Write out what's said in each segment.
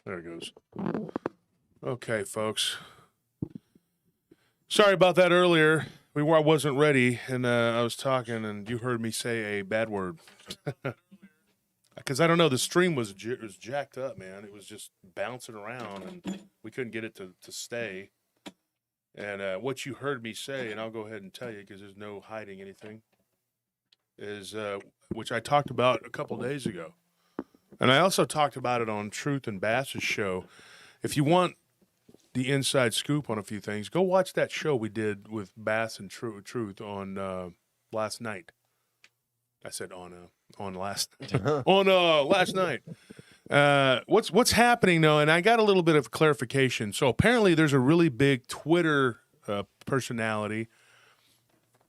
There it goes. Okay, folks. Sorry about that earlier. I wasn't ready, and I was talking, and you heard me say a bad word. Because I don't know, the stream was jacked up, man. It was just bouncing around, and we couldn't get it to stay. And what you heard me say, and I'll go ahead and tell you because there's no hiding anything, is which I talked about a couple days ago. And I also talked about it on Truth and Bass's show. If you want the inside scoop on a few things, go watch that show we did with Bass and Truth on last night. I said on last on last night. What's happening though? And I got a little bit of clarification. So apparently, there's a really big Twitter personality.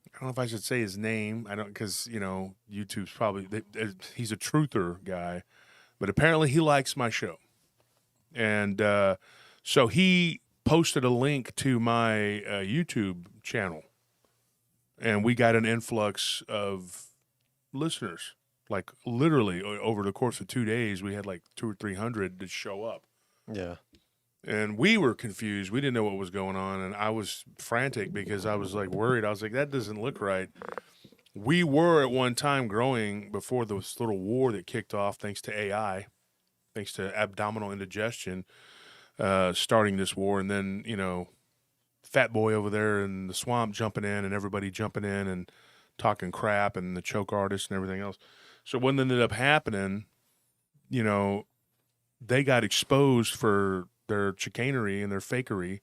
I don't know if I should say his name. I don't, because YouTube's probably he's a truther guy, but apparently he likes my show, and so he posted a link to my YouTube channel, and we got an influx of listeners. Like literally over the course of 2 days, we had like 200 or 300 to show up. Yeah. And we were confused. We didn't know what was going on. And I was frantic because I was like worried. I was like, that doesn't look right. We were at one time growing before this little war that kicked off thanks to AI, thanks to abdominal indigestion, starting this war. And then, Fat Boy over there in the swamp jumping in and everybody jumping in and talking crap and the choke artists and everything else. So what ended up happening, they got exposed for their chicanery and their fakery.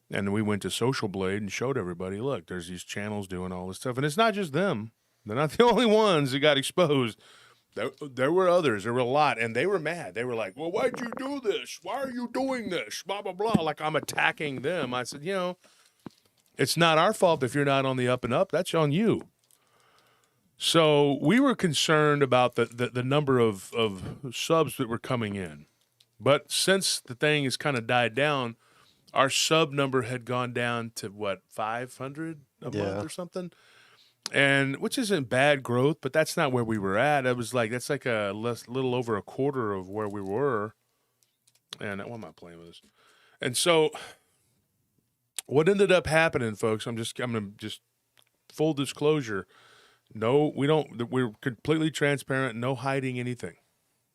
And we went to Social Blade and showed everybody, look, there's these channels doing all this stuff. And it's not just them. They're not the only ones that got exposed. There were others. There were a lot. And they were mad. They were like, well, why'd you do this? Why are you doing this? Blah, blah, blah. Like I'm attacking them. I said, it's not our fault if you're not on the up and up. That's on you. So we were concerned about the number of subs that were coming in. But since the thing has kind of died down, our sub number had gone down to, 500 a month or something? And which isn't bad growth, but that's not where we were at. It was like, that's like a little over a quarter of where we were. And what am I playing with this? And so what ended up happening, folks, I'm going to just full disclosure. No, we don't. We're completely transparent. No hiding anything.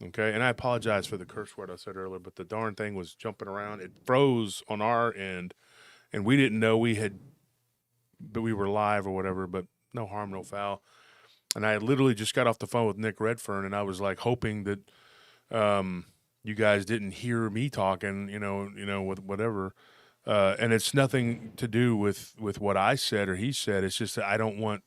Okay, and I apologize for the curse word I said earlier, but the darn thing was jumping around. It froze on our end, and we didn't know but we were live or whatever. But no harm, no foul. And I literally just got off the phone with Nick Redfern, and I was like hoping that you guys didn't hear me talking, with whatever. And it's nothing to do with what I said or he said. It's just that I don't want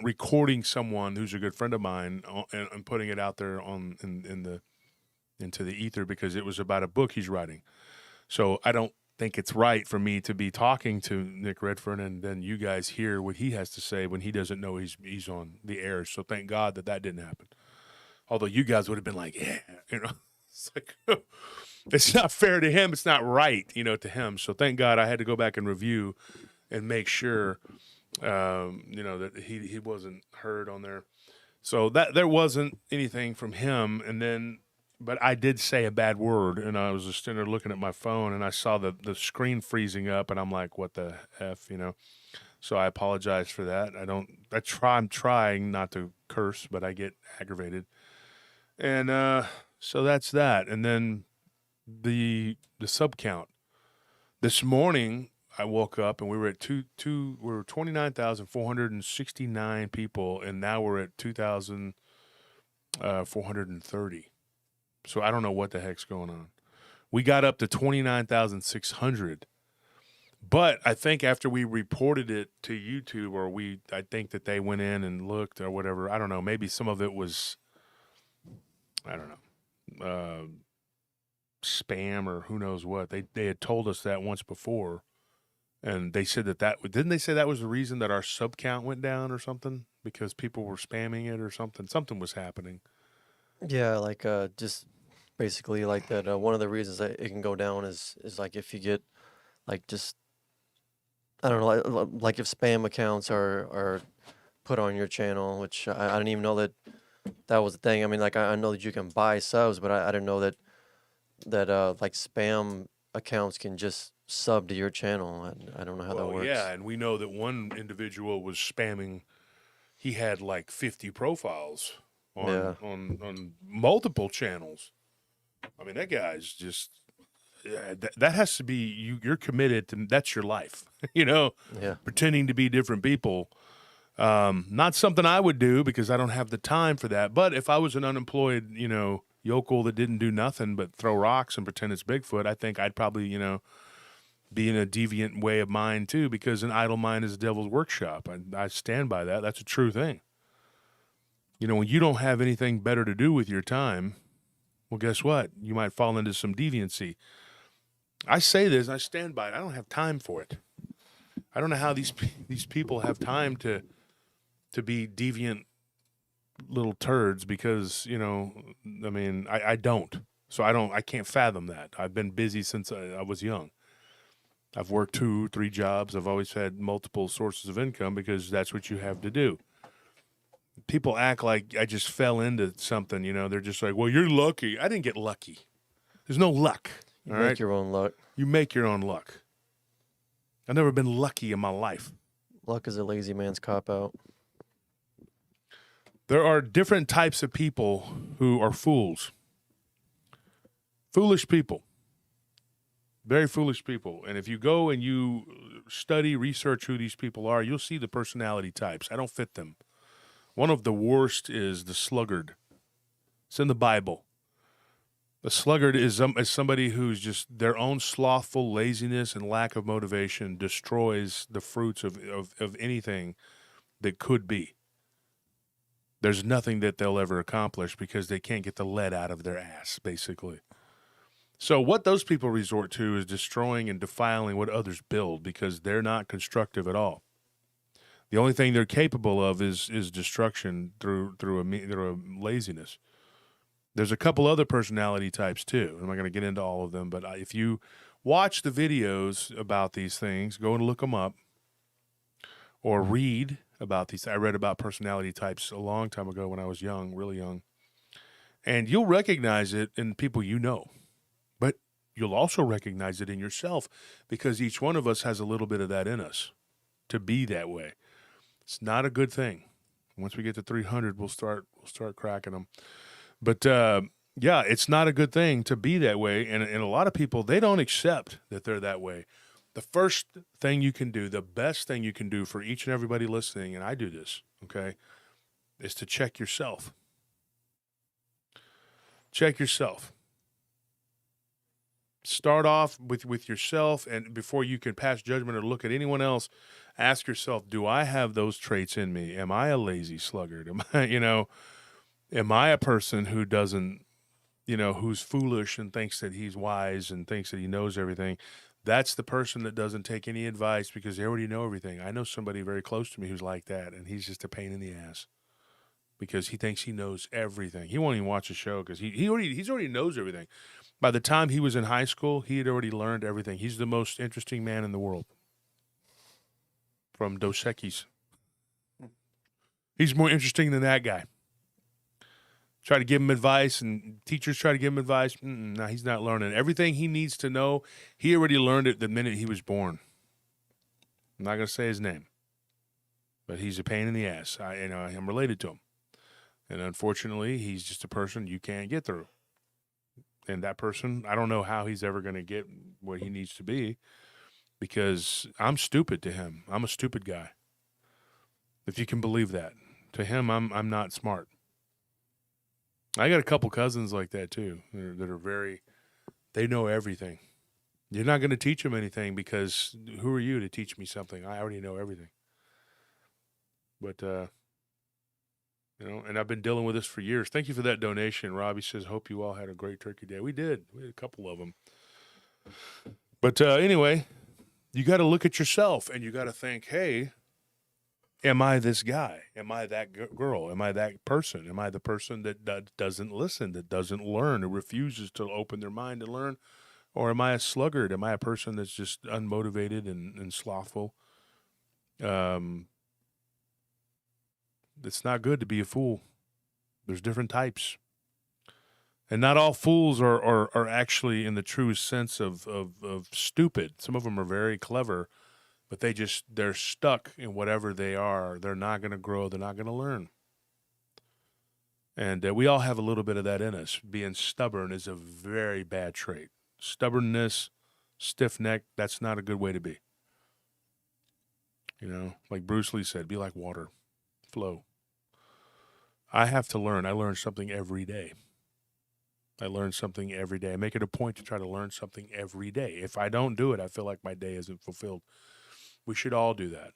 recording someone who's a good friend of mine and putting it out there into the ether because it was about a book he's writing. So I don't think it's right for me to be talking to Nick Redfern and then you guys hear what he has to say when he doesn't know he's on the air. So thank God that didn't happen. Although you guys would have been like, yeah, it's like it's not fair to him. It's not right, to him. So thank God I had to go back and review and make sure. That he wasn't heard on there. So that there wasn't anything from him. And then, but I did say a bad word and I was just sitting there looking at my phone and I saw the screen freezing up and I'm like, what the F, So I apologize for that. I'm trying not to curse, but I get aggravated. And, so that's that. And then the sub count this morning, I woke up and we were at we were 29,469 people, and now we're at 2,430. So I don't know what the heck's going on. We got up to 29,600, but I think after we reported it to YouTube, I think that they went in and looked or whatever. I don't know. Maybe some of it was, I don't know, spam or who knows what. They had told us that once before. And they said didn't they say that was the reason that our sub count went down or something? Because people were spamming it or something? Something was happening. Yeah, like just basically like that. One of the reasons that it can go down is like if you get like just I don't know like if spam accounts are put on your channel, which I didn't even know that was the thing. I mean, like I know that you can buy subs, but I didn't know that that like spam accounts can just sub to your channel. I don't know how that Well, works. yeah, and we know that one individual was spamming. He had like 50 profiles Yeah. on multiple channels. I mean, that guy's just that has to be you. You're committed to that's your life. You know, Yeah. pretending to be different people. Not something I would do because I don't have the time for that. But if I was an unemployed, yokel that didn't do nothing but throw rocks and pretend it's Bigfoot, I think I'd probably, be in a deviant way of mind too, because an idle mind is a devil's workshop. I stand by that. That's a true thing. When you don't have anything better to do with your time, well, guess what? You might fall into some deviancy. I say this, I stand by it. I don't have time for it. I don't know how these people have time to be deviant little turds because I mean I don't. So I can't fathom that. I've been busy since I was young. I've worked 2-3 jobs. I've always had multiple sources of income because that's what you have to do. People act like I just fell into something, they're just like, well, you're lucky. I didn't get lucky. There's no luck. You All make right. your own luck. You make your own luck. I've never been lucky in my life. Luck is a lazy man's cop out. There are different types of people who are fools. Foolish people. Very foolish people. And if you go and you study, research who these people are, you'll see the personality types. I don't fit them. One of the worst is the sluggard. It's in the Bible. The sluggard is somebody who's just their own slothful laziness and lack of motivation destroys the fruits of anything that could be. There's nothing that they'll ever accomplish because they can't get the lead out of their ass, basically. So what those people resort to is destroying and defiling what others build because they're not constructive at all. The only thing they're capable of is destruction through a laziness. There's a couple other personality types too. I'm not going to get into all of them, but if you watch the videos about these things, go and look them up, or read about these. I read about personality types a long time ago when I was young, really young, and you'll recognize it in people you know, but you'll also recognize it in yourself because each one of us has a little bit of that in us to be that way. It's not a good thing. Once we get to 300, we'll start cracking them. But yeah, it's not a good thing to be that way. And a lot of people, they don't accept that they're that way. The first thing you can do, the best thing you can do for each and everybody listening, and I do this, okay, is to check yourself. Check yourself. Start off with yourself, and before you can pass judgment or look at anyone else, ask yourself, do I have those traits in me? Am I a lazy sluggard? Am I a person who doesn't, who's foolish and thinks that he's wise and thinks that he knows everything? That's the person that doesn't take any advice because they already know everything. I know somebody very close to me who's like that, and he's just a pain in the ass because he thinks he knows everything. He won't even watch a show because he's already knows everything. By the time he was in high school, he had already learned everything. He's the most interesting man in the world. From Dos Equis. He's more interesting than that guy. Try to give him advice, and teachers try to give him advice. No, he's not learning. Everything he needs to know, he already learned it the minute he was born. I'm not going to say his name, but he's a pain in the ass. I'm related to him. And unfortunately, he's just a person you can't get through. And that person, I don't know how he's ever going to get where he needs to be because I'm stupid to him. I'm a stupid guy. If you can believe that. To him, I'm not smart. I got a couple cousins like that too that are very, they know everything. You're not going to teach them anything because who are you to teach me something? I already know everything. But, and I've been dealing with this for years. Thank you for that donation. Robbie says, hope you all had a great turkey day. We did. We had a couple of them. But anyway, you got to look at yourself and you got to think, hey, am I this guy? Am I that girl? Am I that person? Am I the person that doesn't listen, that doesn't learn, who refuses to open their mind to learn? Or am I a sluggard? Am I a person that's just unmotivated and slothful? It's not good to be a fool. There's different types. And not all fools are actually in the truest sense of stupid. Some of them are very clever, but they're stuck in whatever they are. They're not going to grow. They're not going to learn. And we all have a little bit of that in us. Being stubborn is a very bad trait. Stubbornness, stiff neck, that's not a good way to be. You know, like Bruce Lee said, be like water, flow. I have to learn. I learn something every day. I learn something every day. I make it a point to try to learn something every day. If I don't do it, I feel like my day isn't fulfilled. We should all do that.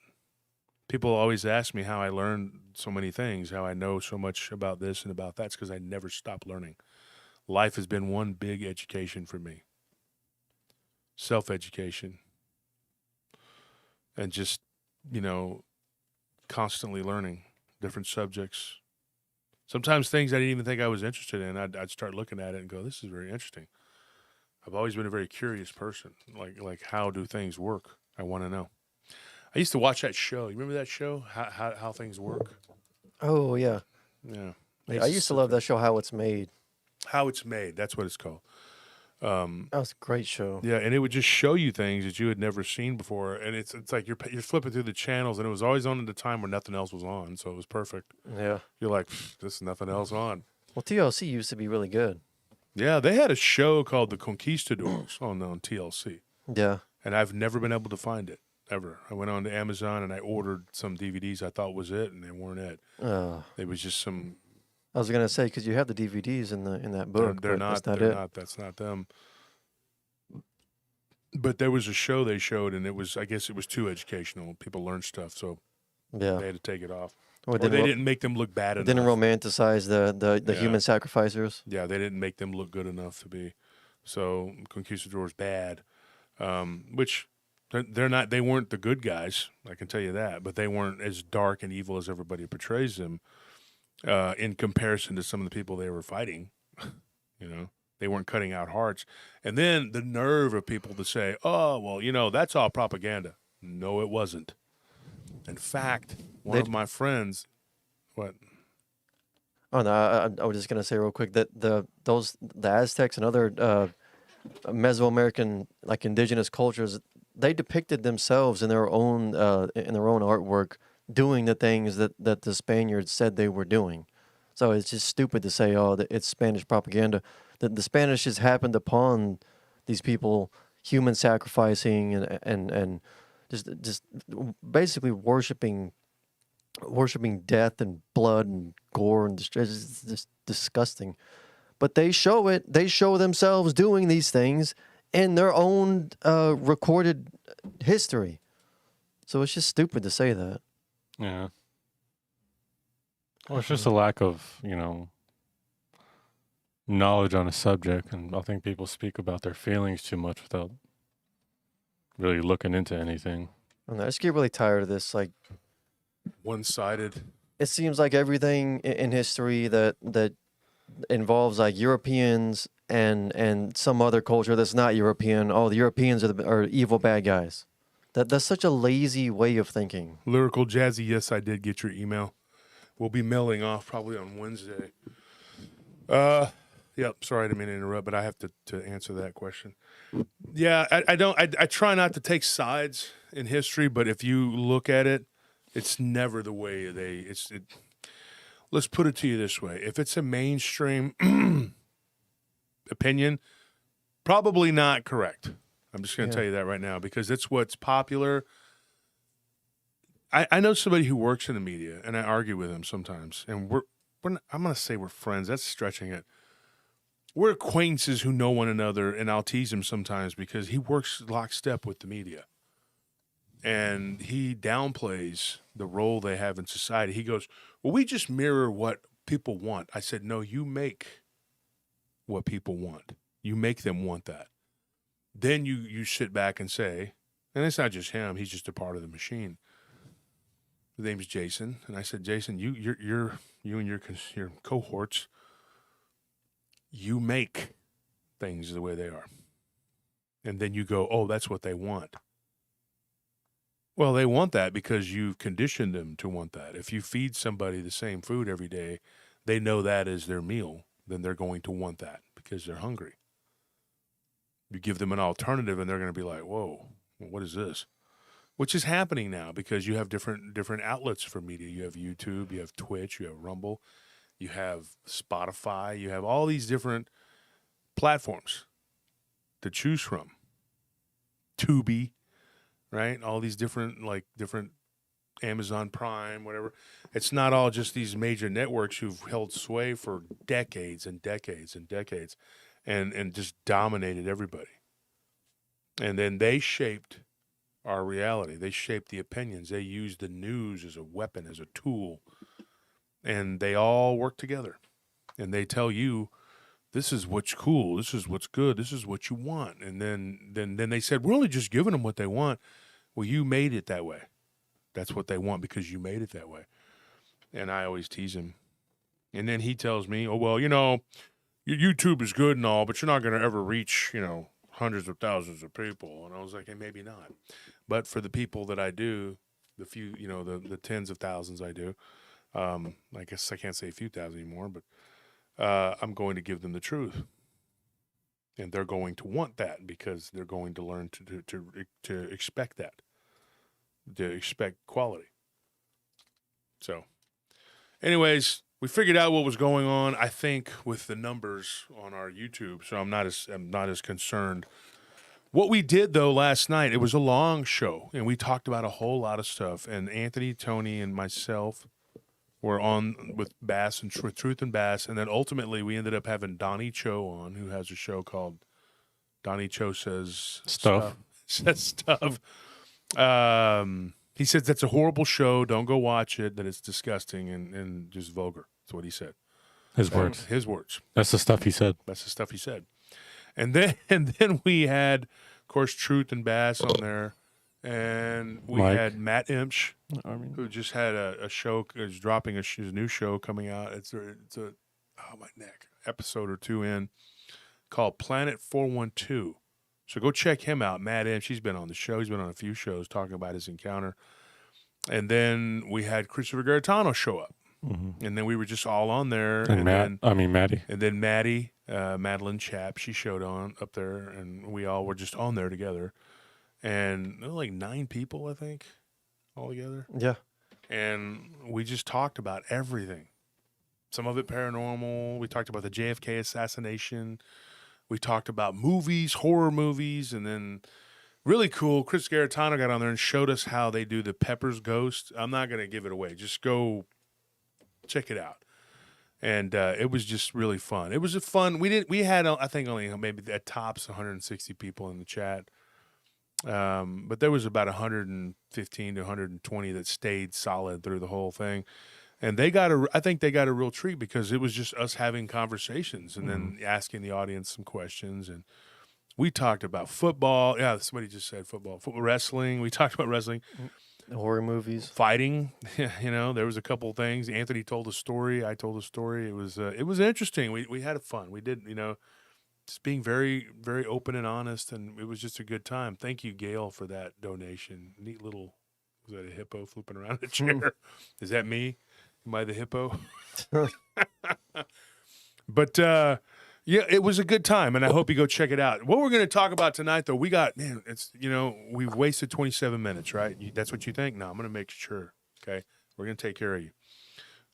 People always ask me how I learn so many things, how I know so much about this and about that. It's because I never stop learning. Life has been one big education for me. Self-education. And just, constantly learning different subjects. Sometimes things I didn't even think I was interested in, I'd start looking at it and go, this is very interesting. I've always been a very curious person. Like how do things work? I want to know. I used to watch that show. You remember that show? How things work? Oh yeah. Yeah. I used to love that show, How It's Made. How It's Made. That's what it's called. That was a great show. Yeah, and it would just show you things that you had never seen before, and it's like you're flipping through the channels, and it was always on at the time where nothing else was on, so it was perfect. Yeah. You're like, there's nothing else on. Well, TLC used to be really good. Yeah, they had a show called The Conquistadors on TLC. Yeah. And I've never been able to find it, ever. I went on to Amazon and I ordered some DVDs I thought was it, and they weren't it. It was just some... I was gonna say, because you have the DVDs in that book. They're not. That's not them. But there was a show they showed, and I guess it was too educational. People learned stuff, so yeah, they had to take it off. Or they didn't make them look bad enough. Didn't romanticize the human sacrificers. Yeah, they didn't make them look good enough to be. So Conquistadors bad, which they're not. They weren't the good guys. I can tell you that. But they weren't as dark and evil as everybody portrays them. In comparison to some of the people they were fighting, they weren't cutting out hearts. And then the nerve of people to say, oh, well, that's all propaganda. No, it wasn't. In fact, one of my friends, what? Oh, no, I was just going to say real quick that the Aztecs and other Mesoamerican, like indigenous cultures, they depicted themselves in their own artwork doing the things that the Spaniards said they were doing. So it's just stupid to say, oh, it's Spanish propaganda. The Spanish has happened upon these people, human sacrificing and just basically worshiping death and blood and gore and it's just disgusting. But they show it. They show themselves doing these things in their own recorded history. So it's just stupid to say that. Yeah. Well, it's just a lack of, knowledge on a subject, and I think people speak about their feelings too much without really looking into anything. And I just get really tired of this, like one-sided. It seems like everything in history that involves like Europeans and some other culture that's not European. Oh, the Europeans are evil bad guys. That's such a lazy way of thinking. Lyrical Jazzy, yes, I did get your email. We'll be mailing off probably on Wednesday. Yep, sorry I didn't mean to interrupt, but I have to answer that question. Yeah, I try not to take sides in history, but if you look at it, it's never the way let's put it to you this way. If it's a mainstream opinion, probably not correct. I'm just going to tell you that right now because it's what's popular. I know somebody who works in the media, and I argue with him sometimes. And I'm going to say we're friends. That's stretching it. We're acquaintances who know one another, and I'll tease him sometimes because he works lockstep with the media. And he downplays the role they have in society. He goes, well, we just mirror what people want. I said, no, you make what people want. You make them want that. Then you sit back and say, and it's not just him, he's just a part of the machine. His name's Jason. And I said, Jason, you and your cohorts, you make things the way they are. And then you go, oh, that's what they want. Well, they want that because you've conditioned them to want that. If you feed somebody the same food every day, they know that is their meal. then they're going to want that because they're hungry. You give them an alternative, and they're going to be like, "Whoa, what is this?" Which is happening now because you have different outlets for media. You have YouTube, you have Twitch, you have Rumble, you have Spotify, you have all these different platforms to choose from. Tubi, right? All these different Amazon Prime, whatever. It's not all just these major networks who've held sway for decades and decades and decades and just dominated everybody. And then they shaped our reality. They shaped the opinions. They used the news as a weapon, as a tool. And they all work together. And they tell you, this is what's cool, this is what's good, this is what you want. And then they said, we're only just giving them what they want. Well, you made it that way. That's what they want because you made it that way. And I always tease him. And then he tells me, oh, well, your YouTube is good and all, but you're not going to ever reach, hundreds of thousands of people. And I was like, hey, maybe not. But for the people that I do, the few, the tens of thousands I do, I guess I can't say a few thousand anymore, but I'm going to give them the truth. And they're going to want that because they're going to learn to expect that, to expect quality. So anyways, we figured out what was going on, I think, with the numbers on our YouTube. So I'm not as concerned. What we did, though, last night, it was a long show, and we talked about a whole lot of stuff. And Anthony, Tony, and myself were on with Bass and Truth and Bass. And then ultimately we ended up having Donnie Cho on, who has a show called Donnie Cho Says Stuff. Says Stuff. He says that's a horrible show. Don't go watch it. That it's disgusting and just vulgar. That's what he said. His words. His words. That's the stuff he said. That's the stuff he said. And then we had, of course, Truth and Bass on there, and we Mike. had Matt Imch, who just had a show. Is dropping his new show coming out. It's a oh my neck episode or two in, called Planet 412. So go check him out, Matt Imch. He's been on the show. He's been on a few shows talking about his encounter. And then we had Christopher Garetano show up. Mm-hmm. And then we were just all on there. And Maddie. And then Maddie, Madeline Chap, she showed on up there, and we all were just on there together. And there were like 9 people, I think, all together. Yeah. And we just talked about everything. Some of it paranormal. We talked about the JFK assassination. We talked about movies, horror movies, and then really cool, Chris Garetano got on there and showed us how they do the Pepper's Ghost. I'm not going to give it away. Just go check it out. And it was just really fun. It was a fun. We had I think only maybe at tops 160 people in the chat. But there was about 115 to 120 that stayed solid through the whole thing. And I think they got a real treat because it was just us having conversations and then asking the audience some questions. And we talked about football. Yeah, somebody just said football, wrestling. We talked about wrestling. Horror movies. Fighting. There was a couple of things. Anthony told a story. I told a story. It was interesting. We had fun. We did, just being very, very open and honest. And it was just a good time. Thank you, Gail, for that donation. Neat little, was that a hippo flipping around a chair? Is that me? Am I the hippo? But, yeah, it was a good time, and I hope you go check it out. What we're going to talk about tonight, though, we've wasted 27 minutes, right? That's what you think? No, I'm going to make sure, okay? We're going to take care of you.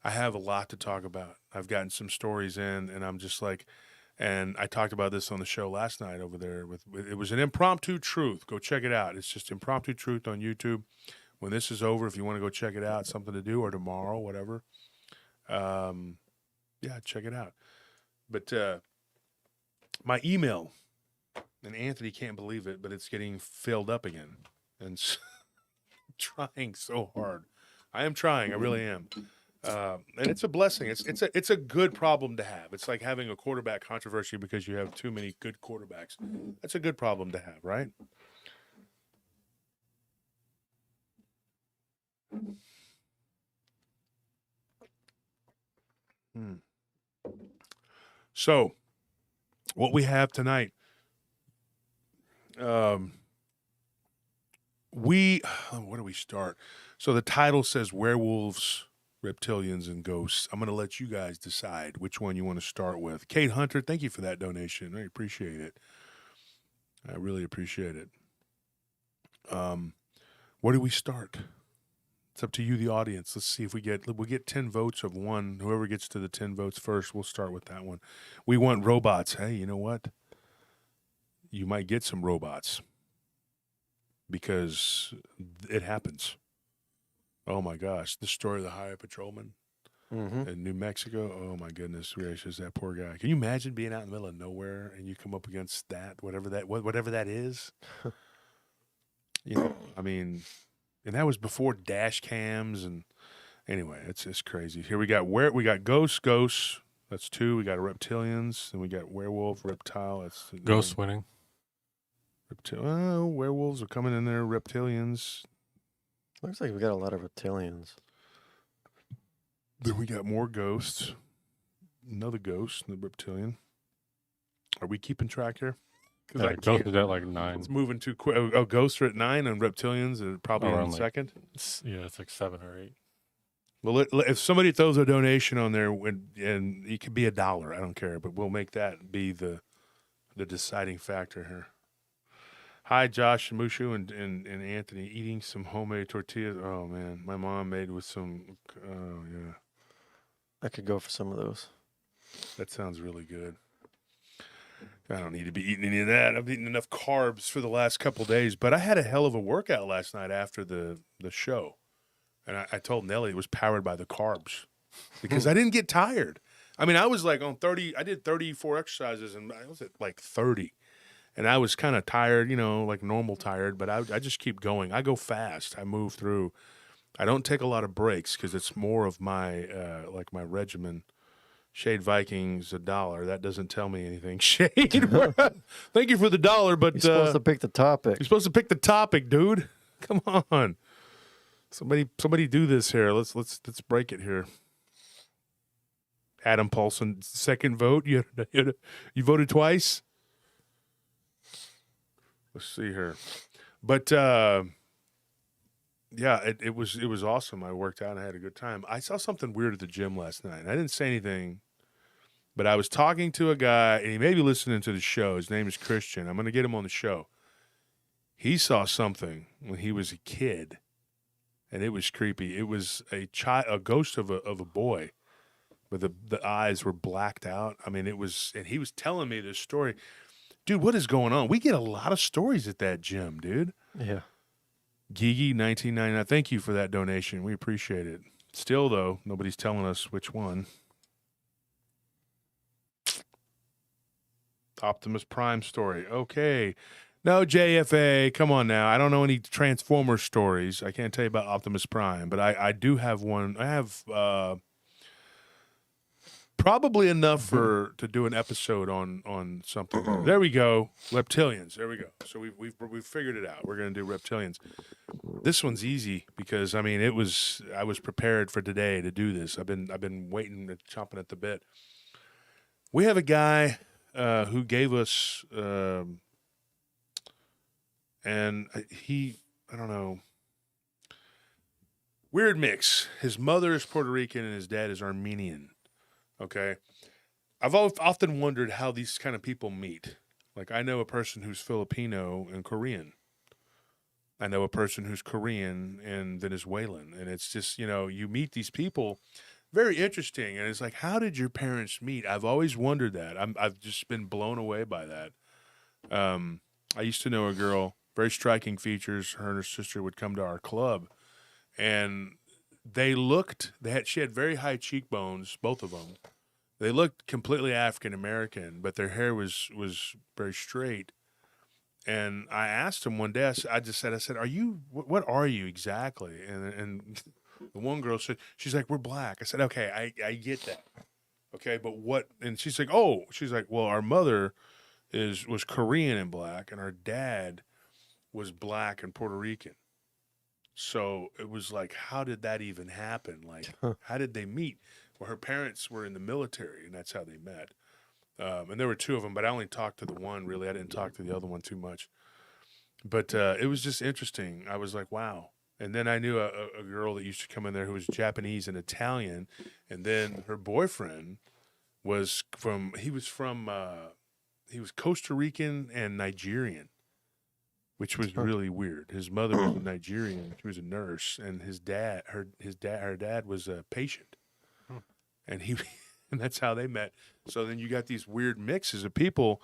I have a lot to talk about. I've gotten some stories in, and I'm just like, and I talked about this on the show last night over there. It was an impromptu truth. Go check it out. It's just impromptu truth on YouTube. When this is over, if you want to go check it out, something to do, or tomorrow, whatever, yeah, check it out. But my email, and Anthony can't believe it, but it's getting filled up again. And trying so hard. I am trying. I really am. And it's a blessing. It's a good problem to have. It's like having a quarterback controversy because you have too many good quarterbacks. That's a good problem to have, right? So, what we have tonight, where do we start? So the title says Werewolves reptilians and ghosts. I'm going to let you guys decide which one you want to start with. Kate Hunter, thank you for that donation. I appreciate it. I really appreciate it. Where do we start? It's up to you, the audience. Let's see if we get 10 votes of one. Whoever gets to the 10 votes first, we'll start with that one. We want robots. Hey, you know what? You might get some robots because it happens. Oh my gosh, the story of the highway patrolman in New Mexico. Oh my goodness gracious, that poor guy. Can you imagine being out in the middle of nowhere and you come up against that, whatever that is? You know, I mean, and that was before dash cams and anyway, it's crazy. Here we got ghosts. That's 2. We got reptilians, and we got werewolf, reptile. That's Ghost winning. Werewolves are coming in there. Reptilians. Looks like we got a lot of reptilians. Then we got more ghosts. Another ghost, the reptilian. Are we keeping track here? Yeah, Ghost is at like 9. It's moving too quick. Oh, ghosts are at 9, and reptilians are probably Around in second. Yeah, it's like 7 or 8. Well, if somebody throws a donation on there, and it could be $1, I don't care, but we'll make that be the deciding factor here. Hi, Josh, Mushu, and Anthony, eating some homemade tortillas. Oh man, my mom made with some. Oh yeah, I could go for some of those. that sounds really good. I don't need to be eating any of that. I've eaten enough carbs for the last couple of days, but I had a hell of a workout last night after the show. And I told Nelly it was powered by the carbs because I didn't get tired. I mean, I was like on 30, I did 34 exercises and I was at like 30. And I was kind of tired, you know, like normal tired, but I just keep going. I go fast. I move through. I don't take a lot of breaks because it's more of my, like my regimen. Shade Vikings, $1. That doesn't tell me anything. Shade, thank you for the $1, but You're supposed to pick the topic. you're supposed to pick the topic, dude. Come on. Somebody do this here. Let's break it here. Adam Paulson, second vote. You voted twice. Let's see here, but yeah, it was awesome. I worked out and I had a good time. I saw something weird at the gym last night. I didn't say anything, but I was talking to a guy, and he may be listening to the show. His name is Christian. I'm going to get him on the show. He saw something when he was a kid, and it was creepy. It was a ghost of a boy, but the eyes were blacked out. I mean, it was, and he was telling me this story. Dude, what is going on? We get a lot of stories at that gym, dude. Yeah. Gigi, 1999. Thank you for that donation. We appreciate it. Still, though, nobody's telling us which one. Optimus Prime story. Okay. No, JFA. Come on now. I don't know any Transformers stories. I can't tell you about Optimus Prime, but I do have one. I have probably enough to do an episode on something. There we go. Reptilians. There we go. So we've figured it out. We're going to do Reptilians. This one's easy because I mean I was prepared for today to do this. I've been waiting, chomping at the bit. We have a guy who gave us and I don't know, weird mix. His mother is Puerto Rican and his dad is Armenian. Okay. I've often wondered how these kind of people meet. Like, I know a person who's Filipino and Korean. I know a person who's Korean and Venezuelan. And it's just, you know, you meet these people. Very interesting. And it's like, how did your parents meet? I've always wondered that. I've just been blown away by that. I used to know a girl, very striking features. Her and her sister would come to our club. And she had very high cheekbones, both of them. They looked completely African American, but their hair was very straight. And I asked them one day, I said, "Are you? What are you exactly?" And the one girl said, "She's like, we're black." I said, "Okay, I get that. Okay, but what?" And she's like, "Well, our mother was Korean and black, and our dad was black and Puerto Rican." So it was like, how did that even happen? Like, how did they meet? Well, her parents were in the military, and that's how they met. And there were two of them, but I only talked to the one, really. I didn't talk to the other one too much. But it was just interesting. I was like, wow. And then I knew a girl that used to come in there who was Japanese and Italian, and then her boyfriend was he was Costa Rican and Nigerian, which was Huh. really weird. His mother was a Nigerian; she was a nurse, and her dad was a patient, Hmm. and and that's how they met. So then you got these weird mixes of people.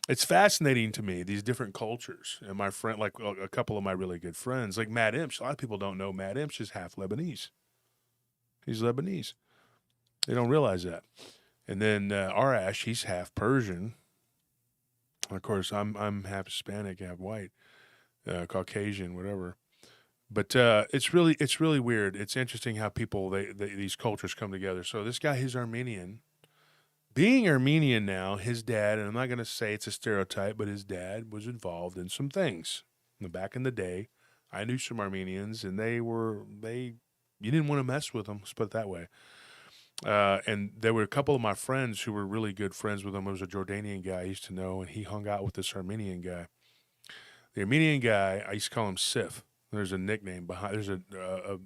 It's fascinating to me, these different cultures. And my friend, like a couple of my really good friends, like Matt Imps, a lot of people don't know Matt Imps is half Lebanese. He's Lebanese. They don't realize that. And then Arash, he's half Persian. Of course, I'm half Hispanic, half white, Caucasian, whatever. But it's really weird. It's interesting how people these cultures come together. So this guy, he's Armenian. Being Armenian now, his dad, and I'm not going to say it's a stereotype, but his dad was involved in some things. Back in the day, I knew some Armenians, and you didn't want to mess with them, let's put it that way. And there were a couple of my friends who were really good friends with him. There was a Jordanian guy I used to know, and he hung out with this Armenian guy. The Armenian guy, I used to call him Sif. There's a nickname behind. There's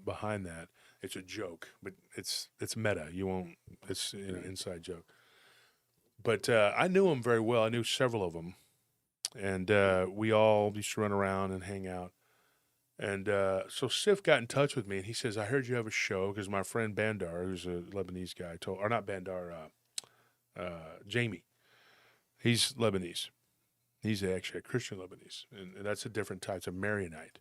behind that. It's a joke, but it's meta. You won't. It's inside joke. But I knew him very well. I knew several of them, and we all used to run around and hang out. And so Sif got in touch with me, and he says, "I heard you have a show," because my friend Bandar, who's a Lebanese guy, or not Bandar, Jamie, he's Lebanese. He's actually a Christian Lebanese, and that's a different type. It's a Maronite.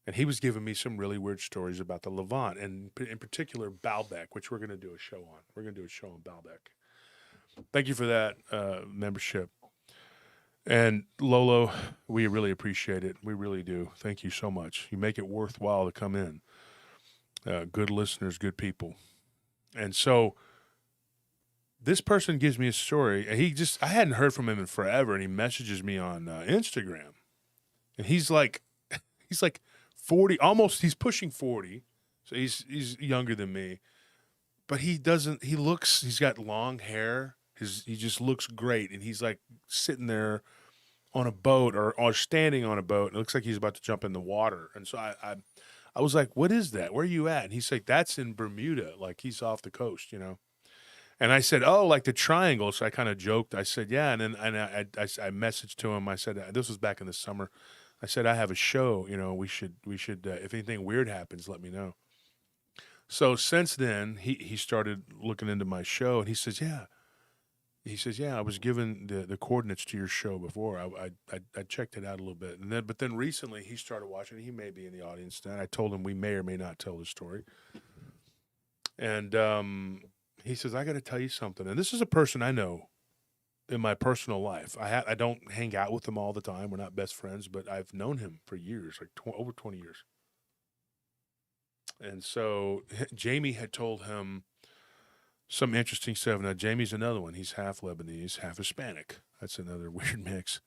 And he was giving me some really weird stories about the Levant, and in particular Baalbek, which we're going to do a show on. We're going to do a show on Baalbek. Thank you for that membership. And Lolo, we really appreciate it. We really do. Thank you so much. You make it worthwhile to come in. Good listeners, good people. And so this person gives me a story, and I hadn't heard from him in forever, and he messages me on Instagram. And he's like 40, almost, he's pushing 40. So he's younger than me. But he's got long hair. He just looks great, and he's like sitting there on a boat or standing on a boat. It looks like he's about to jump in the water. And so I was like, "What is that? Where are you at?" And he's like, "That's in Bermuda, like he's off the coast, you know." And I said, "Oh, like the triangle." So I kind of joked. I said, "Yeah." And then I messaged to him. I said, "This was back in the summer." I said, "I have a show. You know, we should if anything weird happens, let me know." So since then, he started looking into my show, and he says, "Yeah." He says, "Yeah, I was given the coordinates to your show before. I checked it out a little bit, but then recently he started watching. He may be in the audience then. I told him we may or may not tell the story, and he says, I got to tell you something. And this is a person I know in my personal life. I don't hang out with him all the time. We're not best friends, but I've known him for years, like over 20 years. And so Jamie had told him some interesting stuff. Now, Jamie's another one. He's half Lebanese, half Hispanic. That's another weird mix.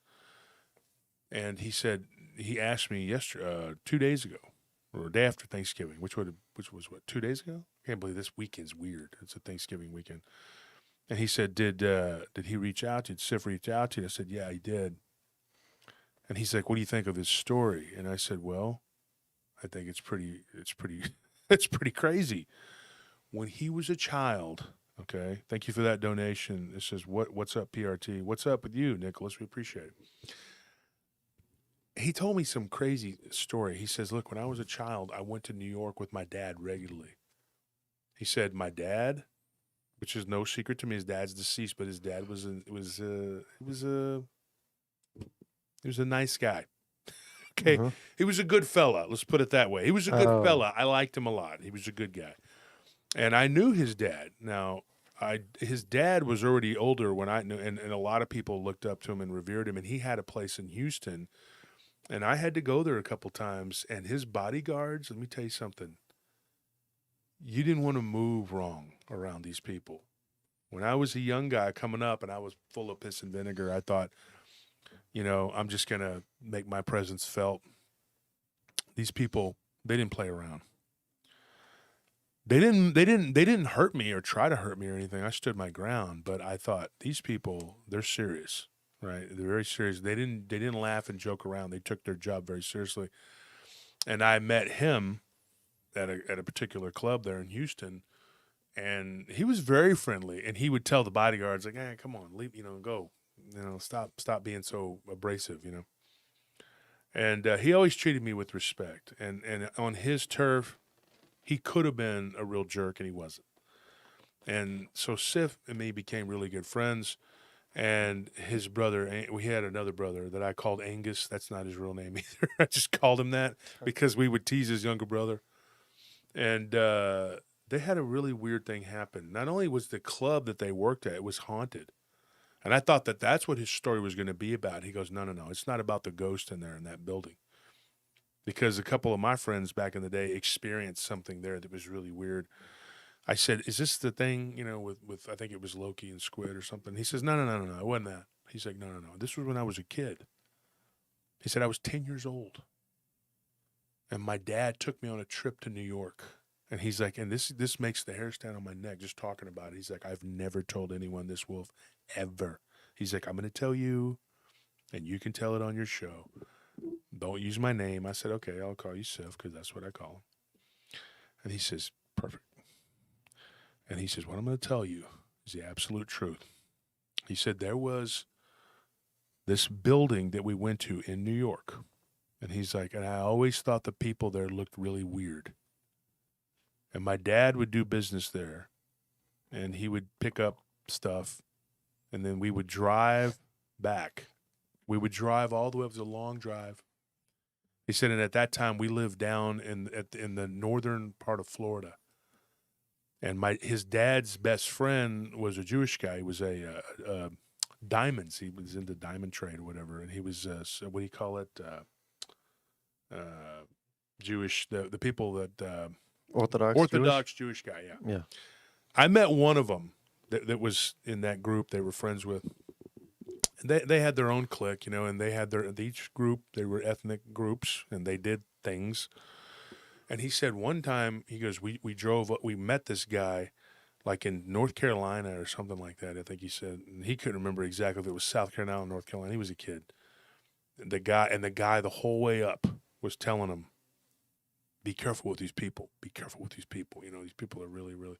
And he asked me 2 days ago, or a day after Thanksgiving, which was what, 2 days ago? I can't believe this weekend's weird. It's a Thanksgiving weekend. And he said, "Did he reach out? Did Sif reach out to you?" I said, "Yeah, he did." And he's like, "What do you think of his story?" And I said, "Well, I think it's pretty it's pretty crazy. When he was a child, okay, thank you for that donation. It says, what's up, PRT? What's up with you, Nicholas? We appreciate it." He told me some crazy story. He says, "Look, when I was a child, I went to New York with my dad regularly." He said, "My dad, which is no secret to me, his dad's deceased, but his dad was a nice guy. Okay, Uh-huh. he was a good fella. Let's put it that way. He was a good Oh. fella. I liked him a lot. He was a good guy, and I knew his dad. Now, his dad was already older when I knew, and a lot of people looked up to him and revered him. And he had a place in Houston, and I had to go there a couple times. And his bodyguards, let me tell you something. You didn't want to move wrong around these people. When I was a young guy coming up and I was full of piss and vinegar, I thought, I'm just going to make my presence felt. These people, they didn't play around. They didn't hurt me or try to hurt me or anything. I stood my ground, but I thought, these people, they're serious, right? They're very serious. They didn't laugh and joke around. They took their job very seriously. And I met him at a particular club there in Houston, and he was very friendly. And he would tell the bodyguards like, "Hey, come on, leave, go, stop being so abrasive, And he always treated me with respect. And on his turf, he could have been a real jerk, and he wasn't. And so Sif and me became really good friends. And his brother, we had another brother that I called Angus. That's not his real name either. I just called him that because we would tease his younger brother. And they had a really weird thing happen. Not only was the club that they worked at, it was haunted. And I thought that that's what his story was going to be about. He goes, no, it's not about the ghost in there in that building. Because a couple of my friends back in the day experienced something there that was really weird. I said, is this the thing, with I think it was Loki and Squid or something? He says, no, it wasn't that. He's like, no. This was when I was a kid. He said, I was 10 years old. And my dad took me on a trip to New York. And he's like, and this makes the hair stand on my neck just talking about it. He's like, I've never told anyone this, Wolf, ever. He's like, I'm going to tell you, and you can tell it on your show. Don't use my name. I said, okay, I'll call you Sif because that's what I call him. And he says, perfect. And he says, what I'm going to tell you is the absolute truth. He said, there was this building that we went to in New York. And he's like, and I always thought the people there looked really weird. And my dad would do business there. And he would pick up stuff. And then we would drive back. We would drive all the way. It was a long drive. He said, and at that time, we lived down in the northern part of Florida. And his dad's best friend was a Jewish guy. He was a diamonds. He was into diamond trade or whatever. And he was, what do you call it? Jewish, the people that... Orthodox Jewish guy, yeah. Yeah. I met one of them that was in that group they were friends with. They had their own clique, and they had each group, they were ethnic groups, and they did things. And he said one time, he goes, we met this guy like in North Carolina or something like that, I think he said. And he couldn't remember exactly if it was South Carolina or North Carolina. He was a kid. The guy the whole way up was telling him, be careful with these people. Be careful with these people. These people are really, really.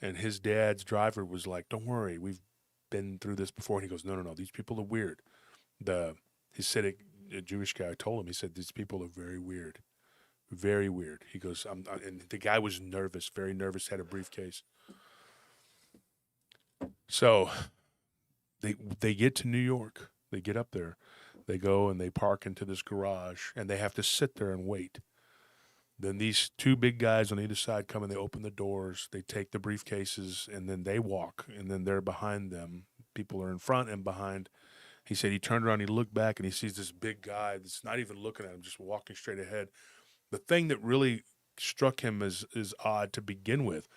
And his dad's driver was like, don't worry, we've been through this before. And he goes, no, these people are weird. The Hasidic Jewish guy told him, he said, these people are very weird. Very weird. He goes, and the guy was nervous, very nervous, had a briefcase. So they get to New York. They get up there. They go and they park into this garage, and they have to sit there and wait. Then these two big guys on either side come and they open the doors. They take the briefcases, and then they walk, and then they're behind them. People are in front and behind. He said he turned around, he looked back, and he sees this big guy that's not even looking at him, just walking straight ahead. The thing that really struck him as odd to begin with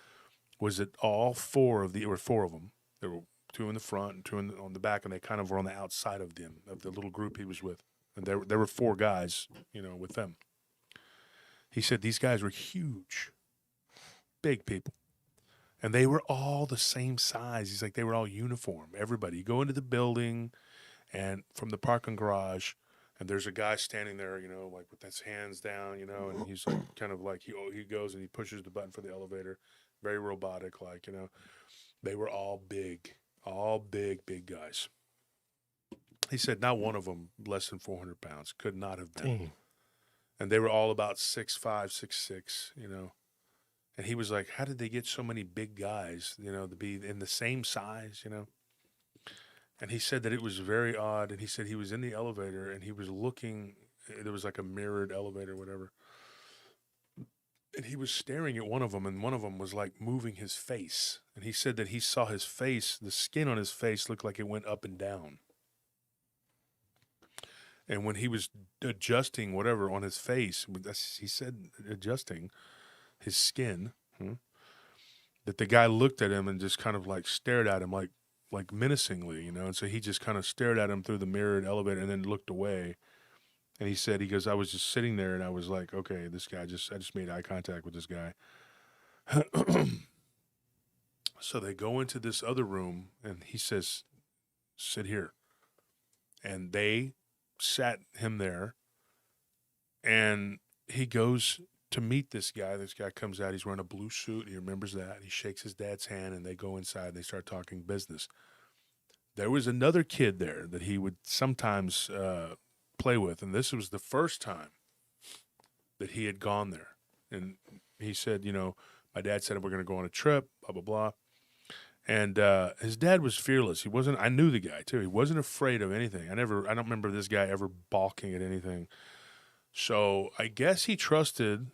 was that all four of them. There were two in the front and two on the back, and they kind of were on the outside of the little group he was with. And there were four guys, with them. He said these guys were huge, big people. And they were all the same size. He's like, they were all uniform. Everybody. You go into the building and from the parking garage, and there's a guy standing there, like with his hands down, and he's like kind of like he goes and he pushes the button for the elevator, very robotic, like, They were all big guys. He said not one of them less than 400 pounds, could not have been. Dang. And they were all about 6'5", 6'6", And he was like, how did they get so many big guys, to be in the same size, And he said that it was very odd. And he said he was in the elevator and he was looking. There was like a mirrored elevator, whatever. And he was staring at one of them, and one of them was like moving his face. And he said that he saw his face, the skin on his face looked like it went up and down. And when he was adjusting whatever on his face, he said adjusting his skin, that the guy looked at him and just kind of like stared at him like menacingly, And so he just kind of stared at him through the mirrored elevator and then looked away. And he said, I was just sitting there and I was like, okay, this guy I just made eye contact with this guy. So they go into this other room and he says, sit here. And they sat him there, and he goes to meet this guy. This guy comes out. He's wearing a blue suit. He remembers that. He shakes his dad's hand, and they go inside, and they start talking business. There was another kid there that he would sometimes play with, and this was the first time that he had gone there. And he said, my dad said we're going to go on a trip, blah, blah, blah. And his dad was fearless. He wasn't. I knew the guy too. He wasn't afraid of anything. I don't remember this guy ever balking at anything. So I guess he trusted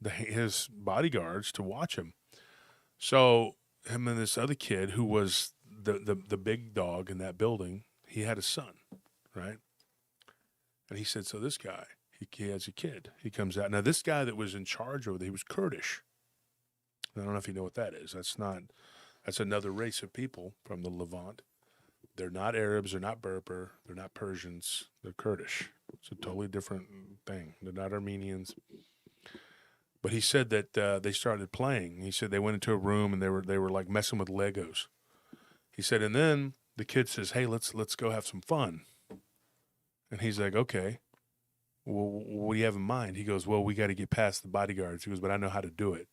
his bodyguards to watch him. So him and this other kid, who was the big dog in that building, he had a son, right? And he said, so this guy, he has a kid. He comes out. Now this guy that was in charge over there, he was Kurdish. I don't know if you know what that is. That's another race of people from the Levant. They're not Arabs. They're not Berber. They're not Persians. They're Kurdish. It's a totally different thing. They're not Armenians. But he said that they started playing. He said they went into a room and they were like messing with Legos. He said, and then the kid says, "Hey, let's go have some fun." And he's like, "Okay. Well, what do you have in mind?" He goes, "Well, we got to get past the bodyguards." He goes, "But I know how to do it."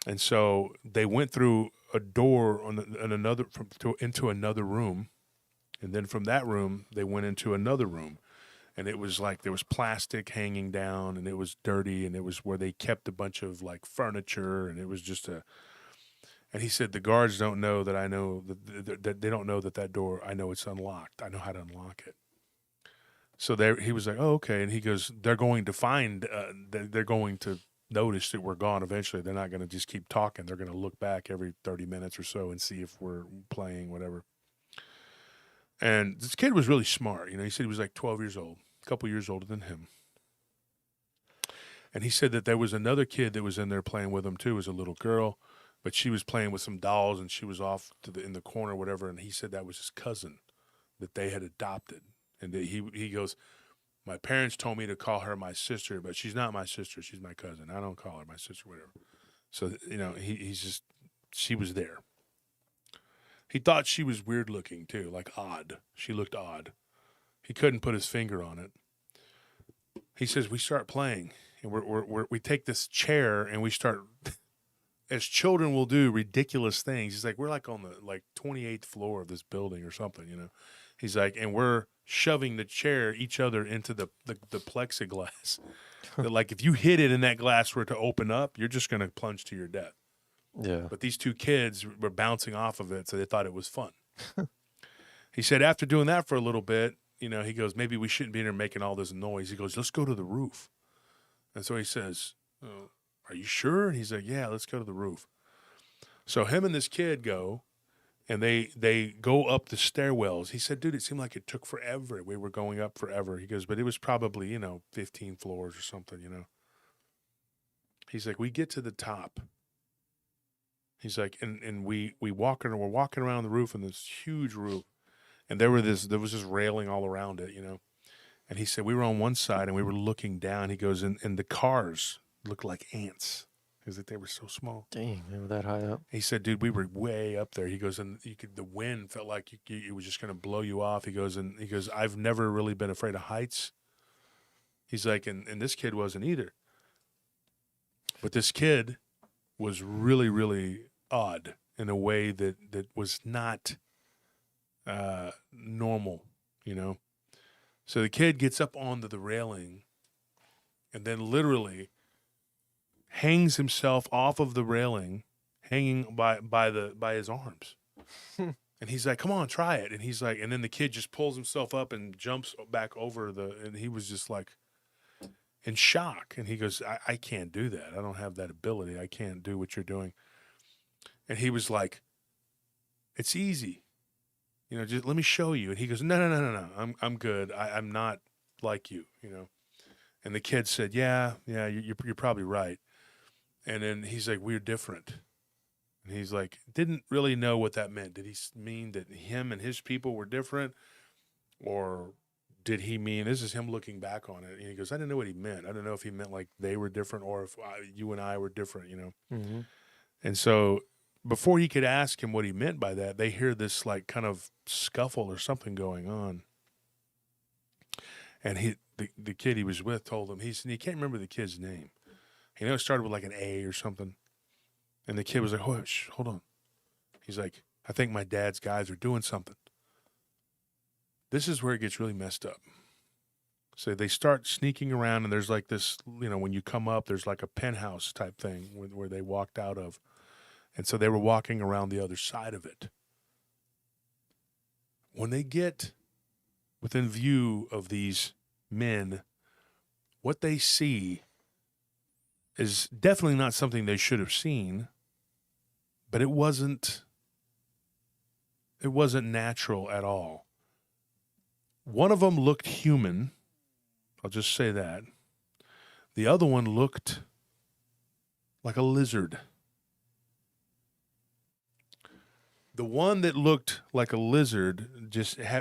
And so they went through a door into another room, and then from that room they went into another room, and it was like there was plastic hanging down, and it was dirty, and it was where they kept a bunch of like furniture, and it was just a. And he said the guards don't know that I know that they don't know that door. I know it's unlocked. I know how to unlock it. So he was like, "Oh, okay." And he goes, "They're going to find. They're going to notice that we're gone eventually. They're not going to just keep talking. They're going to look back every 30 minutes or so and see if we're playing, whatever." And this kid was really smart. He said he was like 12 years old, a couple years older than him. And he said that there was another kid that was in there playing with him too. It was a little girl, but she was playing with some dolls and she was off in the corner, whatever. And he said that was his cousin that they had adopted. And that he goes, "My parents told me to call her my sister, but she's not my sister. She's my cousin. I don't call her my sister, whatever." So, she was there. He thought she was weird looking too, like odd. She looked odd. He couldn't put his finger on it. He says, we start playing, and we take this chair and we start, as children will do, ridiculous things. He's like, we're like on the 28th floor of this building or something, He's like, and we're shoving the chair each other into the plexiglass. Like if you hit it and that glass were to open up, you're just going to plunge to your death. Yeah. But these two kids were bouncing off of it, so they thought it was fun. He said after doing that for a little bit, he goes, maybe we shouldn't be in there making all this noise. He goes, let's go to the roof. And so he says, oh, are you sure? And he's like, yeah, let's go to the roof. So him and this kid go. And they go up the stairwells. He said, dude, it seemed like it took forever. We were going up forever. He goes, but it was probably, 15 floors or something, He's like, we get to the top. He's like, and we're walking around the roof, and this huge roof. And there was this railing all around it, And he said, we were on one side and we were looking down. He goes, and the cars looked like ants. Because they were so small. Dang, they were that high up. He said, dude, we were way up there. He goes, and the wind felt like it was just going to blow you off. He goes, I've never really been afraid of heights. He's like, and this kid wasn't either. But this kid was really, really odd in a way that was not normal, So the kid gets up onto the railing and then literally hangs himself off of the railing, hanging by his arms. And he's like, come on, try it. And he's like, and then the kid just pulls himself up and jumps back over and he was just like in shock. And he goes, I can't do that. I don't have that ability. I can't do what you're doing. And he was like, it's easy. Just let me show you. And he goes, no. I'm good. I'm not like you, And the kid said, yeah, you're probably right. And then he's like, we're different. And he's like, didn't really know what that meant. Did he mean that him and his people were different? Or did he mean, this is him looking back on it. And he goes, I didn't know what he meant. I don't know if he meant like they were different or if you and I were different, Mm-hmm. And so before he could ask him what he meant by that, they hear this like kind of scuffle or something going on. And the kid he was with told him, he can't remember the kid's name. You know, it started with like an A or something. And the kid was like, oh, hold on. He's like, I think my dad's guys are doing something. This is where it gets really messed up. So they start sneaking around, and there's like this, you know, when you come up, there's like a penthouse type thing where they walked out of. And so they were walking around the other side of it. When they get within view of these men, what they see is definitely not something they should have seen, but it wasn't natural at all. One of them looked human. I'll just say that. The other one looked like a lizard. The one that looked like a lizard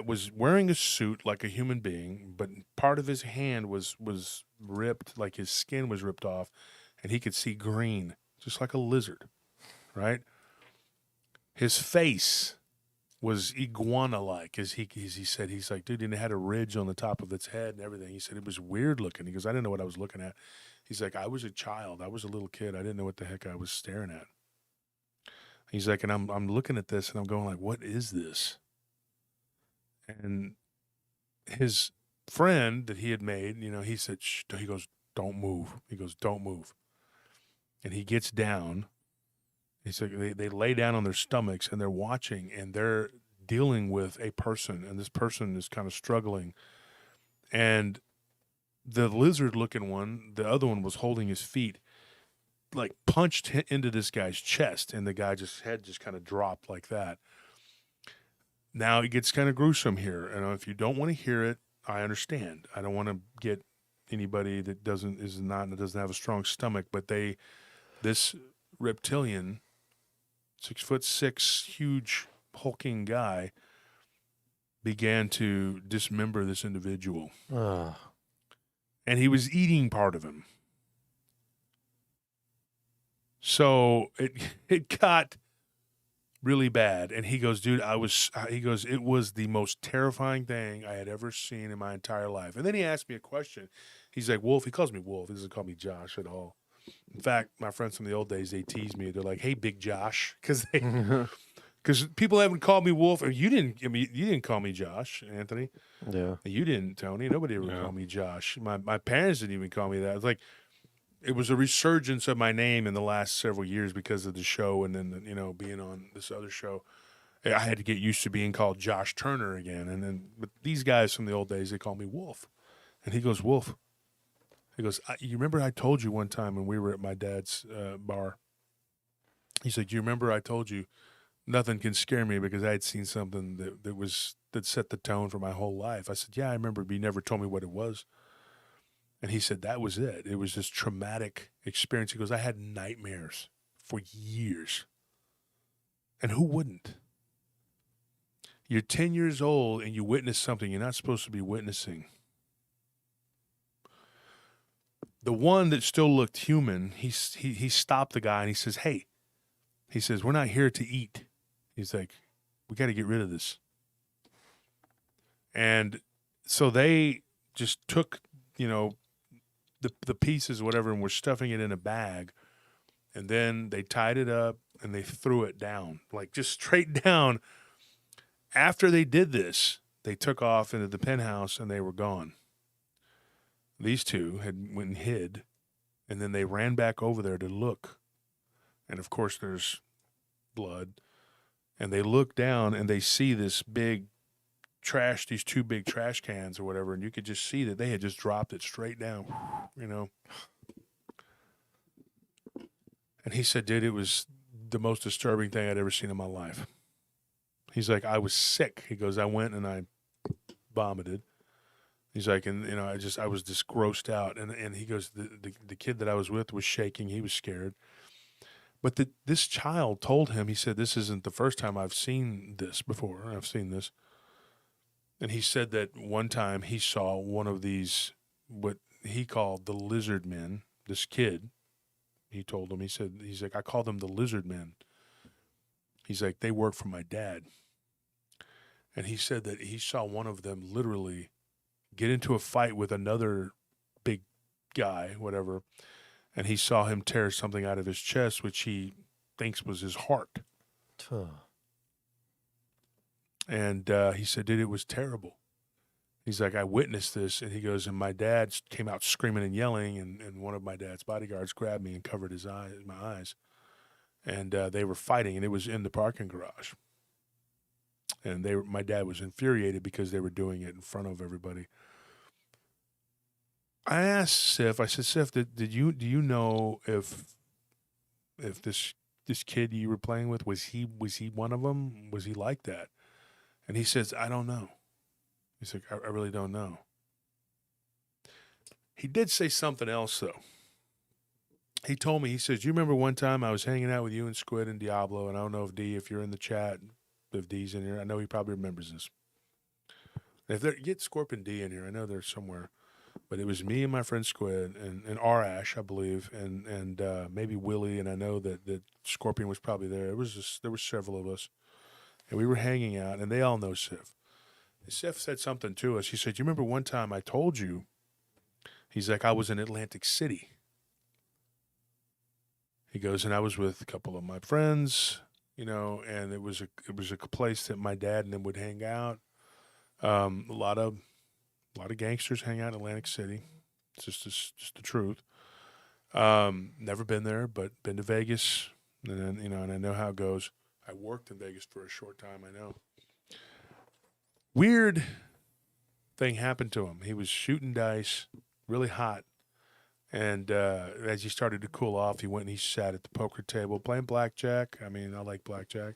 was wearing a suit like a human being, but part of his hand was ripped, like his skin was ripped off, and he could see green, just like a lizard, right? His face was iguana-like, as he said. He's like, dude, and it had a ridge on the top of its head and everything. He said it was weird looking. He goes, I didn't know what I was looking at. He's like, I was a child. I was a little kid. I didn't know what the heck I was staring at. He's like, and I'm looking at this, and I'm going like, what is this? And his friend that he had made, you know, he said, shh. He goes, don't move. He goes, don't move. And he gets down. He's like, they lay down on their stomachs, and they're watching, and they're dealing with a person, and this person is kind of struggling. And the lizard-looking one, the other one was holding his feet, like punched into this guy's chest, and the guy head just kind of dropped like that. Now it gets kind of gruesome here, and if you don't want to hear it, I understand. I don't want to get anybody that doesn't have a strong stomach, but this reptilian, 6'6", huge hulking guy, began to dismember this individual. And he was eating part of him. So it got really bad. And he goes, dude, it was the most terrifying thing I had ever seen in my entire life. And then he asked me a question. He's like, Wolf. He calls me Wolf. He doesn't call me Josh at all. In fact, my friends from the old days, they tease me. They're like, hey, Big Josh. Because people haven't called me Wolf. You didn't call me Josh, Anthony. Yeah. You didn't, Tony. Nobody ever called me Josh. My parents didn't even call me that. It's like, it was a resurgence of my name in the last several years because of the show, and then, you know, being on this other show. I had to get used to being called Josh Turner again. But these guys from the old days, they call me Wolf. And he goes, Wolf. He goes, you remember I told you one time when we were at my dad's bar? He's like, you remember I told you nothing can scare me because I had seen something that set the tone for my whole life. I said, yeah, I remember, but you never told me what it was. And he said, that was it. It was this traumatic experience. He goes, I had nightmares for years. And who wouldn't? You're 10 years old and you witness something you're not supposed to be witnessing. The one that still looked human, he stopped the guy and he says, hey, he says, we're not here to eat. He's like, we got to get rid of this. And so they just took, you know, the pieces, whatever, and were stuffing it in a bag. And then they tied it up and they threw it down, like just straight down. After they did this, they took off into the penthouse and they were gone. These two went and hid, and then they ran back over there to look. And, of course, there's blood. And they look down, and they see this big trash, these two big trash cans or whatever, and you could just see that they had just dropped it straight down, you know. And he said, dude, it was the most disturbing thing I'd ever seen in my life. He's like, I was sick. He goes, I went and I vomited. He's like, and, you know, I was just grossed out. And he goes, the kid that I was with was shaking. He was scared. But this child told him, he said, this isn't the first time I've seen this before. I've seen this. And he said that one time he saw one of these, what he called the lizard men, this kid. He told him, he's like, I call them the lizard men. He's like, they work for my dad. And he said that he saw one of them literally get into a fight with another big guy, whatever, and he saw him tear something out of his chest, which he thinks was his heart. And he said, dude, it was terrible. He's like, I witnessed this. And he goes, and my dad came out screaming and yelling, and one of my dad's bodyguards grabbed me and covered my eyes. And they were fighting, and it was in the parking garage. And my dad was infuriated because they were doing it in front of everybody. I asked Sif, I said, Sif, do you know if this kid you were playing with, was he one of them? Was he like that? And he says, I don't know. He's like, I really don't know. He did say something else, though. He told me, he says, you remember one time I was hanging out with you and Squid and Diablo, and I don't know if D, if you're in the chat, if D's in here. I know he probably remembers this. Get Scorpion D in here. I know they're somewhere. But it was me and my friend Squid and Arash, I believe, and maybe Willie, and I know that Scorpion was probably there. There were several of us. And we were hanging out, and they all know Sif. And Sif said something to us. He said, you remember one time I told you, he's like, I was in Atlantic City. He goes, and I was with a couple of my friends, you know, and it was a place that my dad and them would hang out. A lot of gangsters hang out in Atlantic City. It's just the truth. Never been there, but been to Vegas, and then, you know, and I know how it goes. I worked in Vegas for a short time, I know. Weird thing happened to him. He was shooting dice, really hot. And as he started to cool off, he went and he sat at the poker table playing blackjack. I mean, I like blackjack.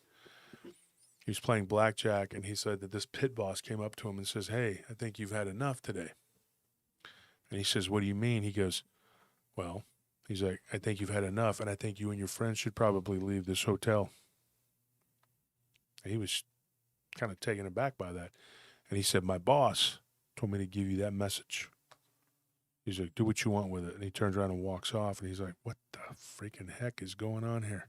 He was playing blackjack, and he said that this pit boss came up to him and says, hey, I think you've had enough today. And he says, what do you mean? He goes, well, he's like, I think you've had enough, and I think you and your friends should probably leave this hotel. And he was kind of taken aback by that. And he said, my boss told me to give you that message. He's like, do what you want with it. And he turns around and walks off, and he's like, what the freaking heck is going on here?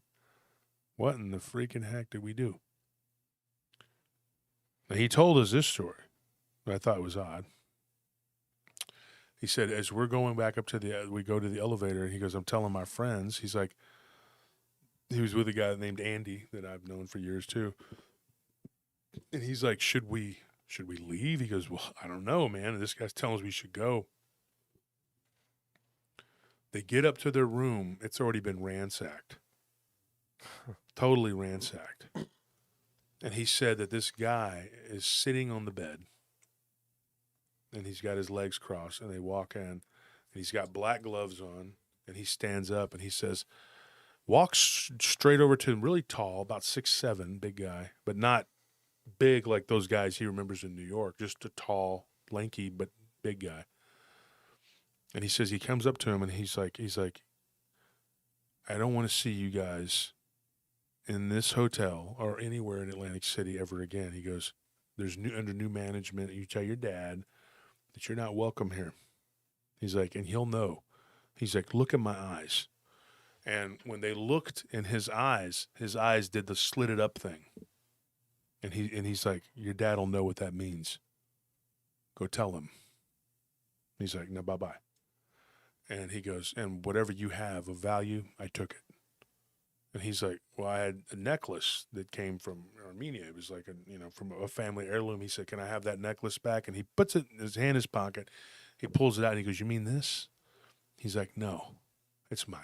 What in the freaking heck did we do? Now, he told us this story, but I thought it was odd. He said, as we're going back up to we go to the elevator, and he goes, I'm telling my friends, he's like, he was with a guy named Andy that I've known for years too. And he's like, should we leave? He goes, well, I don't know, man. And this guy's telling us we should go. They get up to their room. It's already been ransacked. Totally ransacked. And he said that this guy is sitting on the bed, and he's got his legs crossed, and they walk in, and he's got black gloves on, and he stands up, and he says, walks straight over to him, really tall, about 6'7", big guy, but not big like those guys he remembers in New York, just a tall, lanky, but big guy. And he says he comes up to him, and he's like, I don't want to see you guys in this hotel or anywhere in Atlantic City ever again. He goes, there's under new management. You tell your dad that you're not welcome here. He's like, and he'll know. He's like, look at my eyes. And when they looked in his eyes did the slitted up thing. And he's like, your dad will know what that means. Go tell him. He's like, no, bye-bye. And he goes, and whatever you have of value, I took it. And he's like, well, I had a necklace that came from Armenia. It was like from a family heirloom. He said, can I have that necklace back? And he puts it in his hand in his pocket. He pulls it out and he goes, you mean this? He's like, no, it's mine.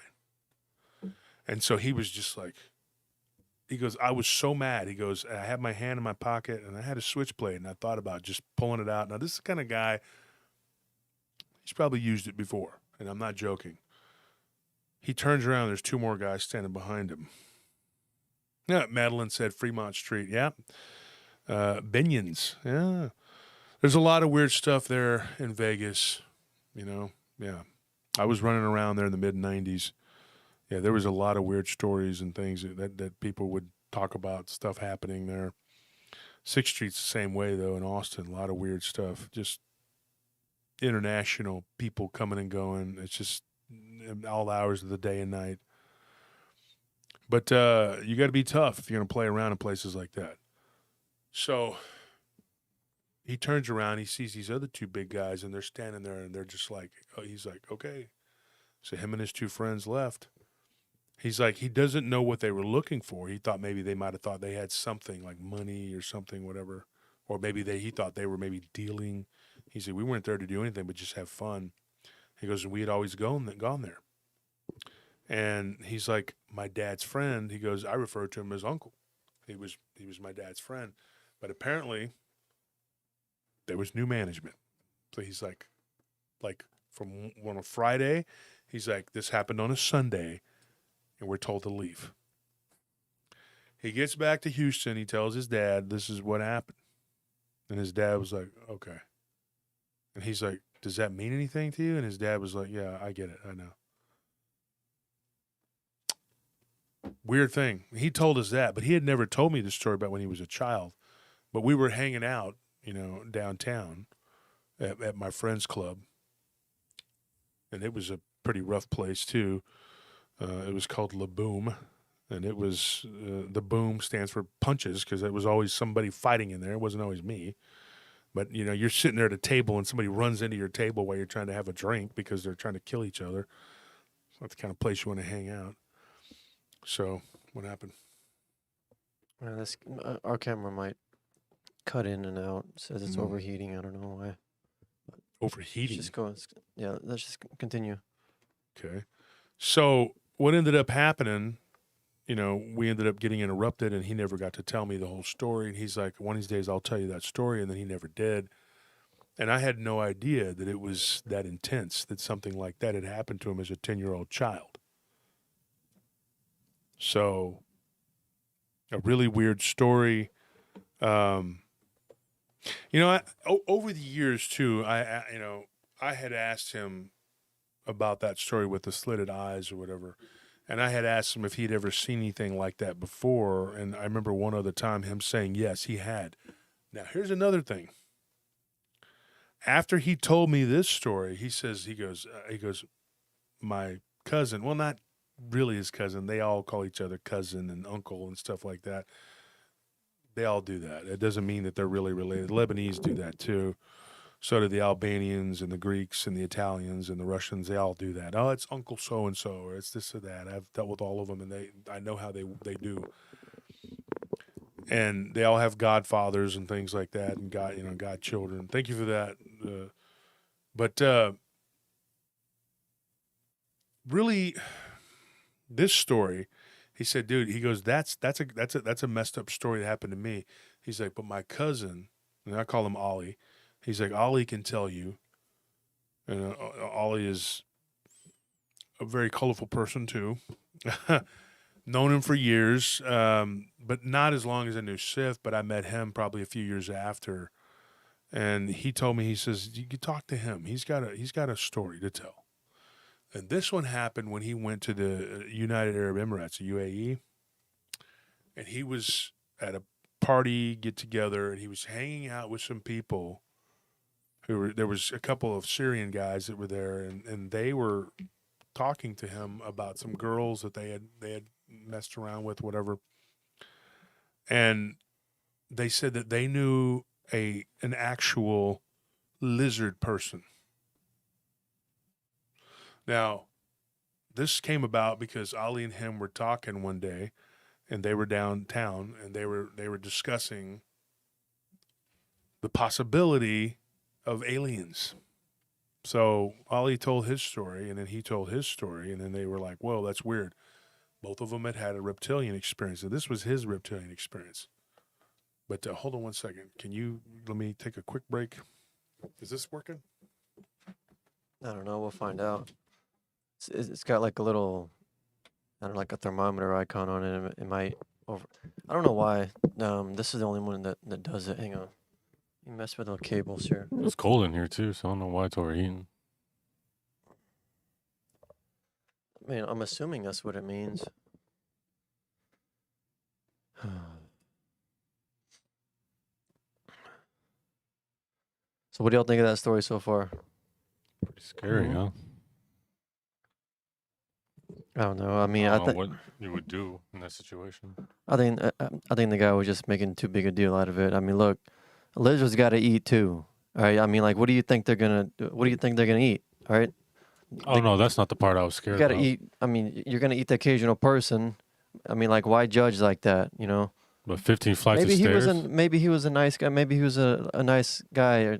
And so he was just like, he goes, I was so mad. He goes, I had my hand in my pocket and I had a switchblade and I thought about just pulling it out. Now, this is the kind of guy, he's probably used it before, and I'm not joking. He turns around, there's two more guys standing behind him. Yeah, Madeline said Fremont Street. Yeah. Binions. Yeah. There's a lot of weird stuff there in Vegas, Yeah. I was running around there in the mid-'90s. Yeah, there was a lot of weird stories and things that people would talk about, stuff happening there. 6th Street's the same way, though, in Austin. A lot of weird stuff. Just international people coming and going. It's just all hours of the day and night. But you got to be tough if you're going to play around in places like that. So he turns around, he sees these other two big guys, and they're standing there, and they're just like, oh, he's like, okay. So him and his two friends left. He's like, he doesn't know what they were looking for. He thought maybe they might have thought they had something like money or something, whatever. Or maybe he thought they were maybe dealing. He said, we weren't there to do anything but just have fun. He goes, and we had always gone there. And he's like, my dad's friend. He goes, I refer to him as uncle. He was my dad's friend. But apparently there was new management. So he's like from on a Friday, he's like, this happened on a Sunday, and we're told to leave. He gets back to Houston. He tells his dad, this is what happened. And his dad was like, okay. And he's like, does that mean anything to you? And his dad was like, yeah, I get it. I know. Weird thing. He told us that, but he had never told me the story about when he was a child. But we were hanging out, downtown at my friend's club. And it was a pretty rough place, too. It was called La Boom. And it was, the boom stands for punches because it was always somebody fighting in there. It wasn't always me. But, you're sitting there at a table and somebody runs into your table while you're trying to have a drink because they're trying to kill each other. It's not the kind of place you want to hang out. So, what happened? Our camera might cut in and out. It says it's overheating. I don't know why. Overheating? Let's just continue. Okay. So, what ended up happening, we ended up getting interrupted, and he never got to tell me the whole story. And he's like, one of these days I'll tell you that story, and then he never did. And I had no idea that it was that intense, that something like that had happened to him as a 10-year-old child. So, a really weird story. Over the years too, I had asked him about that story with the slitted eyes or whatever, and I had asked him if he'd ever seen anything like that before. And I remember one other time him saying yes, he had. Now here's another thing. After he told me this story, he goes, my cousin, well, not really his cousin. They all call each other cousin and uncle and stuff like that. They all do that. It doesn't mean that they're really related. Lebanese do that too. So do the Albanians and the Greeks and the Italians and the Russians. They all do that. Oh, it's Uncle so-and-so, or it's this or that. I've dealt with all of them, and I know how they do. And they all have godfathers and things like that, and godchildren. Thank you for that. But really, this story, he said, dude, he goes, that's a messed up story that happened to me. He's like, but my cousin, and I call him Ollie. He's like, Ollie can tell you. And Ollie is a very colorful person too. Known him for years, but not as long as I knew Sif, but I met him probably a few years after. And he told me, he says, you can talk to him. He's got a story to tell. And this one happened when he went to the United Arab Emirates, UAE. And he was at a party get together, and he was hanging out with some people there was a couple of Syrian guys that were there, and they were talking to him about some girls that they had messed around with, whatever. And they said that they knew an actual lizard person. Now, this came about because Ali and him were talking one day, and they were downtown, and they were discussing the possibility of aliens. So Ali told his story, and then he told his story, and then they were like, whoa, that's weird. Both of them had a reptilian experience, and this was his reptilian experience. But hold on one second. Let me take a quick break. Is this working? I don't know. We'll find out. It's got like a little, I don't know, like a thermometer icon on it. It might over. I don't know why. This is the only one that does it. Hang on. You mess with the cables here. It's cold in here too, so I don't know why it's overheating. I mean, I'm assuming that's what it means. So what do y'all think of that story so far? Pretty scary, huh? I don't know. I mean, I I don't think know what you would do in that situation. I think the guy was just making too big a deal out of it. I mean, look, Lizards got to eat too. All right. I mean, like, what do you think they're gonna? What do you think they're gonna eat? All right. Oh no, that's not the part I was You scared got to about. eat. I mean, you're gonna eat the occasional person. I mean, like, why judge like that? You know. But 15 flights Maybe of he was stairs. maybe he was a nice guy. Maybe he was a nice guy.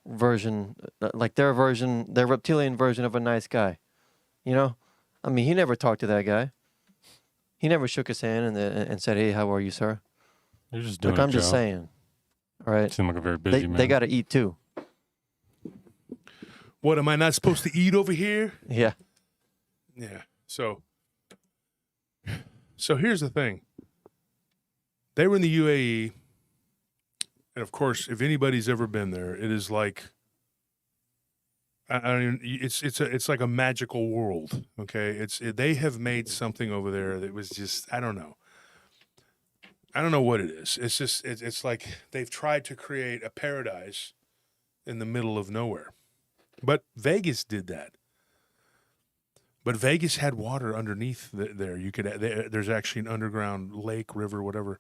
Version, like their version, their reptilian version of a nice guy. You know. I mean, he never talked to that guy. He never shook his hand and said, "Hey, how are you, sir?" You're just doing Look, a I'm just job. saying. All right. Seem like a very busy man. They got to eat too. What am I not supposed to eat over here? Yeah. Yeah. So here's the thing. They were in the UAE, and of course, if anybody's ever been there, it is like I don't even, it's like a magical world. Okay, they have made something over there that was just I don't know what it is. It's just it's like they've tried to create a paradise in the middle of nowhere, but Vegas did that. But Vegas had water underneath there. There's actually an underground lake, river, whatever.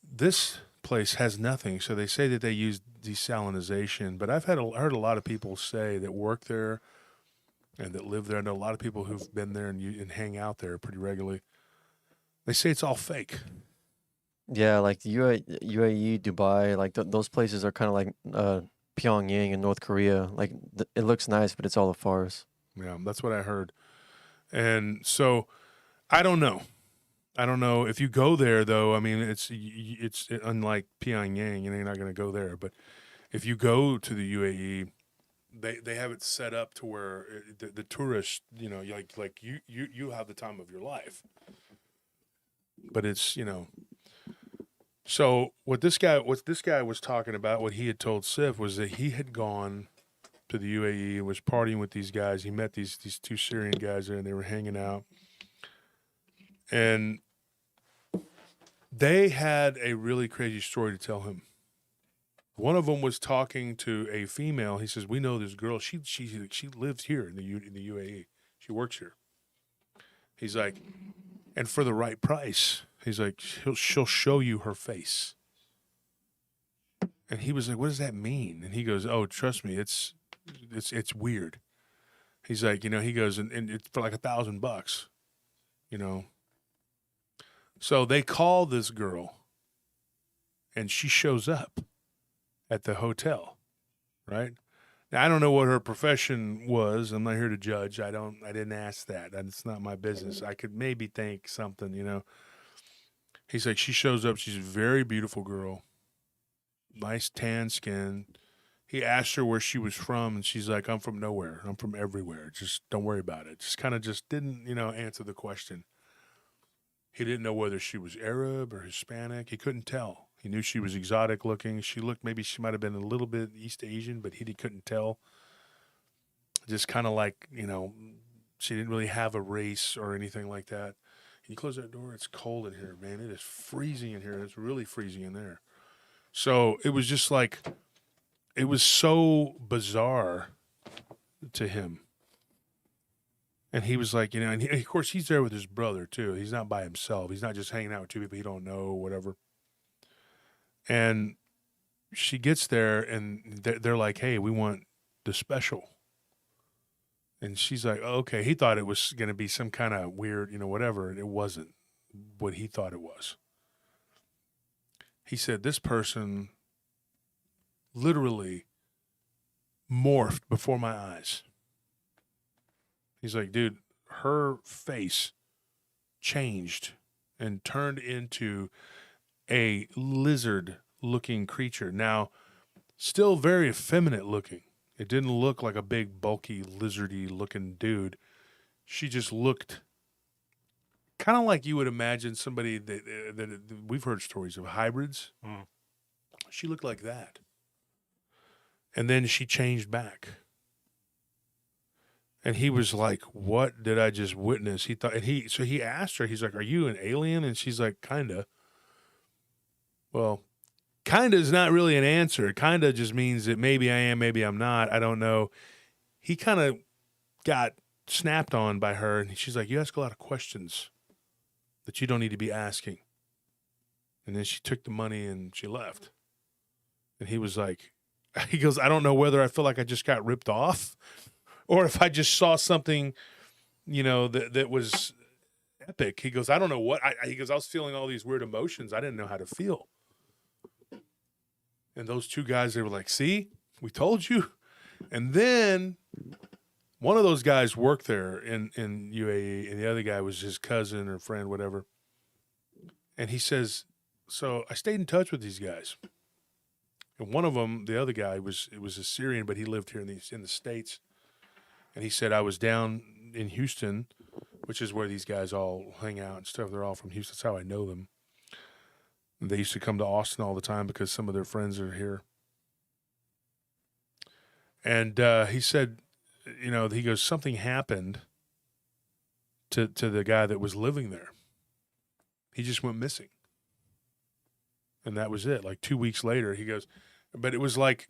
This place has nothing, so they say that they use desalinization. But I've heard a lot of people say that work there and that live there. I know a lot of people who've been there and hang out there pretty regularly. They say it's all fake. Yeah, like the UAE, Dubai, like those places are kind of like Pyongyang in North Korea. Like it looks nice, but it's all a farce. Yeah, that's what I heard. And so I don't know. If you go there, though. I mean, it's unlike Pyongyang, you're not going to go there. But if you go to the UAE, they have it set up to where the tourists, like you have the time of your life. But it's So what this guy was talking about, what he had told Sif was that he had gone to the UAE and was partying with these guys. He met these two Syrian guys there, and they were hanging out. And they had a really crazy story to tell him. One of them was talking to a female. He says, "We know this girl. She lives here in the UAE. She works here." He's like, "And for the right price," he's like, "she'll show you her face." And he was like, "What does that mean?" And he goes, "Oh, trust me, it's weird." He's like, he goes, and it's for like $1,000, So they call this girl, and she shows up at the hotel, right? Now, I don't know what her profession was. I'm not here to judge. I didn't ask that. It's not my business. I could maybe think something, He's like, she shows up. She's a very beautiful girl, nice tan skin. He asked her where she was from, and she's like, "I'm from nowhere. I'm from everywhere. Just don't worry about it." Just kind of didn't, answer the question. He didn't know whether she was Arab or Hispanic. He couldn't tell. He knew she was exotic looking. Maybe she might have been a little bit East Asian, but he couldn't tell. Just kind of like, she didn't really have a race or anything like that. Can you close that door? It's cold in here, man. It is freezing in here. It's really freezing in there. So it was just like, it was so bizarre to him. And he was like, and of course he's there with his brother too. He's not by himself. He's not just hanging out with two people he don't know, whatever. And she gets there, and they're like, "Hey, we want the special." And she's like, "Oh, okay." He thought it was going to be some kind of weird, whatever. And it wasn't what he thought it was. He said, this person literally morphed before my eyes. He's like, dude, her face changed and turned into a lizard-looking creature. Now, still very effeminate looking. It didn't look like a big, bulky, lizardy-looking dude. She just looked kind of like you would imagine somebody that we've heard stories of hybrids. Mm. She looked like that. And then she changed back. And he was like, "What did I just witness?" He thought, so he asked her, he's like, "Are you an alien?" And she's like, "Kinda." Well, kinda is not really an answer. Kinda just means that maybe I am, maybe I'm not. I don't know. He kind of got snapped on by her, and she's like, "You ask a lot of questions that you don't need to be asking." And then she took the money and she left. And he was like, he goes, I don't know whether I feel like I just got ripped off or if I just saw something, that was epic. He goes, I don't know what. He goes, I was feeling all these weird emotions. I didn't know how to feel. And those two guys, they were like, see, we told you. And then one of those guys worked there in UAE, and the other guy was his cousin or friend, whatever. And he says, so I stayed in touch with these guys. And one of them, the other guy, was a Syrian, but he lived here in the States. And he said, I was down in Houston, which is where these guys all hang out and stuff. They're all from Houston. That's how I know them. And they used to come to Austin all the time because some of their friends are here. And he said, he goes, something happened to the guy that was living there. He just went missing. And that was it. Like 2 weeks later, he goes, but it was like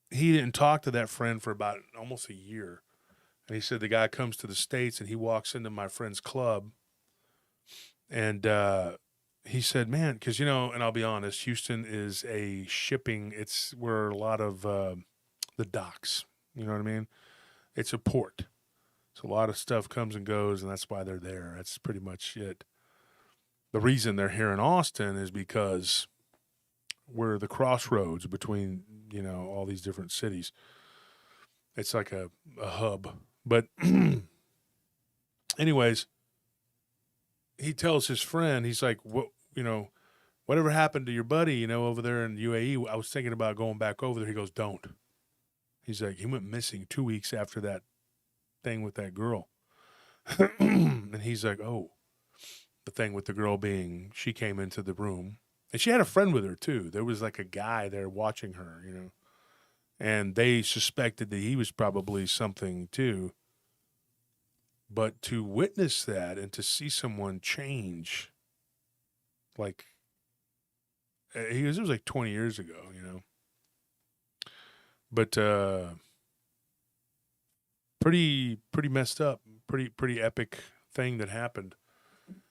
he didn't talk to that friend for about almost a year. And he said the guy comes to the States and he walks into my friend's club. And he said, man, because, and I'll be honest, Houston is it's where a lot of the docks, you know what I mean? It's a port. So a lot of stuff comes and goes, and that's why they're there. That's pretty much it. The reason they're here in Austin is because we're the crossroads between, all these different cities. It's like a hub. But anyways, he tells his friend, he's like, whatever happened to your buddy, over there in UAE, I was thinking about going back over there. He goes, don't. He's like, he went missing 2 weeks after that thing with that girl. And he's like, oh, the thing with the girl being, she came into the room. And she had a friend with her, too. There was like a guy there watching her, And they suspected that he was probably something, too. But to witness that and to see someone change, like, it was like 20 years ago, But pretty messed up, pretty epic thing that happened.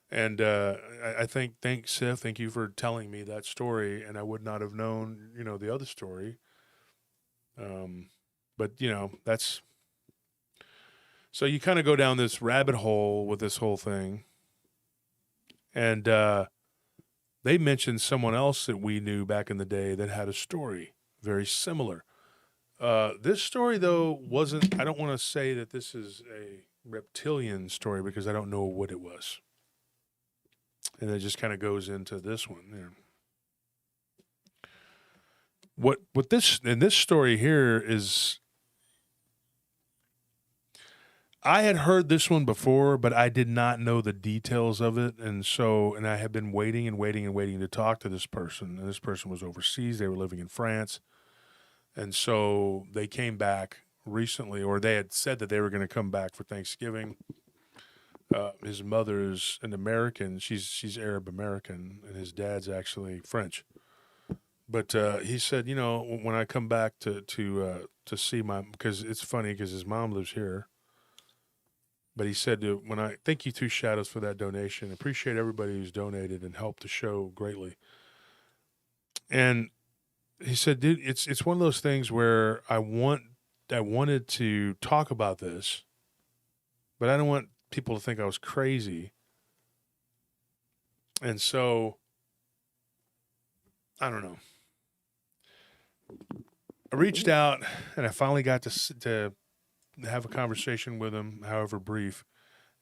And I thanks Sif, thank you for telling me that story, and I would not have known, the other story. But that's, so you kind of go down this rabbit hole with this whole thing, and they mentioned someone else that we knew back in the day that had a story very similar. This story, though, wasn't, I don't want to say that this is a reptilian story because I don't know what it was. And it just kind of goes into this one. What this, in this story here is, I had heard this one before, but I did not know the details of it. And I had been waiting to talk to this person. And this person was overseas. They were living in France. And so they came back recently, or they had said that they were going to come back for Thanksgiving. His mother's an American. She's Arab American, and his dad's actually French. But he said, when I come back to see because it's funny because his mom lives here. But he said, thank you to Shadows for that donation. Appreciate everybody who's donated and helped the show greatly. And he said, dude, it's one of those things where I wanted to talk about this, but I don't want people to think I was crazy. And so, I don't know. I reached out and I finally got to have a conversation with him, however brief.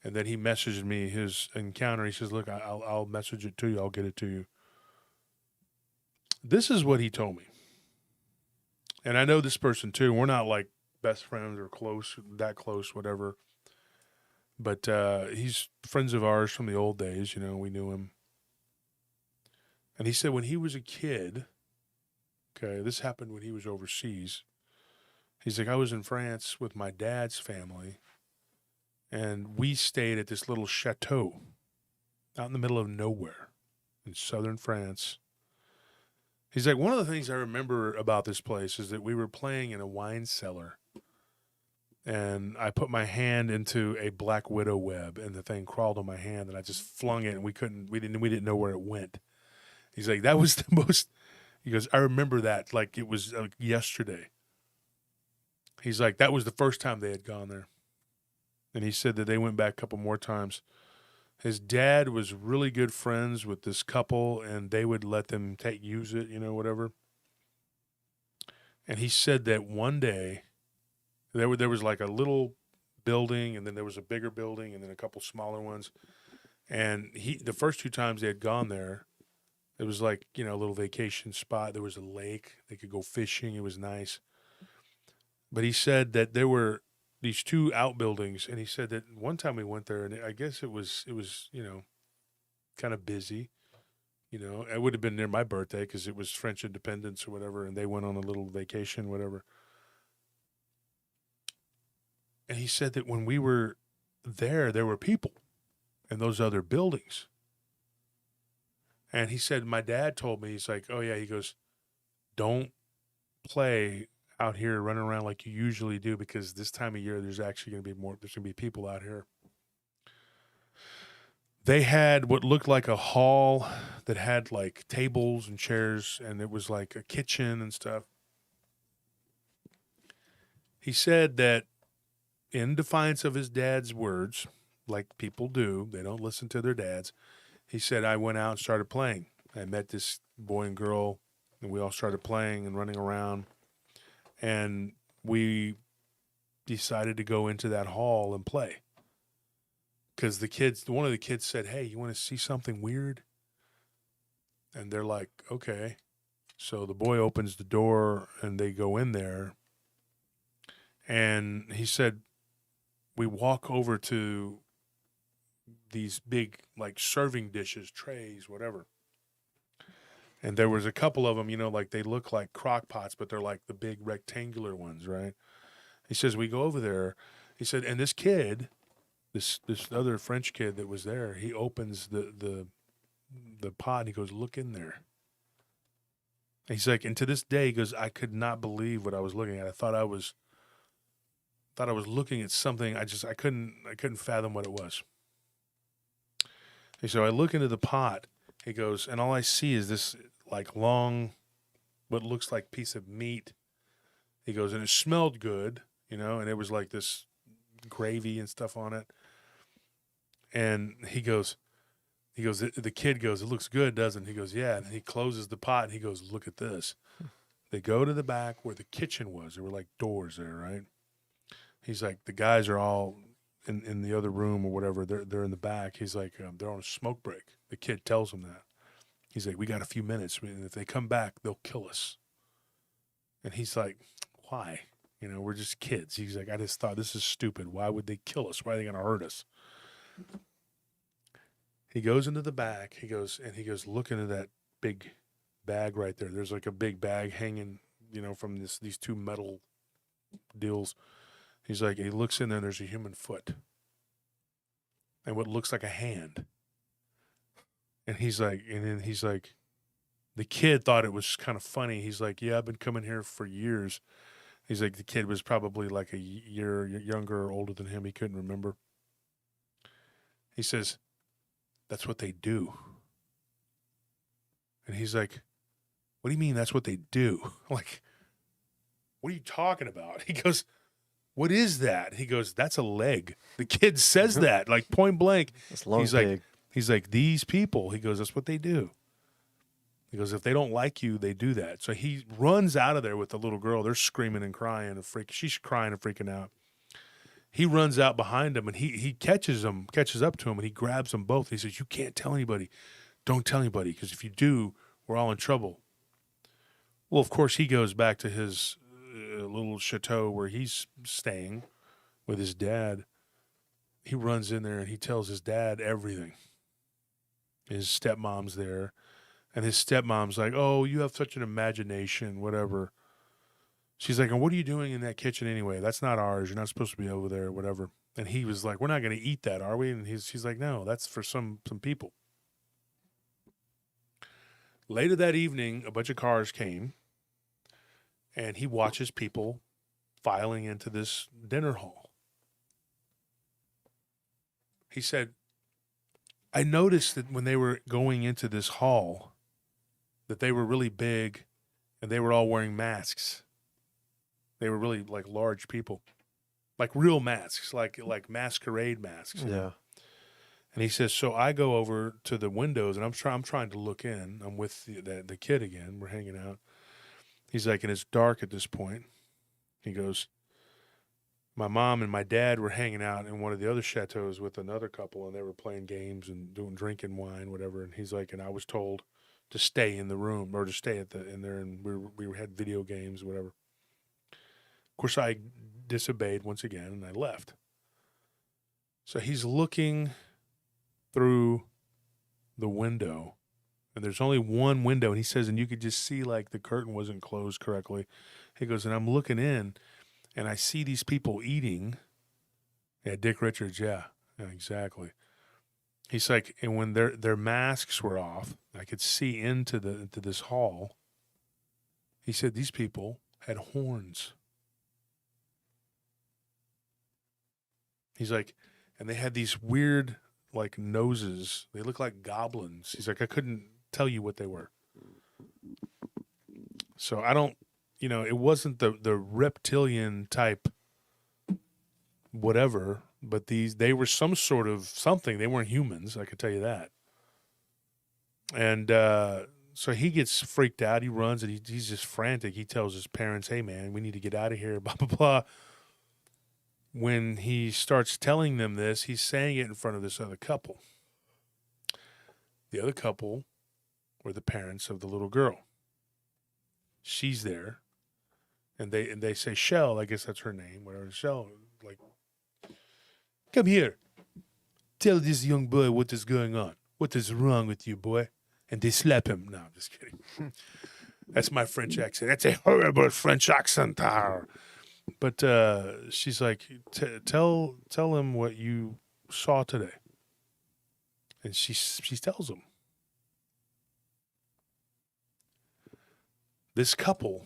And then he messaged me his encounter. He says, look, I'll message it to you. I'll get it to you. This is what he told me. And I know this person too. We're not like best friends or that close, whatever. But he's friends of ours from the old days. We knew him. And he said when he was a kid, okay, this happened when he was overseas. He's like, I was in France with my dad's family, and we stayed at this little chateau out in the middle of nowhere in southern France. He's like, one of the things I remember about this place is that we were playing in a wine cellar, and I put my hand into a black widow web, and the thing crawled on my hand, and I just flung it, and we didn't know where it went. He's like, that was the most, He goes, I remember that like it was yesterday. He's like, that was the first time they had gone there. And he said that they went back a couple more times. His dad was really good friends with this couple, and they would let them use it, whatever. And he said that one day there was like a little building, and then there was a bigger building, and then a couple smaller ones. And the first 2 times they had gone there, it was like, a little vacation spot. There was a lake. They could go fishing. It was nice. But he said that there were these 2 outbuildings, and he said that one time we went there, and I guess it was kind of busy. It would have been near my birthday because it was French Independence or whatever, and they went on a little vacation, whatever. And he said that when we were there were people in those other buildings. And he said, my dad told me, he's like, oh yeah, he goes, don't play out here running around like you usually do, because this time of year there's actually going to be there's going to be people out here. They had what looked like a hall that had like tables and chairs, and it was like a kitchen and stuff. He said that in defiance of his dad's words, like people do, they don't listen to their dads. He said, I went out and started playing. I met this boy and girl, and we all started playing and running around. And we decided to go into that hall and play. Because one of the kids said, hey, you want to see something weird? And they're like, okay. So the boy opens the door, and they go in there. And he said, we walk over to these big, like, serving dishes, trays, whatever. And there was a couple of them, like they look like crock pots, but they're like the big rectangular ones, right? He says, we go over there. He said, and this kid, this other French kid that was there, he opens the pot, and he goes, look in there. He's like, and to this day, he goes, I could not believe what I was looking at. I thought I was looking at something. I couldn't fathom what it was. And so I look into the pot. He goes, and all I see is this like long, what looks like piece of meat. He goes, and it smelled good, and it was like this gravy and stuff on it. And he goes, the kid goes, it looks good, doesn't it? He goes, yeah. And he closes the pot, and he goes, look at this. They go to the back where the kitchen was. There were like doors there, right? He's like, the guys are all in the other room or whatever. They're in the back. He's like, they're on a smoke break. The kid tells him that. He's like, we got a few minutes. And if they come back, they'll kill us. And he's like, why? We're just kids. He's like, I just thought this is stupid. Why would they kill us? Why are they going to hurt us? He goes into the back. He goes, look into that big bag right there. There's like a big bag hanging, from these 2 metal deals. He's like, he looks in there, and there's a human foot. And what looks like a hand. And he's like, the kid thought it was kind of funny. He's like, yeah, I've been coming here for years. He's like, the kid was probably like a year younger or older than him. He couldn't remember. He says, that's what they do. And he's like, what do you mean that's what they do? Like, what are you talking about? He goes, what is that? He goes, that's a leg. The kid says that, like point blank. It's long pig. He's like, these people, he goes, that's what they do. He goes, if they don't like you, they do that. So he runs out of there with the little girl. They're screaming and crying and she's crying and freaking out. He runs out behind him, and he catches up to him, and he grabs them both. He says, you can't tell anybody. Don't tell anybody, because if you do, we're all in trouble. Well, of course, he goes back to his little chateau where he's staying with his dad. He runs in there, and he tells his dad everything. His stepmom's there, and his stepmom's like, oh, you have such an imagination, whatever. She's like, and what are you doing in that kitchen anyway? That's not ours. You're not supposed to be over there, whatever. And he was like, we're not going to eat that, are we? And she's like, no, that's for some people. Later that evening, a bunch of cars came, and he watches people filing into this dinner hall. He said, I noticed that when they were going into this hall, that they were really big and they were all wearing masks. They were really like large people, like real masks, like masquerade masks. Yeah. And he says, so I go over to the windows, and I'm trying to look in. I'm with the kid again. We're hanging out. He's like, and it's dark at this point. He goes, my mom and my dad were hanging out in one of the other chateaus with another couple, and they were playing games and drinking wine, whatever. And he's like, and I was told to stay in the room or to stay in there, and we had video games, whatever. Of course, I disobeyed once again, and I left. So he's looking through the window, and there's only one window, and he says, and you could just see like the curtain wasn't closed correctly. He goes, and I'm looking in, and I see these people eating. Yeah, Dick Richards, yeah exactly. He's like, and when their masks were off, I could see into this hall. He said these people had horns. He's like, and they had these weird like noses. They look like goblins. He's like, I couldn't tell you what they were. So I don't, it wasn't the reptilian type whatever, but they were some sort of something. They weren't humans, I could tell you that. And so he gets freaked out. He runs, and he's just frantic. He tells his parents, hey, man, we need to get out of here, blah, blah, blah. When he starts telling them this, he's saying it in front of this other couple. The other couple were the parents of the little girl. She's there, and they say, Shell, I guess that's her name, whatever. Shell, like, come here. Tell this young boy what is going on. What is wrong with you, boy? And they slap him. No, I'm just kidding. That's my French accent. That's a horrible French accent. But she's like, tell him what you saw today. And she tells him. This couple,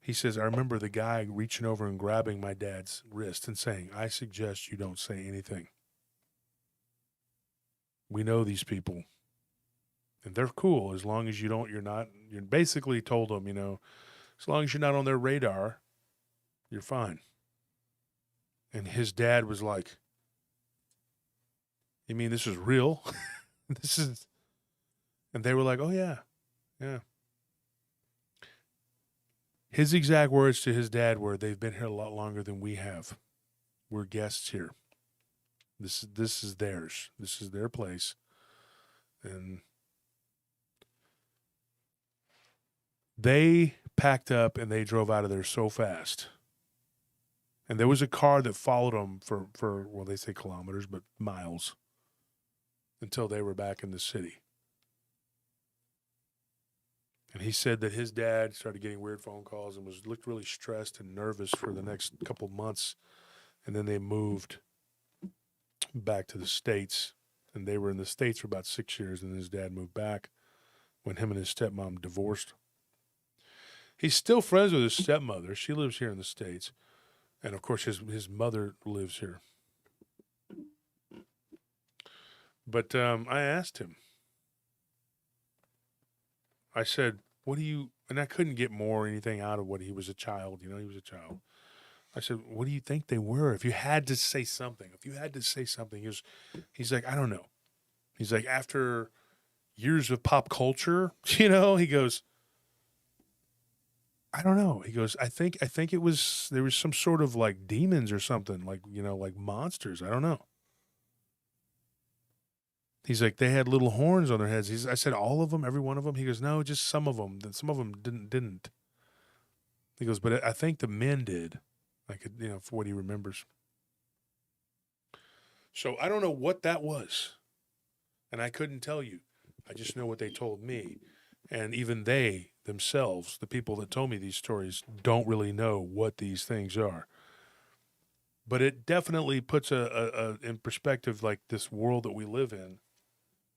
he says, I remember the guy reaching over and grabbing my dad's wrist and saying, I suggest you don't say anything. We know these people. And they're cool as long as you're basically told them, as long as you're not on their radar, you're fine. And his dad was like, you mean this is real? And they were like, oh yeah. His exact words to his dad were, they've been here a lot longer than we have. We're guests here. This is theirs. This is their place. And they packed up and they drove out of there so fast. And there was a car that followed them for well, they say kilometers, but miles until they were back in the city. And he said that his dad started getting weird phone calls and looked really stressed and nervous for the next couple months. And then they moved back to the States. And they were in the States for about 6 years. And his dad moved back when him and his stepmom divorced. He's still friends with his stepmother. She lives here in the States. And, of course, his mother lives here. But I asked him. I said, what do you, and I couldn't get more anything out of what he was a child, he was a child. I said, what do you think they were? If you had to say something, he's like, I don't know. He's like, after years of pop culture, he goes, I don't know. He goes, I think there was some sort of like demons or something, like, like monsters. I don't know. He's like, they had little horns on their heads. I said, all of them, every one of them? He goes, no, just some of them. Some of them didn't. He goes, but I think the men did, like, for what he remembers. So I don't know what that was. And I couldn't tell you. I just know what they told me. And even they themselves, the people that told me these stories, don't really know what these things are. But it definitely puts in perspective, like, this world that we live in.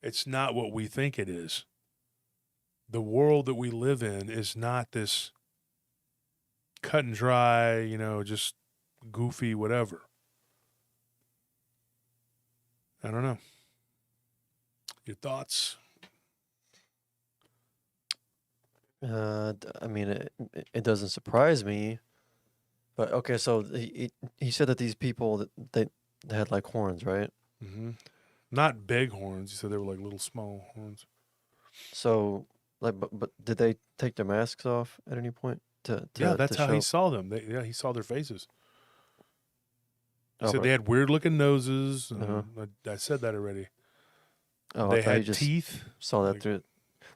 It's not what we think it is. The world that we live in is not this cut and dry, just goofy whatever. I don't know. Your thoughts? I mean, it doesn't surprise me. But okay, so he said that these people that they had like horns, right? Mm-hmm. Not big horns. He said they were like little small horns. So like, but did they take their masks off at any point Yeah, to that's how he show? saw them. He saw their faces. He Oh, said they had weird looking noses, uh-huh. and I said that already. Oh, I They thought he had just teeth. saw that Like, through,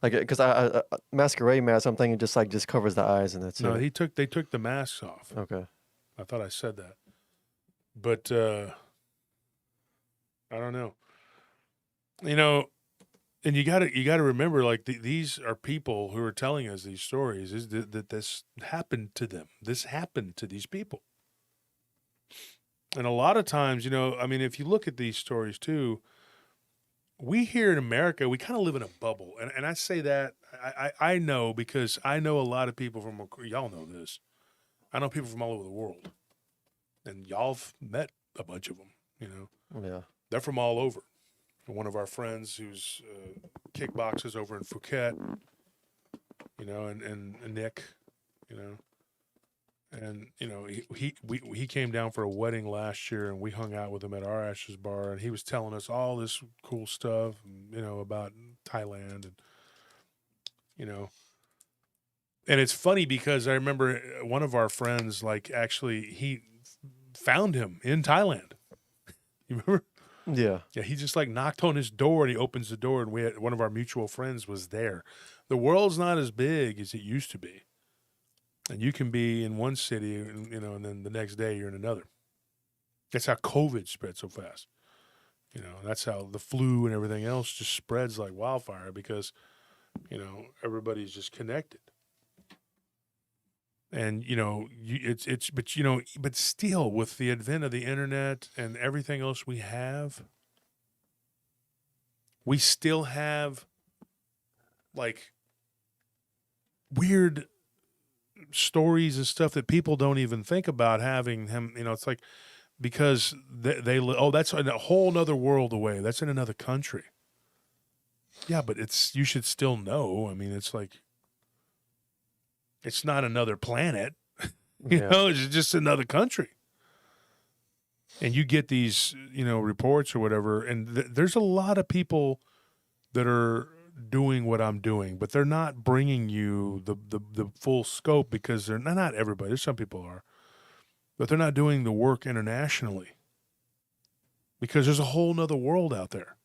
like, because I masquerade mask. I'm thinking just covers the eyes and that's no, it. they took the masks off. Okay. I thought I said that, but I don't know. You know, and you gotta remember, like these are people who are telling us these stories. Is that this happened to them? This happened to these people, and a lot of times, I mean, if you look at these stories too, we here in America, we kind of live in a bubble, and I say that I know because I know a lot of people from y'all know this. I know people from all over the world, and y'all've met a bunch of them. Yeah. They're from all over. One of our friends who's kickboxes over in Phuket, and Nick, you know, and he came down for a wedding last year, and we hung out with him at our Ashes bar, and he was telling us all this cool stuff, about Thailand, and you know, and it's funny because I remember one of our friends, like actually he found him in Thailand. You remember? Yeah. Yeah, he just like knocked on his door and he opens the door and we had one of our mutual friends was there. The world's not as big as it used to be. And you can be in one city, and then the next day you're in another. That's how COVID spread so fast. That's how the flu and everything else just spreads like wildfire because, everybody's just connected. And but still with the advent of the internet and everything else we have, we still have like weird stories and stuff that people don't even think about having him. It's like because that's in a whole nother world away. That's in another country. Yeah, but you should still know. I mean, it's like it's not another planet. Yeah. It's just another country. And you get these, reports or whatever, and there's a lot of people that are doing what I'm doing, but they're not bringing you the full scope because they're not everybody. There's some people are, but they're not doing the work internationally because there's a whole nother world out there.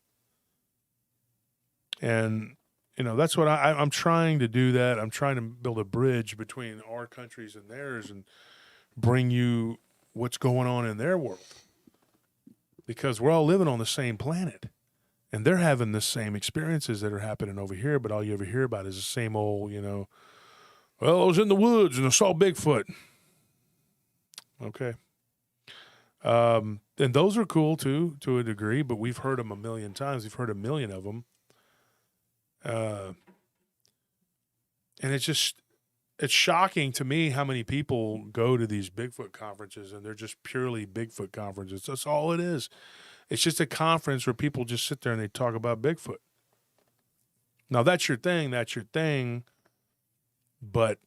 And that's what I'm trying to do. That I'm trying to build a bridge between our countries and theirs, and bring you what's going on in their world because we're all living on the same planet. And they're having the same experiences that are happening over here, but all you ever hear about is the same old, well, I was in the woods and I saw Bigfoot. Okay. And those are cool too, to a degree, but we've heard them a million times. We've heard a million of them. And it's shocking to me how many people go to these Bigfoot conferences and they're just purely Bigfoot conferences. That's all it is. It's just a conference where people just sit there and they talk about Bigfoot. Now, that's your thing. But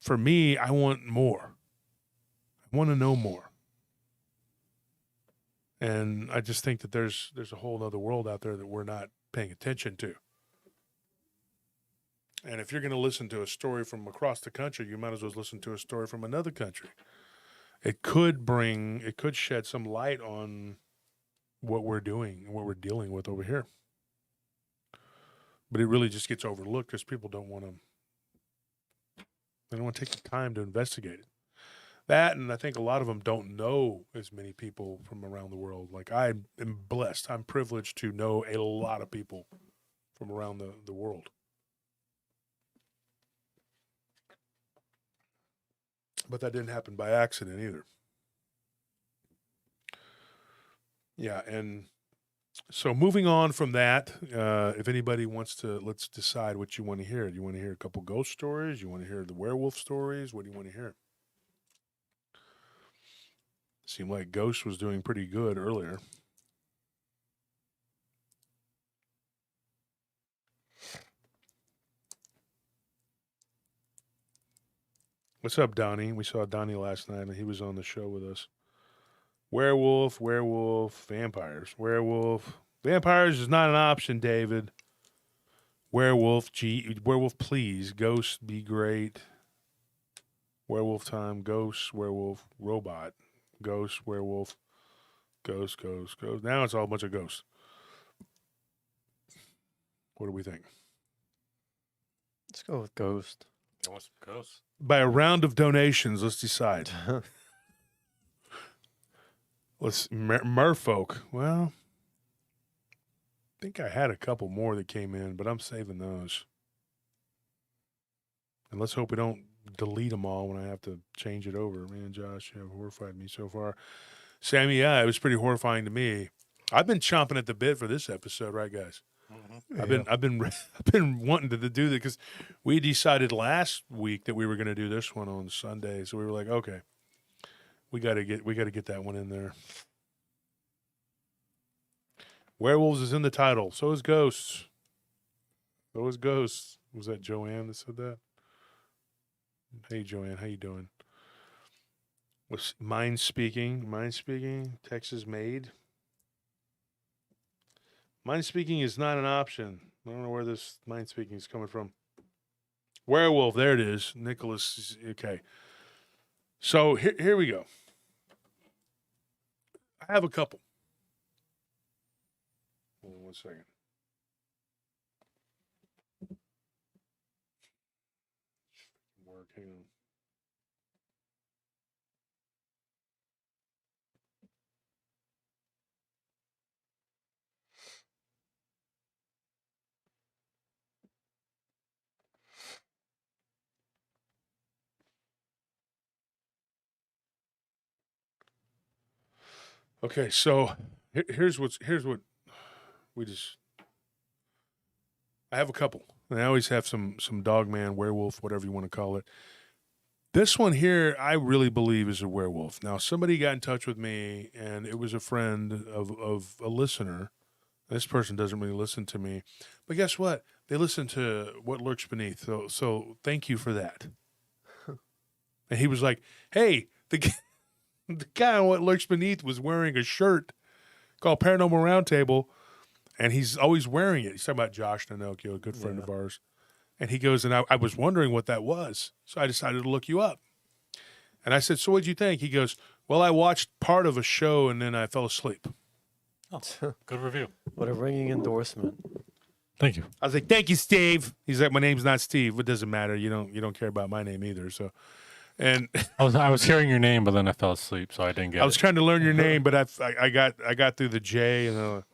for me, I want more. I want to know more. And I just think that there's a whole other world out there that we're not paying attention to. And if you're going to listen to a story from across the country, you might as well listen to a story from another country. It could shed some light on what we're doing and what we're dealing with over here. But it really just gets overlooked because people don't want to take the time to investigate it. That, and I think a lot of them don't know as many people from around the world. Like I am blessed. I'm privileged to know a lot of people from around the world. But that didn't happen by accident either. Yeah, and so moving on from that, if anybody wants to, let's decide what you want to hear. Do you want to hear a couple ghost stories? You want to hear the werewolf stories? What do you want to hear? Seemed like Ghost was doing pretty good earlier. What's up, Donnie? We saw Donnie last night, and he was on the show with us. Werewolf, vampires. Vampires is not an option, David. Werewolf, please. Ghost, be great. Werewolf time, ghost, werewolf, robot. Ghost, werewolf, ghost. Now it's all a bunch of ghosts. What do we think? Let's go with Ghost. You want some ghosts? By a round of donations, let's decide. Let's Merfolk. Well, I think I had a couple more that came in, but I'm saving those. And let's hope we don't delete them all when I have to change it over. Man, Josh, you have horrified me so far. Sammy, yeah, it was pretty horrifying to me. I've been chomping at the bit for this episode, right, guys? Mm-hmm. I've been wanting to do that because we decided last week that we were going to do this one on Sunday, so we were like, okay, we got to get that one in there. Werewolves is in the title. So is Ghosts. Was that Joanne that said that? Hey, Joanne, how you doing? Was Mind Speaking, Texas made. Mind Speaking is not an option. I don't know where this Mind Speaking is coming from. Werewolf, there it is. Nicholas, okay. So here we go. I have a couple. Hold on 1 second. Work, hang on. Okay, so here's what we just. I have a couple, and I always have some Dogman, werewolf, whatever you want to call it. This one here, I really believe is a werewolf. Now, somebody got in touch with me, and it was a friend of a listener. This person doesn't really listen to me, but guess what? They listen to What Lurks Beneath. So thank you for that. And he was like, "Hey, the guy on What Lurks Beneath was wearing a shirt called Paranormal Roundtable, and he's always wearing it." He's talking about Josh Nanokio, a good friend of ours. And he goes, and I was wondering what that was. So I decided to look you up. And I said, "So what'd you think?" He goes, "Well, I watched part of a show and then I fell asleep." Oh, good review. What a ringing endorsement. Thank you. I was like, "Thank you, Steve." He's like, "My name's not Steve. It doesn't matter. You don't care about my name either." So, and I was hearing your name, but then I fell asleep, so I didn't get it. I was trying to learn your name, but I got through the J and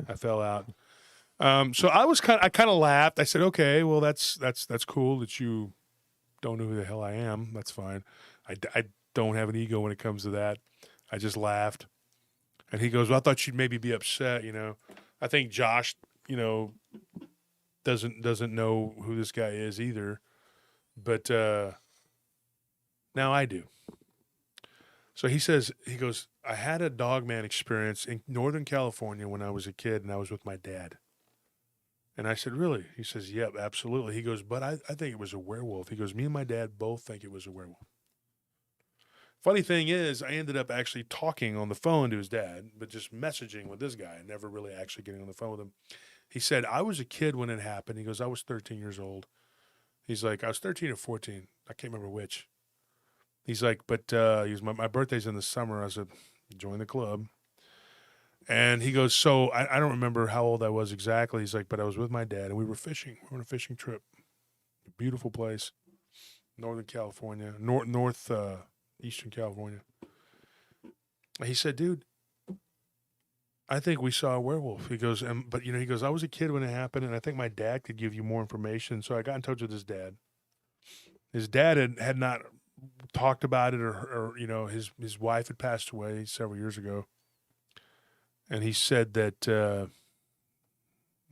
I fell out. So I kind of laughed. I said, "Okay, well that's cool that you don't know who the hell I am. That's fine. I don't have an ego when it comes to that." I just laughed. And he goes, "Well, I thought you'd maybe be upset, I think Josh, doesn't know who this guy is either. But now I do." So he goes, "I had a Dogman experience in Northern California when I was a kid, and I was with my dad." And I said, "Really?" He says, "Yep, absolutely." He goes, "But I think it was a werewolf." He goes, "Me and my dad both think it was a werewolf." Funny thing is, I ended up actually talking on the phone to his dad, but just messaging with this guy, never really actually getting on the phone with him. He said, "I was a kid when it happened." He goes, "I was 13 years old." He's like, "I was 13 or 14. I can't remember which." He's like, "But my birthday's in the summer." I said, "Join the club." And he goes, "So I don't remember how old I was exactly." He's like, "But I was with my dad, and we were fishing. We were on a fishing trip. Beautiful place. Northern California, Eastern California." He said, "Dude, I think we saw a werewolf." He goes, "But he goes, I was a kid when it happened, and I think my dad could give you more information." So I got in touch with his dad. His dad had not talked about it, or his wife had passed away several years ago. And he said that,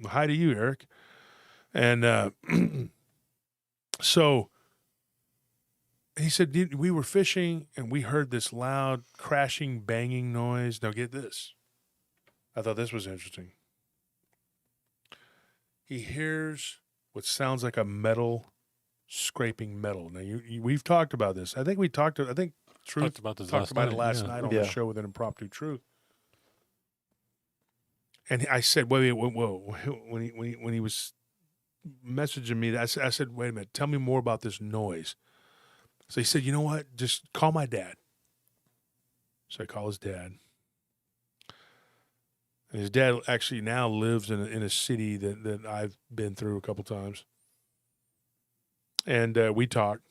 "Hi to you, Eric." And so he said, "We were fishing and we heard this loud crashing, banging noise." Now get this. I thought this was interesting. He hears what sounds like a metal scraping metal. Now, we've talked about this. I think we talked. I think Truth Talked about this talked about it last yeah. night on Yeah. the show with an Impromptu Truth. And I said, wait, whoa. When he was messaging me, I said, wait a minute, tell me more about this noise. So he said, you know what? Just call my dad. So I call his dad. And his dad actually now lives in a city that I've been through a couple times. And we talked.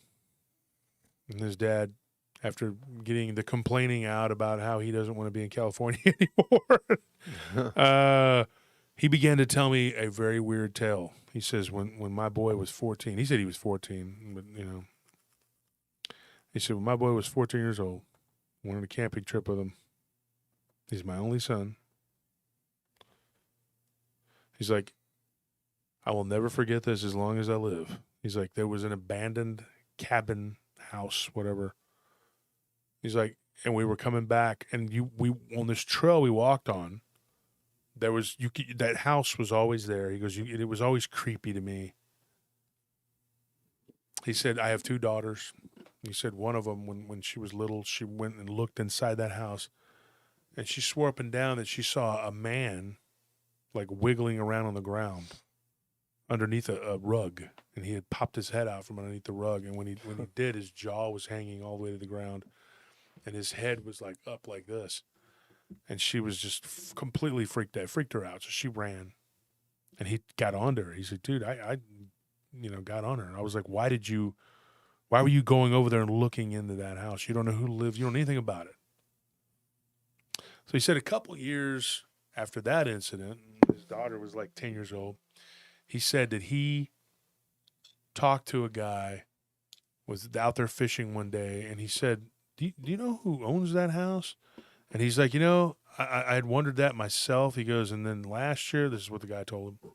And his dad, after getting the complaining out about how he doesn't want to be in California anymore, he began to tell me a very weird tale. He says, when my boy was 14, he said he was 14, but, you know, he said, when my boy was 14 years old, went on a camping trip with him. He's my only son. He's like, I will never forget this as long as I live. He's like, there was an abandoned cabin, house, whatever. He's like, and we were coming back, and we on this trail we walked on, there was that house was always there. He goes, it was always creepy to me. He said, I have two daughters. He said one of them, when she was little, she went and looked inside that house, and she swore up and down that she saw a man like wiggling around on the ground underneath a rug, and he had popped his head out from underneath the rug, and when he did, his jaw was hanging all the way to the ground, and his head was like up like this, and she was just completely freaked her out, so she ran, and he got onto her. He said, dude, I got on her. And I was like, why were you going over there and looking into that house? You don't know who lives, you don't know anything about it. So he said a couple years after that incident, his daughter was like 10 years old. He said that he talked to a guy, was out there fishing one day, and he said, do you know who owns that house? And he's like, I had wondered that myself. He goes, and then last year, this is what the guy told him.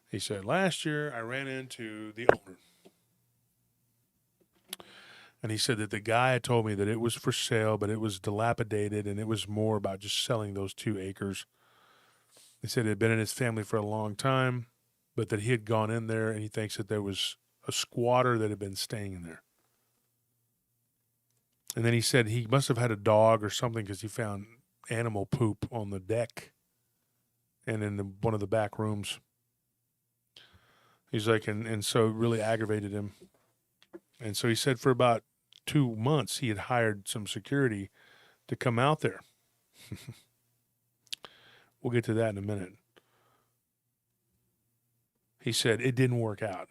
He said, last year I ran into the owner. And he said that the guy had told me that it was for sale, but it was dilapidated, and it was more about just selling those 2 acres. He said it had been in his family for a long time, but that he had gone in there, and he thinks that there was a squatter that had been staying in there. And then he said he must have had a dog or something because he found animal poop on the deck and in one of the back rooms. He's like, and so it really aggravated him. And so he said for about 2 months, he had hired some security to come out there. We'll get to that in a minute. He said it didn't work out,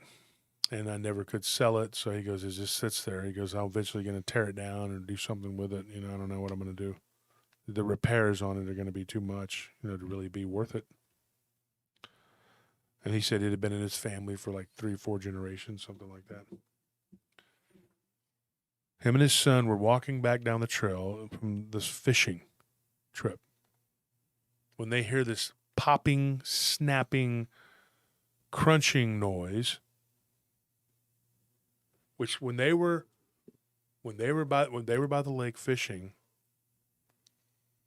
and I never could sell it. So he goes, it just sits there. He goes, I'm eventually going to tear it down or do something with it. I don't know what I'm going to do. The repairs on it are going to be too much, to really be worth it. And he said it had been in his family for like 3 or 4 generations, something like that. Him and his son were walking back down the trail from this fishing trip when they hear this popping, snapping, crunching noise, which when they were by the lake fishing,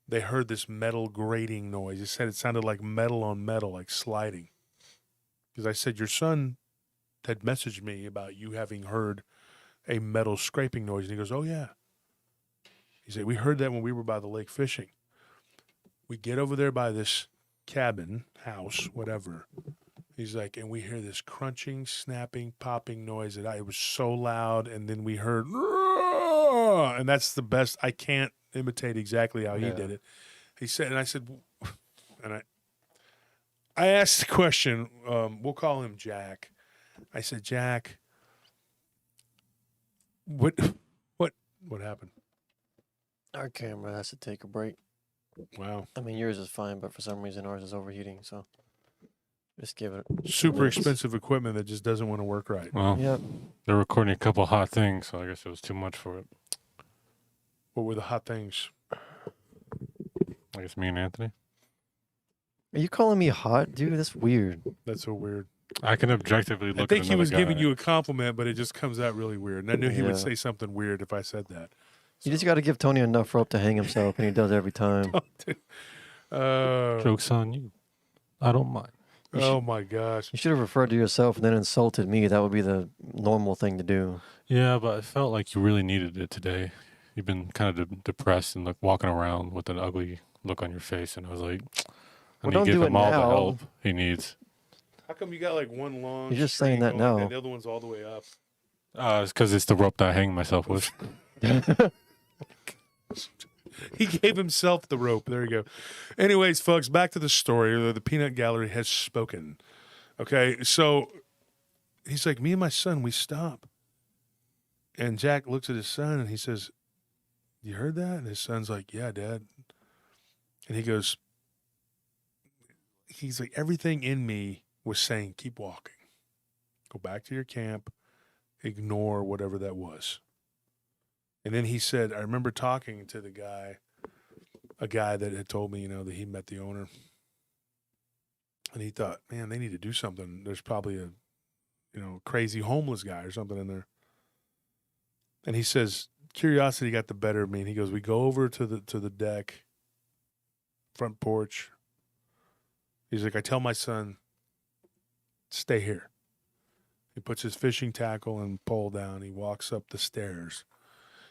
they heard this metal grating noise. He said it sounded like metal on metal, like sliding. Because I said, your son had messaged me about you having heard a metal scraping noise. And he goes, oh, yeah. He said, we heard that when we were by the lake fishing. We get over there by this cabin, house, whatever. He's like, and we hear this crunching, snapping, popping noise. It was so loud. And then we heard, and that's the best. I can't imitate exactly how he did it. He said, and I said, and I asked the question, we'll call him Jack. I said, Jack, what happened? Our camera has to take a break. Wow. I mean, yours is fine, but for some reason ours is overheating, so just give it. Super expensive equipment that just doesn't want to work right. Well, Yep. they're recording a couple hot things, so I guess it was too much for it. What were the hot things? I guess me and Anthony. Are you calling me hot, dude? That's weird. That's so weird. I can objectively look I think at he was another giving guy. you a compliment, but it just comes out really weird. And I knew he would Yeah. say something weird if I said that. You just got to give Tony enough rope to hang himself, and he does every time. Joke's on you. I don't mind. Oh my gosh. You should have referred to yourself and then insulted me. That would be the normal thing to do. Yeah, but I felt like you really needed it today. You've been kind of depressed and like walking around with an ugly look on your face, and I was like, I Well, need don't to give do him it all the now. help he needs. How come you got like one long? You're just saying string that going like now. The other one's all the way up. It's because it's the rope that I hang myself with. He gave himself the rope. There you go. Anyways, folks, back to the story. The peanut gallery has spoken. Okay, so he's like, me and my son, we stop. And Jack looks at his son and he says, you heard that? And his son's like, yeah, Dad. And he goes, he's like, everything in me was saying, keep walking. Go back to your camp. Ignore whatever that was. And then he said, I remember talking to the guy, a guy that had told me, you know, that he met the owner. And he thought, man, they need to do something. There's probably a, you know, crazy homeless guy or something in there. And he says, curiosity got the better of me. And he goes, we go over to the deck, front porch. He's like, I tell my son, stay here. He puts his fishing tackle and pole down. He walks up the stairs.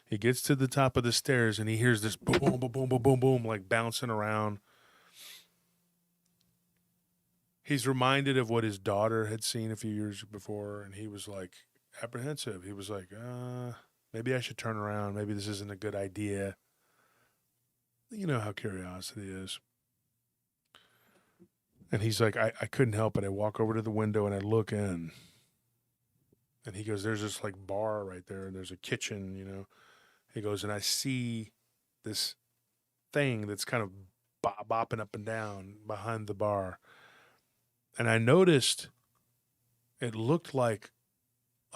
He gets to the top of the stairs and he hears this boom, boom, boom, boom, boom, boom, boom, like bouncing around. He's reminded of what his daughter had seen a few years before, and he was like apprehensive. He was like, maybe I should turn around. Maybe this isn't a good idea. You know how curiosity is. And he's like, I couldn't help it. I walk over to the window and I look in. And he goes, there's this like bar right there, and there's a kitchen, you know. He goes, and I see this thing that's kind of bopping up and down behind the bar. And I noticed it looked like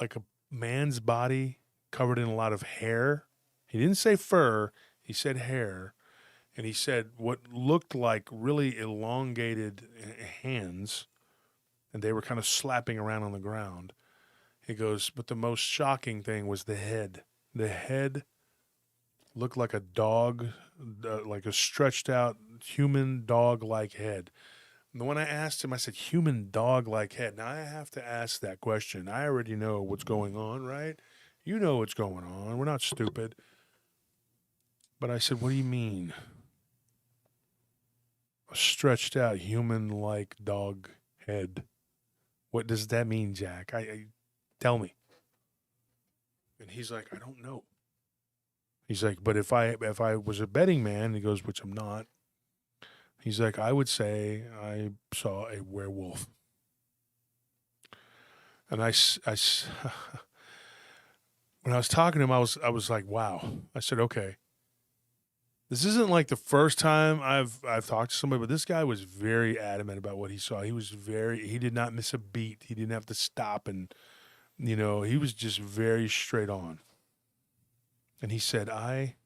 a man's body covered in a lot of hair. He didn't say fur, he said hair. And he said what looked like really elongated hands, and they were kind of slapping around on the ground. He goes, but the most shocking thing was the head. The head looked like a dog, like a stretched out human dog-like head. And when I asked him, I said, human dog-like head. Now I have to ask that question. I already know what's going on, right? You know what's going on. We're not stupid. But I said, what do you mean? A stretched out human-like dog head. What does that mean, Jack? I tell me. And he's like, I don't know. He's like, but if I was a betting man, he goes, which I'm not. He's like, I would say I saw a werewolf. And I when I was talking to him, I was like, wow. I said, okay. This isn't like the first time I've talked to somebody, but this guy was very adamant about what he saw. He did not miss a beat. He didn't have to stop, and you know, he was just very straight on. And he said, I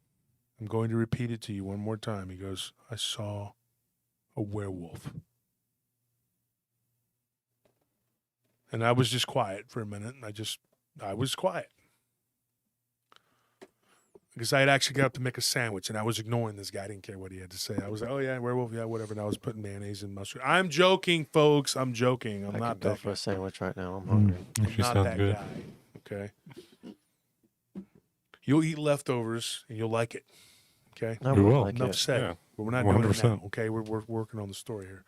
am going to repeat it to you one more time. He goes, I saw a werewolf. And I was just quiet for a minute. I was quiet. Because I had actually got up to make a sandwich, and I was ignoring this guy. I didn't care what he had to say. I was like, oh, yeah, werewolf, yeah, whatever. And I was putting mayonnaise and mustard. I'm joking, folks. I'm joking. I'm I not could go that for guy. a sandwich right now. I'm hungry. I'm She not sounds that good. guy. Okay? You'll eat leftovers, and you'll like it. Okay? I We would will. like Enough it. said. Yeah, But we're not doing it 100%. now. Okay? We're working on the story here.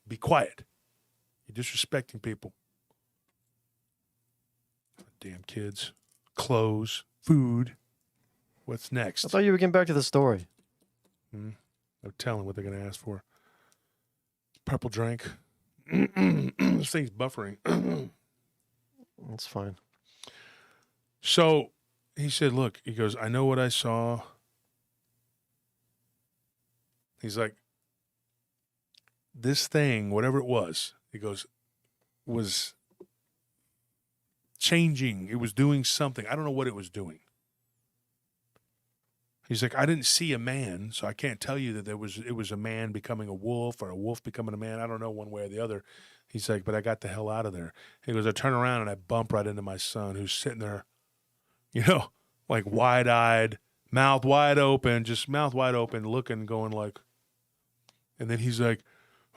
Be quiet. You're disrespecting people. Damn kids. Clothes. Food. What's next? I thought you were getting back to the story. No telling what they're going to ask for. Purple drink. This thing's buffering. That's fine. So he said, look, he goes, I know what I saw. He's like, this thing, whatever it was, he goes, was changing. It was doing something. I don't know what it was doing. He's like, I didn't see a man, so I can't tell you that it was a man becoming a wolf or a wolf becoming a man. I don't know one way or the other. He's like, but I got the hell out of there. He goes, I turn around and I bump right into my son who's sitting there, you know, like wide-eyed, mouth wide open, looking, going like, and then he's like,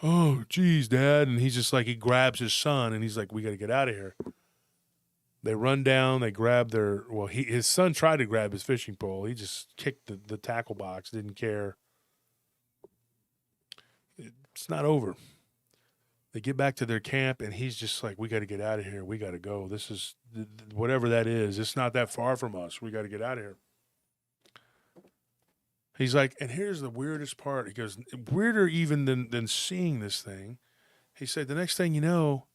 oh, geez, Dad. And he's just like, he grabs his son and he's like, we got to get out of here. They run down, they grab his son tried to grab his fishing pole. He just kicked the tackle box, didn't care. It's not over. They get back to their camp and he's just like, we got to get out of here. We got to go. This is, whatever that is, it's not that far from us. We got to get out of here. He's like, and here's the weirdest part. He goes, weirder even than seeing this thing. He said, the next thing you know,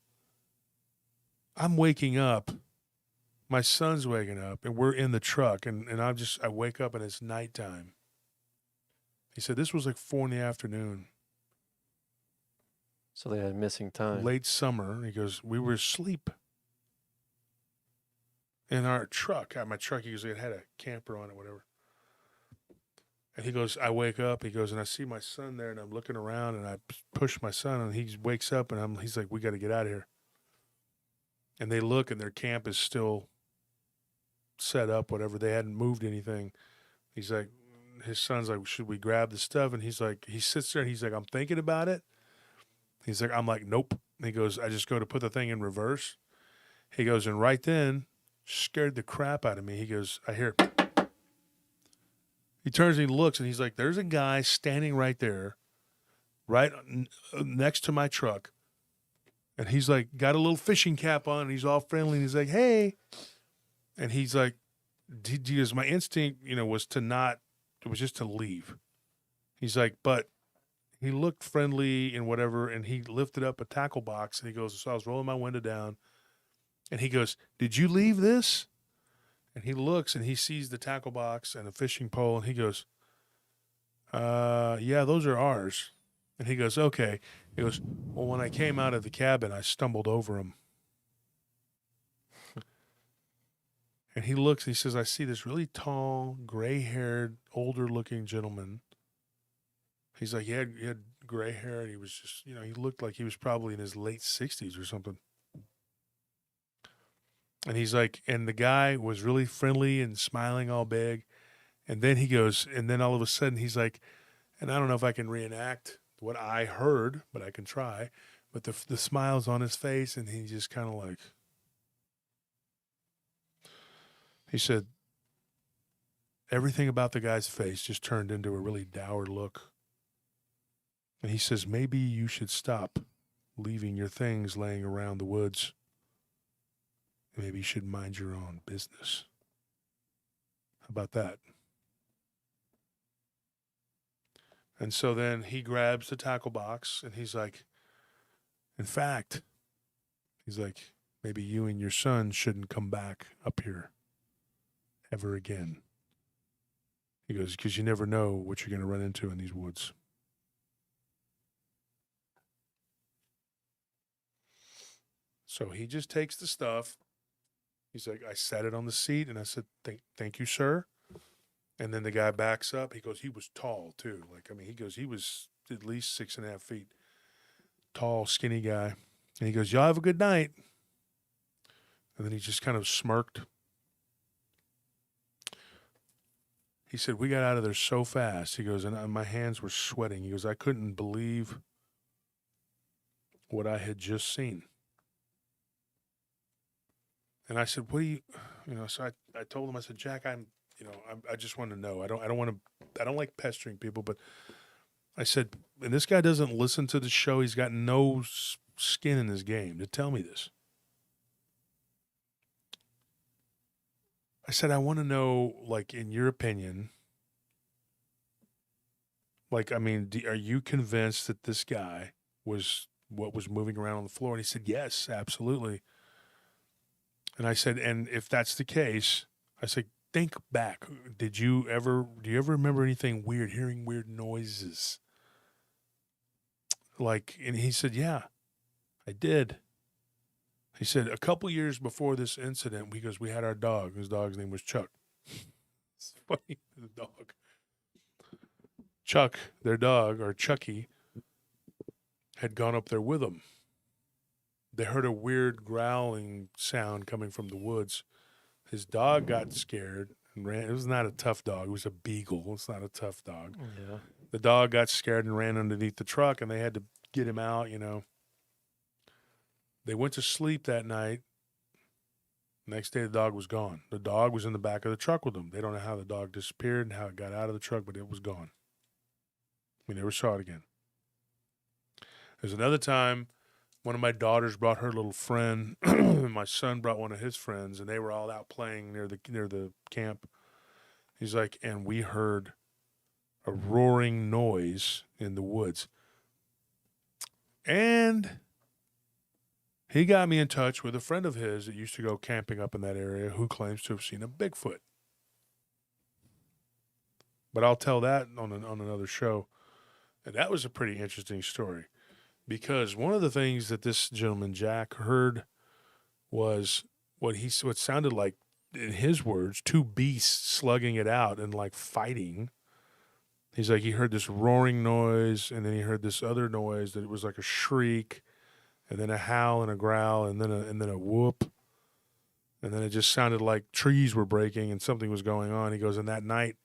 I'm waking up. My son's waking up, and we're in the truck, and I wake up, and it's nighttime. He said, this was like 4 p.m. So they had missing time. Late summer. He goes, we were asleep in our truck. My truck, he goes, it had a camper on it, whatever. And he goes, I wake up, he goes, and I see my son there, and I'm looking around, and I push my son, and he wakes up, and he's like, we got to get out of here. And they look, and their camp is still set up, whatever. They hadn't moved anything. He's like, his son's like, should we grab the stuff? And he's like, he sits there, and he's like, I'm thinking about it. He's like, I'm like, nope. And he goes, I just go to put the thing in reverse. He goes, and right then, scared the crap out of me. He goes, I hear it. He turns and he looks, and he's like, there's a guy standing right there, right next to my truck. And he's like, got a little fishing cap on, and he's all friendly, and he's like, hey. And he's like, my instinct, was just to leave. He's like, but he looked friendly and whatever, and he lifted up a tackle box, and he goes, so I was rolling my window down, and he goes, did you leave this? And he looks, and he sees the tackle box and a fishing pole, and he goes, yeah, those are ours. And he goes, okay. He goes, well, when I came out of the cabin, I stumbled over him. And he looks, and he says, I see this really tall, gray-haired, older-looking gentleman. He's like, he had gray hair, and he was just, he looked like he was probably in his late 60s or something. And he's like, and the guy was really friendly and smiling all big. And then he goes, and then all of a sudden he's like, and I don't know if I can reenact what I heard, but I can try. But the smile's on his face, and he just kind of like, he said, everything about the guy's face just turned into a really dour look. And he says, maybe you should stop leaving your things laying around the woods. Maybe you should mind your own business. How about that? And so then he grabs the tackle box, and he's like, in fact, he's like, maybe you and your son shouldn't come back up here ever again. He goes, because you never know what you're going to run into in these woods. So he just takes the stuff. He's like, I sat it on the seat, and I said, thank you, sir. And then the guy backs up. He goes, he was tall, too. He goes, he was at least 6.5 feet. Tall, skinny guy. And he goes, y'all have a good night. And then he just kind of smirked. He said, we got out of there so fast. He goes, and my hands were sweating. He goes, I couldn't believe what I had just seen. And I said, what do you, so I told him, I said, Jack, I just want to know. I don't like pestering people, but I said, and this guy doesn't listen to the show. He's got no skin in his game to tell me this. I said, I want to know, in your opinion, are you convinced that this guy was what was moving around on the floor? And he said, yes, absolutely. And I said, and if that's the case, I said, think back. Do you ever remember anything weird, hearing weird noises? And he said, yeah, I did. He said, a couple years before this incident, because we had our dog. His dog's name was Chuck. It's funny, the dog. Chuck, their dog, or Chucky, had gone up there with them. They heard a weird growling sound coming from the woods. His dog got scared and ran. It was not a tough dog. It was a beagle. It's not a tough dog. Yeah. The dog got scared and ran underneath the truck, and they had to get him out, you know. They went to sleep that night. Next day, the dog was gone. The dog was in the back of the truck with them. They don't know how the dog disappeared and how it got out of the truck, but it was gone. We never saw it again. There's another time one of my daughters brought her little friend, and my son brought one of his friends, and they were all out playing near the camp. He's like, and we heard a roaring noise in the woods. And he got me in touch with a friend of his that used to go camping up in that area who claims to have seen a Bigfoot. But I'll tell that on another show. And that was a pretty interesting story. Because one of the things that this gentleman, Jack, heard was what sounded like, in his words, two beasts slugging it out and like fighting. He's like, he heard this roaring noise, and then he heard this other noise that it was like a shriek, and then a howl and a growl, and then a whoop. And then it just sounded like trees were breaking and something was going on. He goes, and that night,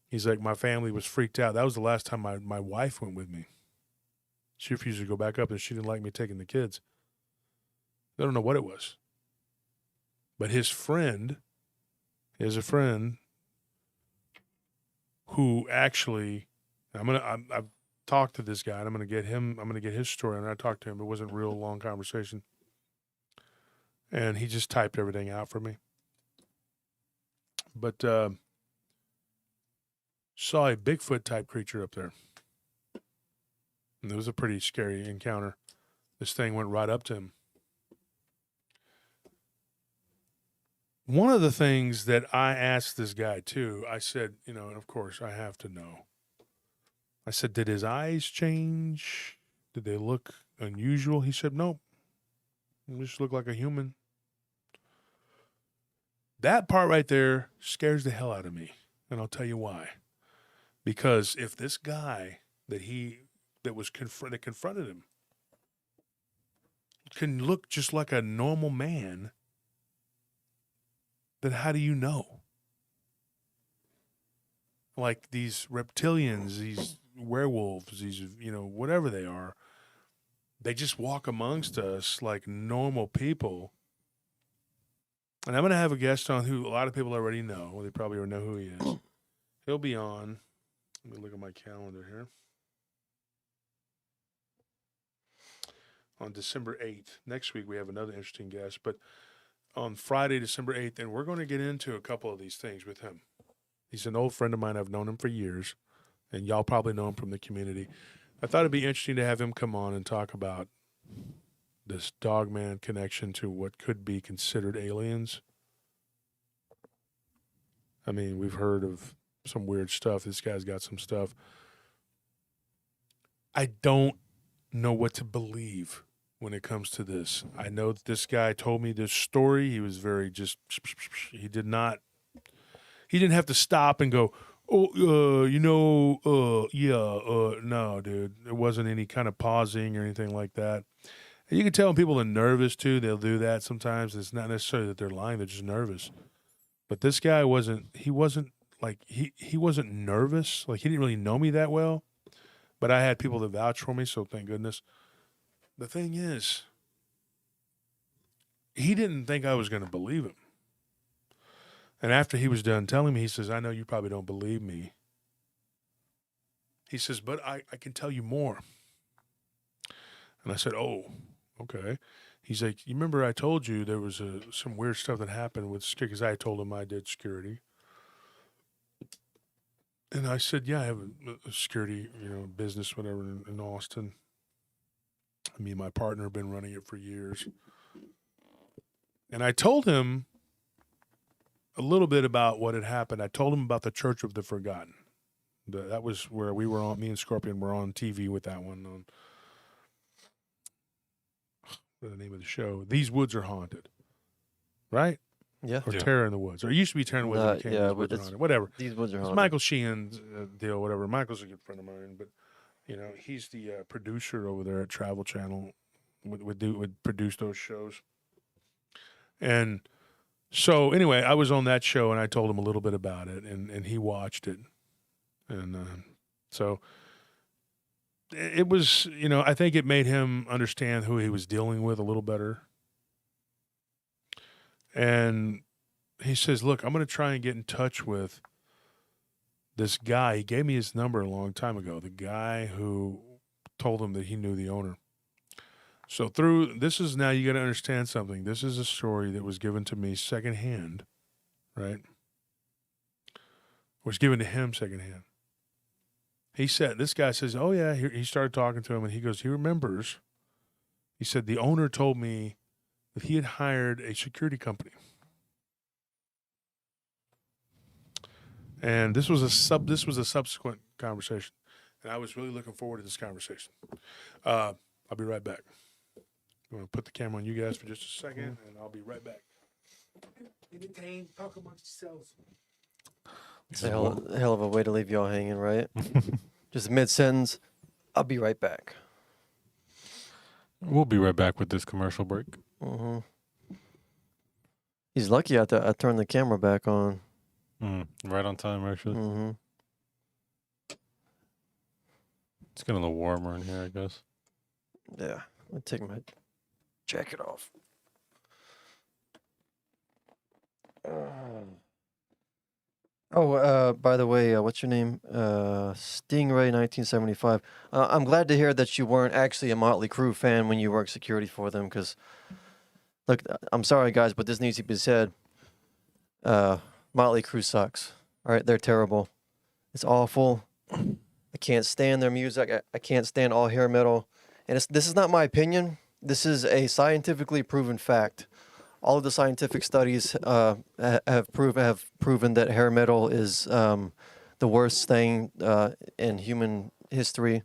he's like, my family was freaked out. That was the last time my wife went with me. She refused to go back up, and she didn't like me taking the kids. I don't know what it was. But his friend is a friend who actually, I've talked to this guy, and I'm going to get his story, and I talked to him. It wasn't a real long conversation. And he just typed everything out for me. But saw a Bigfoot-type creature up there. And it was a pretty scary encounter. This thing went right up to him. One of the things that I asked this guy, too, I said, you know, and of course, I have to know. I said, did his eyes change? Did they look unusual? He said, nope. He just looked like a human. That part right there scares the hell out of me. And I'll tell you why. Because if this guy that confronted him can look just like a normal man, then how do you know? Like these reptilians, these werewolves, these, you know, whatever they are, they just walk amongst us like normal people. And I'm going to have a guest on who a lot of people already know. They probably already know who he is. He'll be on. Let me look at my calendar here. On December 8th. Next week, we have another interesting guest. But on Friday, December 8th, and we're going to get into a couple of these things with him. He's an old friend of mine. I've known him for years, and y'all probably know him from the community. I thought it'd be interesting to have him come on and talk about this Dogman connection to what could be considered aliens. I mean, we've heard of some weird stuff. This guy's got some stuff. I don't know what to believe when it comes to this. I know that this guy told me this story. He was very he didn't have to stop and go, no, dude. There wasn't any kind of pausing or anything like that. And you can tell when people are nervous, too. They'll do that sometimes. It's not necessarily that they're lying. They're just nervous. But this guy wasn't nervous. Like, he didn't really know me that well. But I had people that vouch for me, so thank goodness. The thing is, he didn't think I was going to believe him. And after he was done telling me, he says, I know you probably don't believe me. He says, but I can tell you more. And I said, oh, okay. He's like, you remember I told you there was some weird stuff that happened with security, because I told him I did security. And I said, yeah, I have a security, business, whatever, in Austin. Me and my partner have been running it for years. And I told him a little bit about what had happened. I told him about the Church of the Forgotten. That was where we were on, me and Scorpion were on TV with that one. On the name of the show, These Woods Are Haunted. Right? Yeah. Or Terror in the Woods. Or it used to be Terror in the Woods. Yeah, These Woods Are Haunted. Whatever. These Woods Are It's Haunted. Michael Sheehan's deal, whatever. Michael's a good friend of mine, but he's the producer over there at Travel Channel. Would produce those shows. And so anyway, I was on that show and I told him a little bit about it, and he watched it. And so it was, I think it made him understand who he was dealing with a little better. And he says, look, I'm going to try and get in touch with this guy. He gave me his number a long time ago, the guy who told him that he knew the owner. So now you got to understand something. This is a story that was given to me secondhand, right? Was given to him secondhand. This guy says, oh yeah, he started talking to him and he goes, he remembers. He said, the owner told me that he had hired a security company. And this was a subsequent conversation. And I was really looking forward to this conversation. I'll be right back. I'm going to put the camera on you guys for just a second, and I'll be right back. Entertain, talk amongst yourselves. It's a hell of a way to leave y'all hanging, right? Just mid-sentence, I'll be right back. We'll be right back with this commercial break. Mm-hmm. He's lucky I turned the camera back on. Right on time, actually. Mm-hmm. It's getting a little warmer in here, I guess. Yeah, I'll take my jacket off. By the way, what's your name? Stingray 1975. I'm glad to hear that you weren't actually a Motley Crue fan when you worked security for them, because, look, I'm sorry, guys, but this needs to be said. Motley Crue sucks. All right, they're terrible. It's awful. I can't stand their music. I can't stand all hair metal. And this is not my opinion. This is a scientifically proven fact. All of the scientific studies have proven that hair metal is the worst thing in human history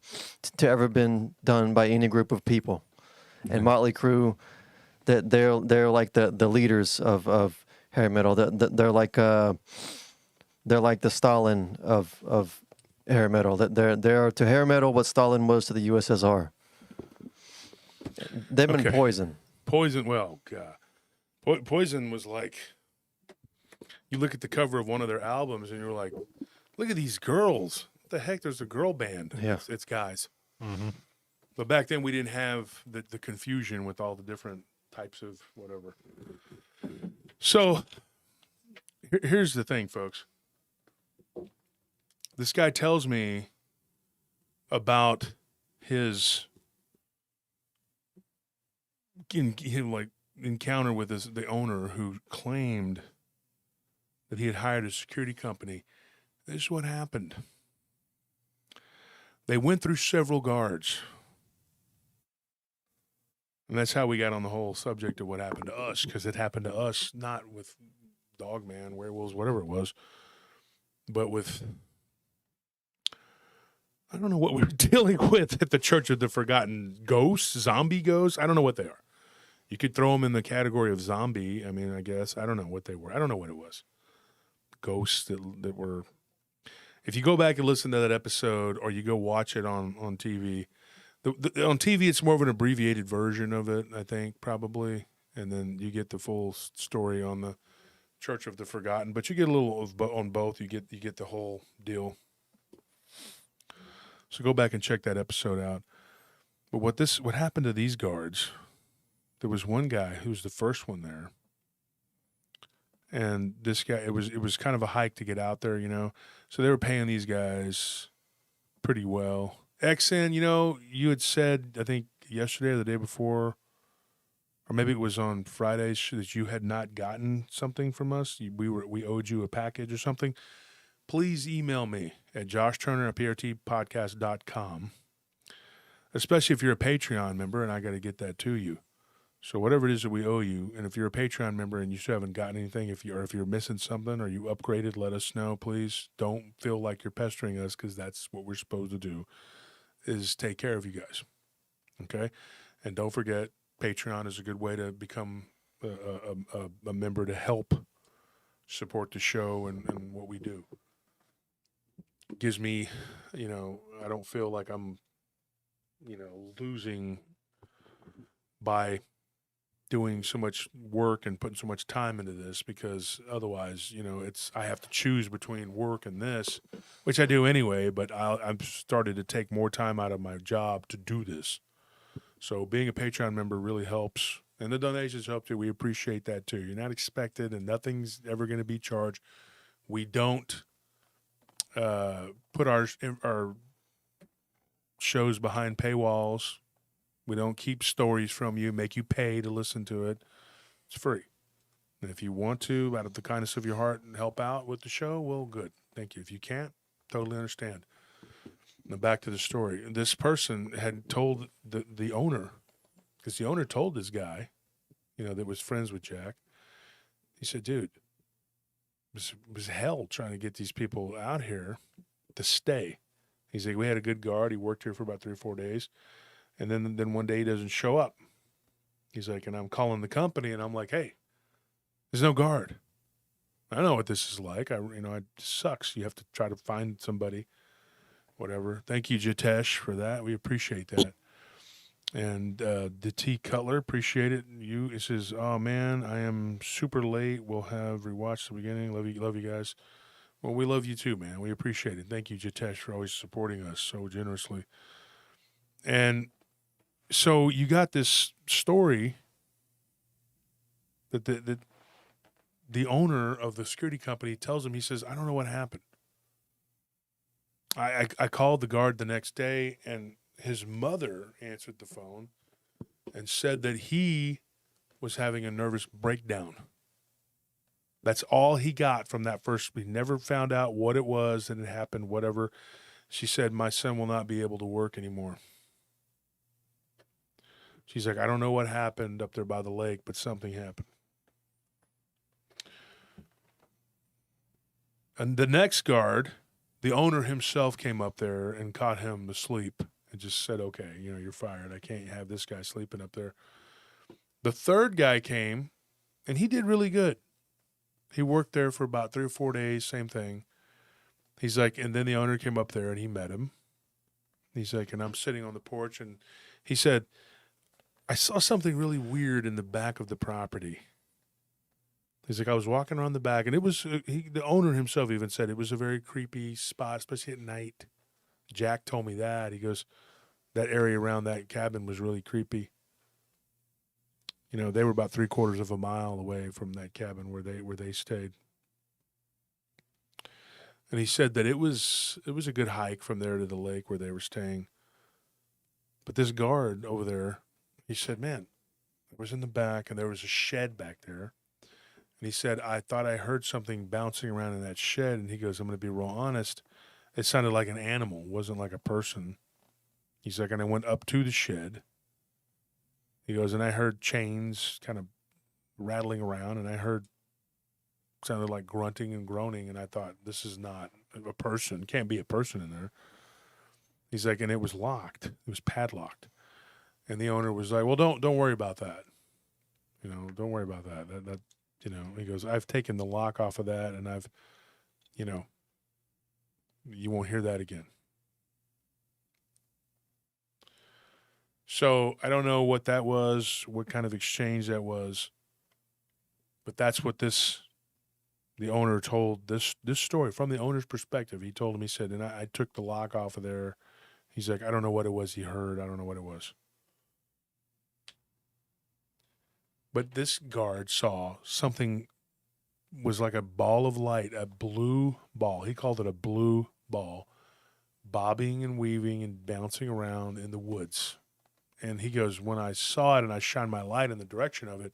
to ever been done by any group of people. And Motley Crue, they're like the leaders of hair metal. They're like the Stalin of hair metal. They're to hair metal what Stalin was to the USSR. They've been poisoned. Well, God. Poison was like, you look at the cover of one of their albums and you're like, look at these girls. What the heck? There's a girl band. Yeah. It's guys. Mm-hmm. But back then we didn't have the confusion with all the different types of whatever. So here's the thing, folks. This guy tells me about his encounter with the owner who claimed that he had hired a security company. This is what happened. They went through several guards. And that's how we got on the whole subject of what happened to us, because it happened to us not with Dogman, Werewolves, whatever it was, but with, I don't know what we were dealing with at the Church of the Forgotten. Ghosts, zombie ghosts, I don't know what they are. You could throw them in the category of zombie. I mean, I guess. I don't know what they were. I don't know what it was. Ghosts that were... If you go back and listen to that episode or you go watch it on TV, on TV it's more of an abbreviated version of it, I think, probably. And then you get the full story on the Church of the Forgotten. But you get a little on both. You get the whole deal. So go back and check that episode out. But what happened to these guards... There was one guy who was the first one there, and this guy, it was kind of a hike to get out there, So they were paying these guys pretty well. XN, you had said, I think yesterday or the day before, or maybe it was on Fridays, that you had not gotten something from us. We owed you a package or something. Please email me at joshturner@prtpodcast.com, especially if you're a Patreon member, and I got to get that to you. So whatever it is that we owe you, and if you're a Patreon member and you still haven't gotten anything, if you're missing something or you upgraded, let us know, please. Don't feel like you're pestering us, because that's what we're supposed to do, is take care of you guys, okay? And don't forget, Patreon is a good way to become a member to help support the show and what we do. It gives me, I don't feel like I'm, losing by doing so much work and putting so much time into this, because otherwise, I have to choose between work and this, which I do anyway, but I've started to take more time out of my job to do this. So being a Patreon member really helps, and the donations help too. We appreciate that too. You're not expected, and nothing's ever going to be charged. We don't put our shows behind paywalls. We don't keep stories from you, make you pay to listen to it. It's free. And if you want to, out of the kindness of your heart, and help out with the show, well, good. Thank you. If you can't, totally understand. Now back to the story. This person had told the owner, because the owner told this guy, that was friends with Jack. He said, dude, it was hell trying to get these people out here to stay. He's like, we had a good guard. He worked here for about 3 or 4 days. And then one day he doesn't show up. He's like, and I'm calling the company, and I'm like, hey, there's no guard. I know what this is like. It sucks. You have to try to find somebody, whatever. Thank you, Jitesh, for that. We appreciate that. And the T Cutler, appreciate it. It says, oh man, I am super late. We'll have rewatched the beginning. Love you guys. Well, we love you too, man. We appreciate it. Thank you, Jitesh, for always supporting us so generously. And so you got this story that the owner of the security company tells him. He says, I don't know what happened. I called the guard the next day, and his mother answered the phone and said that he was having a nervous breakdown. That's all he got from that first. He never found out what it was that had happened, whatever. She said, my son will not be able to work anymore. She's like, I don't know what happened up there by the lake, but something happened. And the next guard, the owner himself came up there and caught him asleep and just said, okay, you're fired. I can't have this guy sleeping up there. The third guy came, and he did really good. He worked there for about 3 or 4 days, same thing. He's like, and then the owner came up there and he met him. He's like, and I'm sitting on the porch, and he said, I saw something really weird in the back of the property. He's like, I was walking around the back, and it was, the owner himself even said it was a very creepy spot, especially at night. Jack told me that. He goes, that area around that cabin was really creepy. They were about 3/4 of a mile away from that cabin where they stayed. And he said that it was a good hike from there to the lake where they were staying. But this guard over there, he said, man, it was in the back, and there was a shed back there. And he said, I thought I heard something bouncing around in that shed. And he goes, I'm going to be real honest. It sounded like an animal. It wasn't like a person. He's like, and I went up to the shed. He goes, and I heard chains kind of rattling around, and I heard sounded like grunting and groaning. And I thought, this is not a person. Can't be a person in there. He's like, and it was locked. It was padlocked. And the owner was like, well, don't worry about that. Don't worry about that. That he goes, I've taken the lock off of that, and I've, you won't hear that again. So I don't know what that was, what kind of exchange that was, but that's what the owner told this story from the owner's perspective. He told him, he said, and I took the lock off of there. He's like, I don't know what it was he heard. I don't know what it was. But this guard saw something was like a ball of light, a blue ball. He called it a blue ball, bobbing and weaving and bouncing around in the woods. And he goes, when I saw it and I shined my light in the direction of it,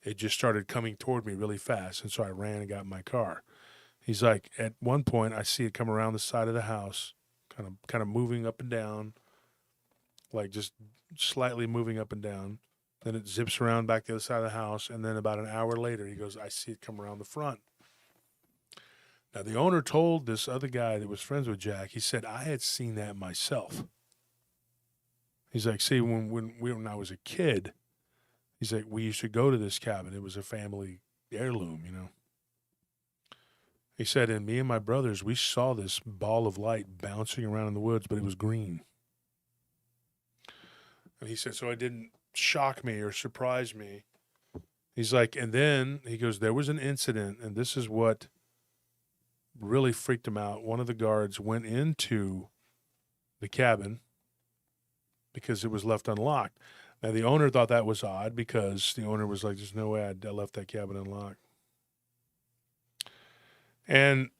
it just started coming toward me really fast. And so I ran and got in my car. He's like, at one point, I see it come around the side of the house, kind of moving up and down, like just slightly moving up and down. Then it zips around back to the other side of the house. And then about an hour later, he goes, I see it come around the front. Now, the owner told this other guy that was friends with Jack, he said, I had seen that myself. He's like, see, when I was a kid, he's like, we used to go to this cabin. It was a family heirloom, He said, and me and my brothers, we saw this ball of light bouncing around in the woods, but it was green. And he said, so it didn't shock me or surprise me He's like, and then he goes, there was an incident, and this is what really freaked him out. One of the guards went into the cabin because it was left unlocked. Now, the owner thought that was odd because the owner was like, there's no way I left that cabin unlocked. And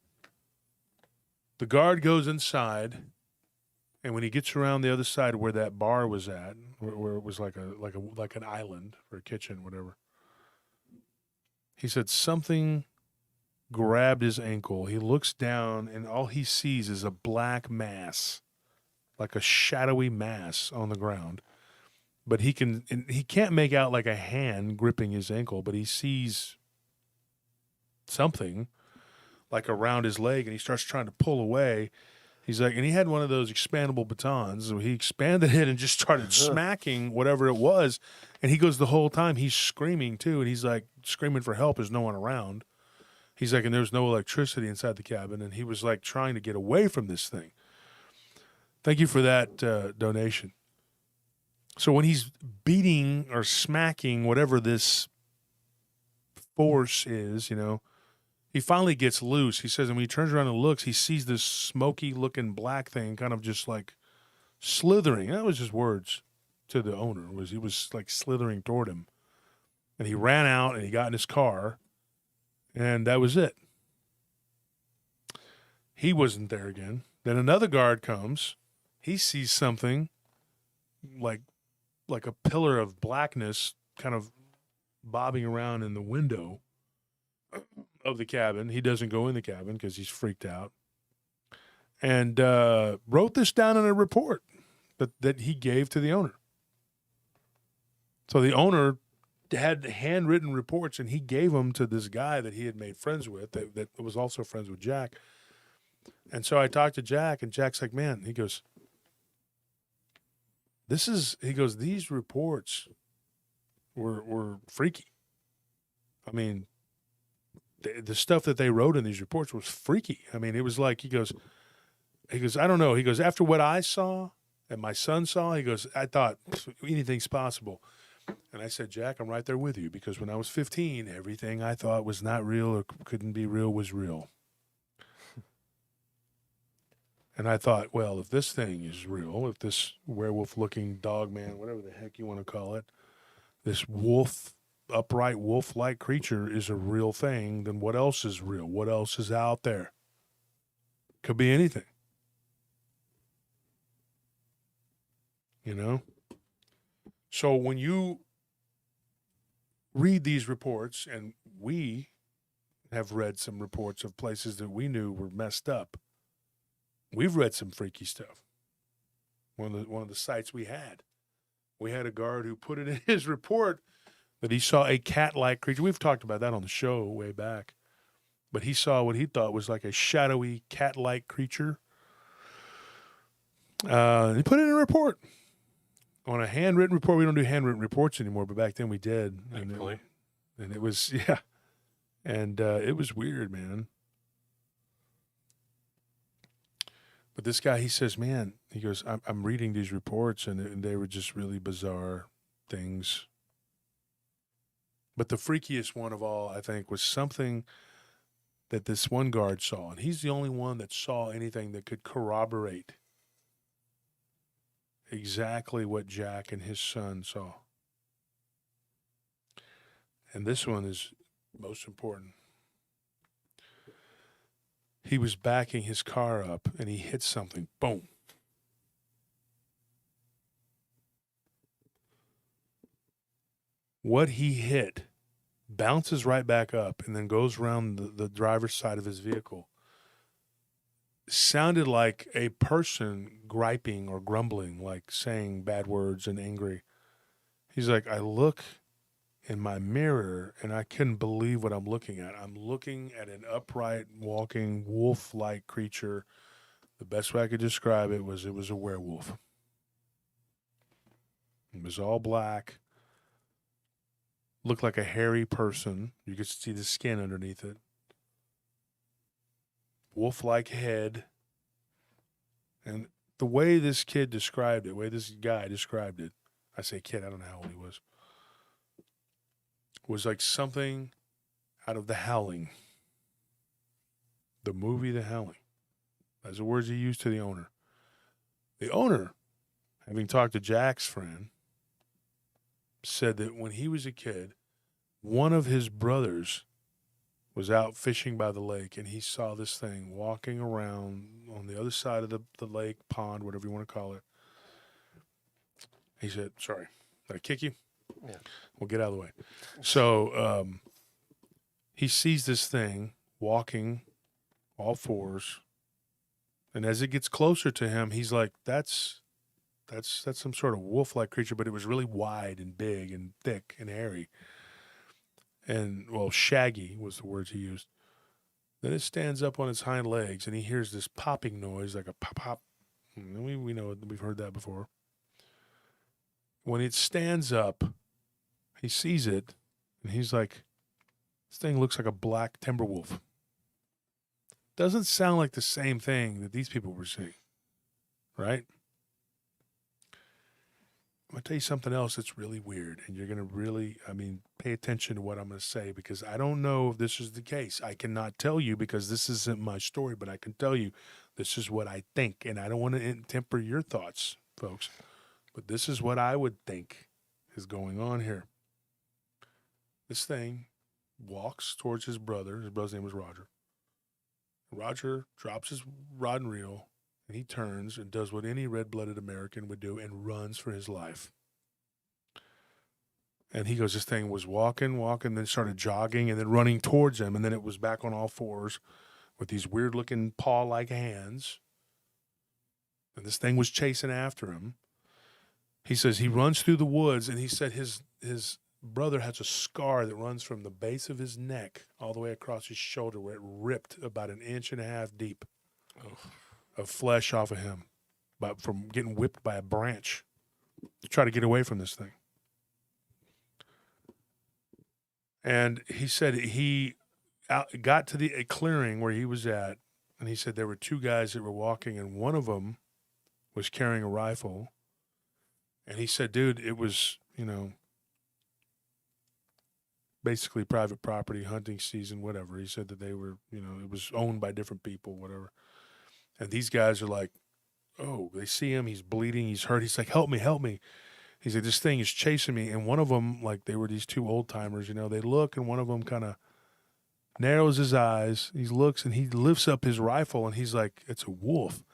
the guard goes inside, and when he gets around the other side where that bar was at, where it was like an island or a kitchen, whatever, he said something grabbed his ankle. He looks down, and all he sees is a black mass, like a shadowy mass on the ground. But he can't make out like a hand gripping his ankle, but he sees something like around his leg, and he starts trying to pull away. He's like, and he had one of those expandable batons. So he expanded it and just started smacking whatever it was. And he goes, the whole time he's screaming too. And he's like screaming for help. There's no one around. He's like, and there's no electricity inside the cabin. And he was like trying to get away from this thing. Thank you for that donation. So when he's beating or smacking whatever this force is, you know, he finally gets loose. He says, and when he turns around and looks, he sees this smoky-looking black thing kind of just like slithering. That was his words to the owner. He was like slithering toward him. And he ran out and he got in his car, and that was it. He wasn't there again. Then another guard comes. He sees something like a pillar of blackness kind of bobbing around in the window of the cabin. He doesn't go in the cabin because he's freaked out. And wrote this down in a report that he gave to the owner. So the owner had handwritten reports, and he gave them to this guy that he had made friends with that was also friends with Jack. And so I talked to Jack, and Jack's like, man, he goes, these reports were freaky. I mean, the stuff that they wrote in these reports was freaky. I mean, it was like, he goes, I don't know. He goes, after what I saw and my son saw, he goes, I thought anything's possible. And I said, Jack, I'm right there with you, because when I was 15, everything I thought was not real or couldn't be real was real. And I thought, well, if this thing is real, if this werewolf-looking Dogman, whatever the heck you want to call it, this upright wolf-like creature is a real thing, then what else is real? What else is out there? Could be anything. You know? So when you read these reports, and we have read some reports of places that we knew were messed up, we've read some freaky stuff. One of the sites we had a guard who put it in his report that he saw a cat-like creature. We've talked about that on the show way back. But he saw what he thought was like a shadowy cat-like creature. He put it in a report. On a handwritten report. We don't do handwritten reports anymore, but back then we did. Thankfully. And it was, yeah. And it was weird, man. But this guy, he says, man, he goes, I'm reading these reports, and they were just really bizarre things. But the freakiest one of all, I think, was something that this one guard saw. And he's the only one that saw anything that could corroborate exactly what Jack and his son saw. And this one is most important. He was backing his car up, and he hit something. Boom. What he hit bounces right back up and then goes around the driver's side of his vehicle. Sounded like a person griping or grumbling, like saying bad words and angry. He's like, I look in my mirror, and I couldn't believe what I'm looking at. I'm looking at an upright, walking, wolf-like creature. The best way I could describe it was a werewolf. It was all black. Looked like a hairy person. You could see the skin underneath it. Wolf-like head. And the way this kid described it, the way this guy described it, I say kid, I don't know how old he was. was like something out of The Howling. The movie The Howling. That's the words he used to the owner. The owner, having talked to Jack's friend, said that when he was a kid, one of his brothers was out fishing by the lake, and he saw this thing walking around on the other side of the lake, pond, whatever you want to call it. He said, sorry, did I kick you? Yeah. We'll get out of the way. So he sees this thing walking all fours, and as it gets closer to him, he's like, that's some sort of wolf-like creature, but it was really wide and big and thick and hairy. And, well, shaggy was the words he used. Then it stands up on its hind legs, and he hears this popping noise, like a pop-pop. We know, we've heard that before. When it stands up, he sees it, and he's like, this thing looks like a black timber wolf. Doesn't sound like the same thing that these people were seeing, right? I'm going to tell you something else that's really weird, and you're going to really, pay attention to what I'm going to say, because I don't know if this is the case. I cannot tell you because this isn't my story, but I can tell you this is what I think, and I don't want to temper your thoughts, folks, but this is what I would think is going on here. This thing walks towards his brother. His brother's name was Roger. Roger drops his rod and reel, and he turns and does what any red-blooded American would do and runs for his life. And he goes, this thing was walking, then started jogging, and then running towards him, and then it was back on all fours with these weird-looking paw-like hands. And this thing was chasing after him. He says he runs through the woods, and he said his brother has a scar that runs from the base of his neck all the way across his shoulder, where it ripped about 1.5 inches deep of flesh off of him from getting whipped by a branch to try to get away from this thing. And he said he got to the clearing where he was at, and he said there were 2 guys that were walking, and one of them was carrying a rifle. And he said, dude, it was, basically private property, hunting season, whatever. He said that they were, it was owned by different people, whatever. And these guys are like, oh, they see him, he's bleeding, he's hurt. He's like, help me, help me. He's like, this thing is chasing me. And one of them, like, they were these 2 old timers, they look, and one of them kind of narrows his eyes. He looks, and he lifts up his rifle, and he's like, it's a wolf.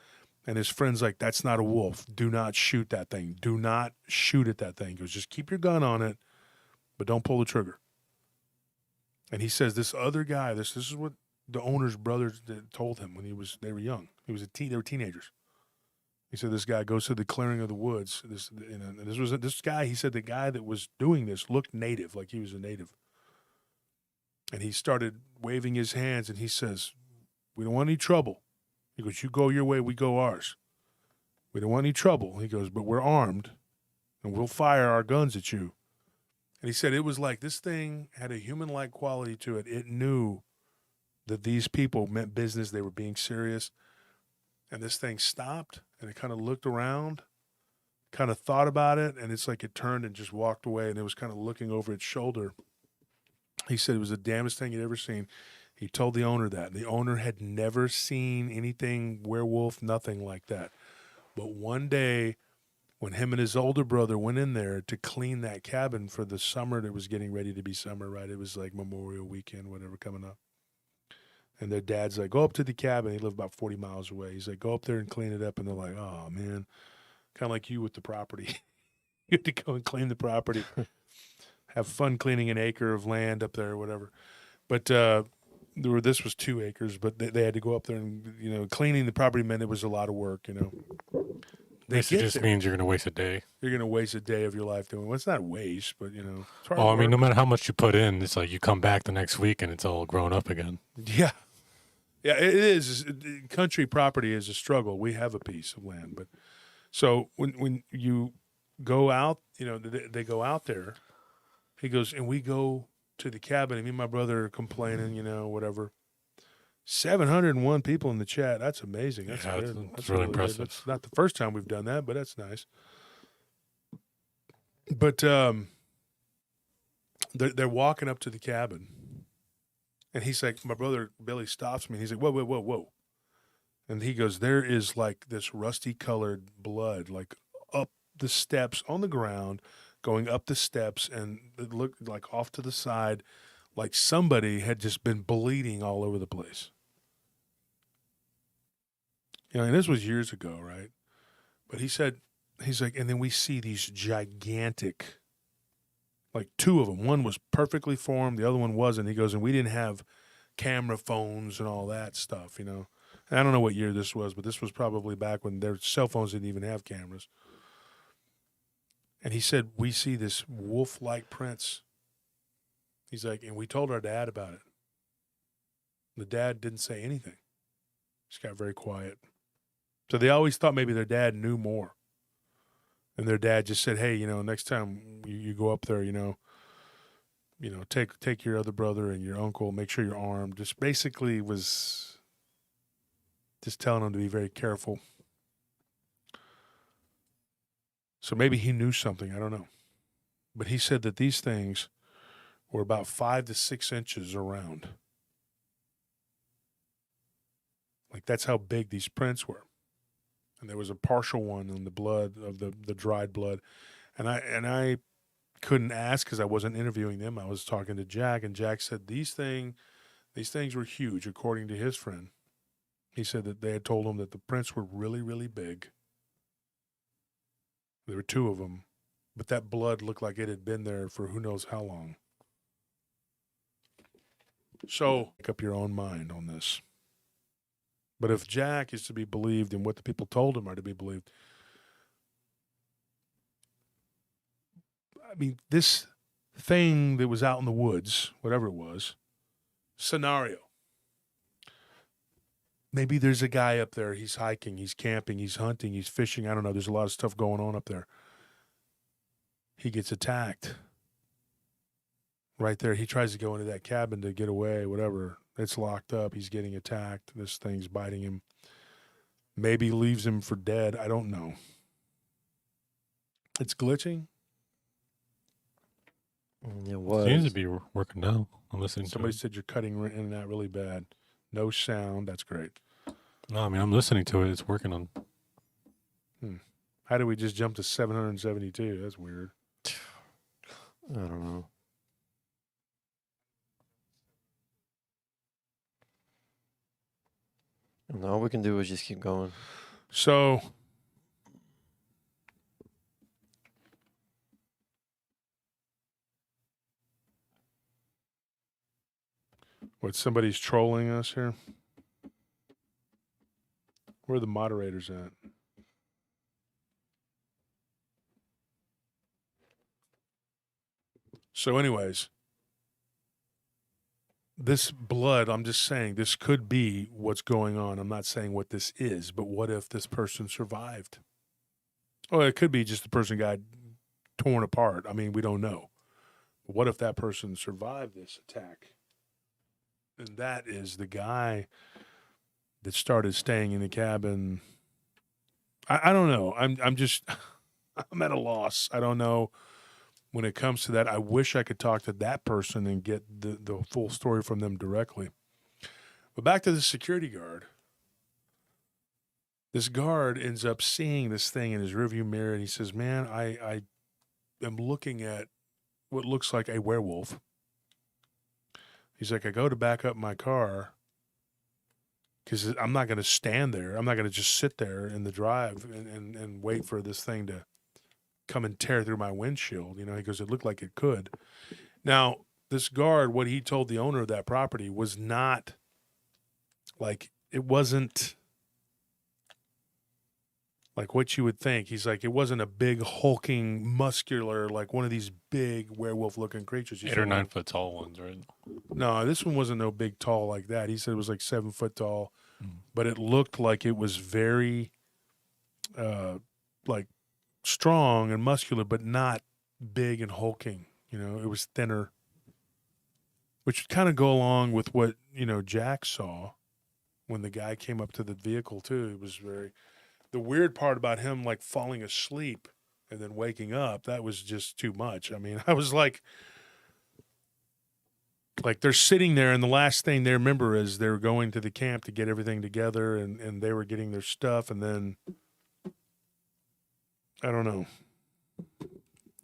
And his friend's like, that's not a wolf. Do not shoot that thing. Do not shoot at that thing. He goes, just keep your gun on it, but don't pull the trigger. And he says this other guy, this is what the owner's brother told him when they were young. They were teenagers. He said this guy goes to the clearing of the woods. This guy. He said the guy that was doing this looked native, like he was a native. And he started waving his hands, and he says, "We don't want any trouble." He goes, "You go your way, we go ours. We don't want any trouble." He goes, "But we're armed, and we'll fire our guns at you." And he said it was like this thing had a human-like quality to it. It knew that these people meant business. They were being serious. And this thing stopped, and it kind of looked around, kind of thought about it, and it's like it turned and just walked away, and it was kind of looking over its shoulder. He said it was the damnedest thing he'd ever seen. He told the owner that. The owner had never seen anything werewolf, nothing like that. But one day, when him and his older brother went in there to clean that cabin for the summer that was getting ready to be summer, right? It was like Memorial Weekend, whatever, coming up. And their dad's like, go up to the cabin. He lived about 40 miles away. He's like, go up there and clean it up. And they're like, oh, man, kind of like you with the property. You have to go and clean the property. Have fun cleaning an acre of land up there or whatever. But this was 2 acres, but they had to go up there and, cleaning the property meant it was a lot of work, It just means you're going to waste a day. You're going to waste a day of your life doing. Well, it's not waste, but it's hard Oh, I work. mean, no matter how much you put in, it's like you come back the next week and it's all grown up again. Yeah, it is. Country property is a struggle. We have a piece of land, but so when you go out, they go out there. He goes, and we go to the cabin, and me and my brother are complaining, whatever. 701 people in the chat. That's amazing. That's good. That's really impressive. Good. That's not the first time we've done that, but that's nice. But they're walking up to the cabin, and he's like, my brother Billy stops me, and he's like, whoa, whoa, whoa, whoa. And he goes, there is like this rusty colored blood, like up the steps on the ground, going up the steps, and it looked like off to the side, like somebody had just been bleeding all over the place. You know, and this was years ago, right? But he said, he's like, and then we see these gigantic, like two of them. One was perfectly formed, the other one wasn't. He goes, and we didn't have camera phones and all that stuff, you know. And I don't know what year this was, but this was probably back when their cell phones didn't even have cameras. And he said, we see this wolf-like prints. He's like, and we told our dad about it. The dad didn't say anything. Just got very quiet. So they always thought maybe their dad knew more. And their dad just said, hey, you know, next time you go up there, you know, take your other brother and your uncle, make sure you're armed. Just basically was just telling them to be very careful. So maybe he knew something, I don't know. But he said that these things were about 5 to 6 inches around. Like that's how big these prints were. And there was a partial one in the blood of the dried blood. And I couldn't ask because I wasn't interviewing them. I was talking to Jack, and Jack said these things were huge, according to his friend. He said that they had told him that the prints were really, really big. There were 2 of them, but that blood looked like it had been there for who knows how long. So make up your own mind on this. But if Jack is to be believed and what the people told him are to be believed, I mean, this thing that was out in the woods, whatever it was, scenario. Maybe there's a guy up there, he's hiking, he's camping, he's hunting, he's fishing. I don't know. There's a lot of stuff going on up there. He gets attacked. Right there, he tries to go into that cabin to get away, whatever. It's locked up. He's getting attacked. This thing's biting him. Maybe leaves him for dead. I don't know. It's glitching. It was. Seems to be working now. I'm listening Somebody to it. said you're cutting in and out really bad. No sound. That's great. No, I mean, I'm listening to it. It's working on. How did we just jump to 772? That's weird. I don't know. And all we can do is just keep going. So what, somebody's trolling us here? Where are the moderators at? So anyways, this blood, I'm just saying, this could be what's going on. I'm not saying what this is, but what if this person survived? Oh, it could be just the person got torn apart. I mean, we don't know. But what if that person survived this attack? And that is the guy that started staying in the cabin. I don't know. I'm just, I'm at a loss. I don't know. When it comes to that, I wish I could talk to that person and get the full story from them directly. But back to the security guard. This guard ends up seeing this thing in his rearview mirror, and he says, man, I am looking at what looks like a werewolf. He's like, I go to back up my car because I'm not going to stand there. I'm not going to just sit there in the drive and wait for this thing to come and tear through my windshield. You know, he goes, it looked like it could. Now, this guard, what he told the owner of that property was not like, it wasn't like what you would think. He's like, it wasn't a big hulking muscular, like one of these big werewolf looking creatures. 8 or 9 foot tall ones, right? No, this one wasn't no big tall like that. He said it was like 7 foot tall, but it looked like it was very like strong and muscular, but not big and hulking. You know, it was thinner, which would kind of go along with what, you know, Jack saw when the guy came up to the vehicle too. It was very, the weird part about him like falling asleep and then waking up, that was just too much. I mean, I was like, like they're sitting there, and the last thing they remember is they were going to the camp to get everything together, and they were getting their stuff, and then I don't know.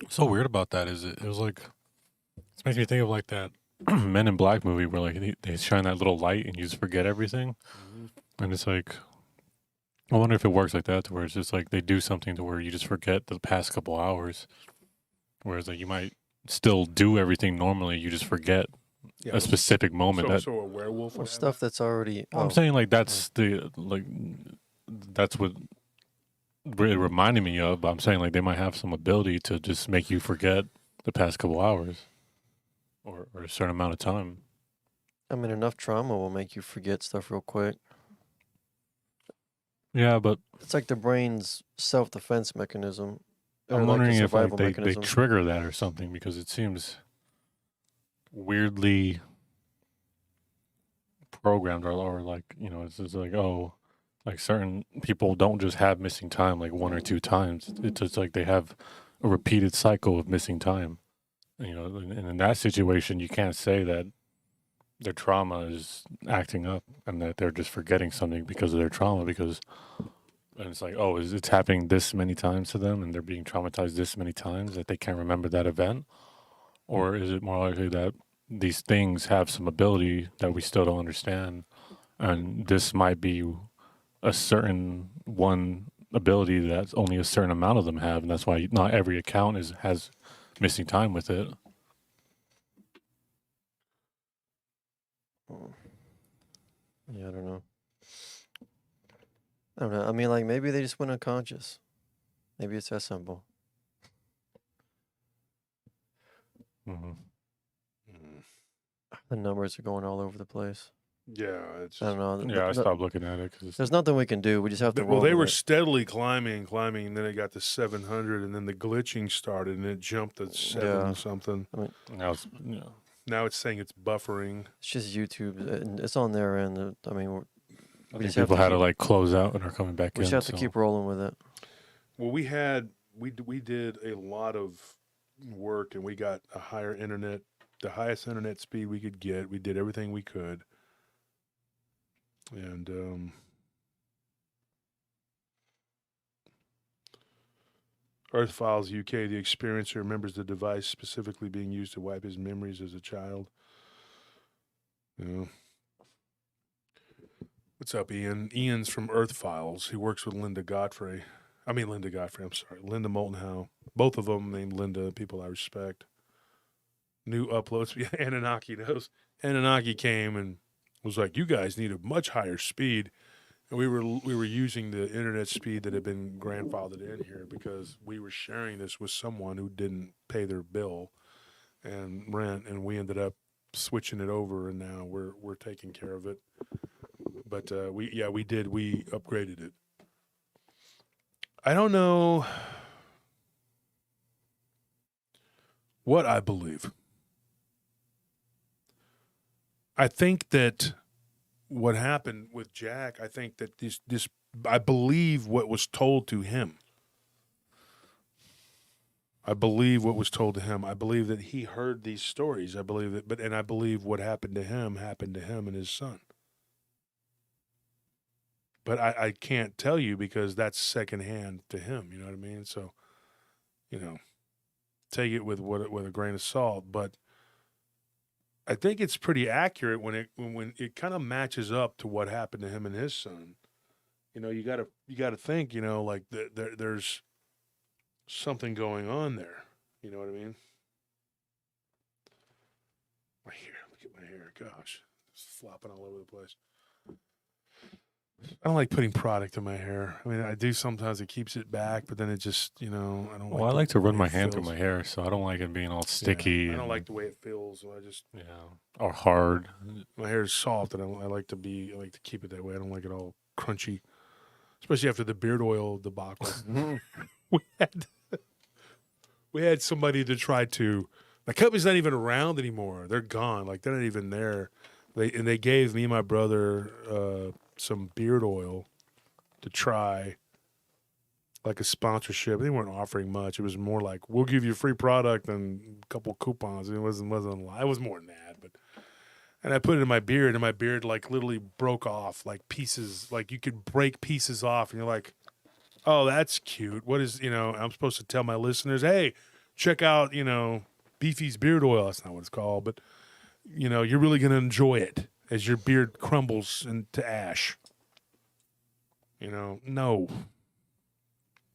What's so weird about that is it was like, it makes me think of like that Men in Black movie where like they shine that little light and you just forget everything. And it's like, I wonder if it works like that, to where it's just like they do something to where you just forget the past couple hours. Whereas like you might still do everything normally, you just forget Yeah, a specific moment. so a werewolf. Or would have stuff that's already. I'm saying like that's that's what it reminded me of. But I'm saying like they might have some ability to just make you forget the past couple hours, or a certain amount of time. I mean, enough trauma will make you forget stuff real quick. Yeah, but It's like the brain's self-defense mechanism. or I'm like a wondering if like survival they mechanism. trigger that or something, because it seems weirdly programmed, or like, you know, it's just like, oh, like certain people don't just have missing time like one or two times. It's just like they have a repeated cycle of missing time. You know, and in that situation, you can't say that their trauma is acting up and that they're just forgetting something because of their trauma, because and it's like, oh, it's happening this many times to them and they're being traumatized this many times that they can't remember that event? Or is it more likely that these things have some ability that we still don't understand, and this might be a certain one ability that only a certain amount of them have, and that's why not every account has missing time with it? Yeah, I don't know. I don't know. I mean, like maybe they just went unconscious. Maybe it's that simple. Mm-hmm. The numbers are going all over the place. Yeah, it's I don't know. Yeah, I stopped looking at it because There's nothing we can do. We just have to roll. well, they with were it. steadily climbing, and then it got to 700, and then the glitching started, and it jumped to 7 Yeah. something. now it's, you know, Now it's saying it's buffering. It's just YouTube. And it's on their end. I mean, I we think just have people to had to keep, like close out and are coming back we in. just have to so- keep rolling with it. Well, we did a lot of work, and we got a higher internet, the highest internet speed we could get. We did everything we could, and Earth Files UK, the experiencer remembers the device specifically being used to wipe his memories as a child. Yeah. What's up, Ian? Ian's from Earth Files. He works with Linda Godfrey. I'm sorry. Linda Moulton. Both of them named Linda, people I respect. New uploads. Yeah, Anunnaki knows. Anunnaki came and was like, you guys need a much higher speed. And we were using the internet speed that had been grandfathered in here because we were sharing this with someone who didn't pay their bill and rent, and we ended up switching it over, and now we're taking care of it. But we upgraded it. I don't know what I believe. I think that what happened with Jack, I think that I believe what was told to him. I believe what was told to him. I believe that he heard these stories. I believe that, and I believe what happened to him and his son. But I can't tell you because that's secondhand to him. You know what I mean? So, you know, take it with a grain of salt. But I think it's pretty accurate when it kind of matches up to what happened to him and his son. You know, you gotta think. You know, like there's something going on there. You know what I mean? My hair. Look at my hair. Gosh, it's flopping all over the place. I don't like putting product in my hair. I mean, I do sometimes. It keeps it back, but then it just, you know, I don't. Well, I like to run my hand through my hair, so I don't like it being all sticky. Yeah, I don't like the way it feels. So I just or hard. My hair is soft, and I like to keep it that way. I don't like it all crunchy, especially after the beard oil debacle. we had somebody to try to. The company's not even around anymore. They're gone. Like they're not even there. They gave me and my brother some beard oil to try, like a sponsorship. They weren't offering much. It was more like, we'll give you a free product and a couple coupons. It wasn't a lot. It was more than that, but And I put it in my beard, and my beard like literally broke off, like pieces. Like you could break pieces off, and you're like, "Oh, that's cute." What is I'm supposed to tell my listeners, "Hey, check out Beefy's beard oil." That's not what it's called, but you're really gonna enjoy it as your beard crumbles into ash. No,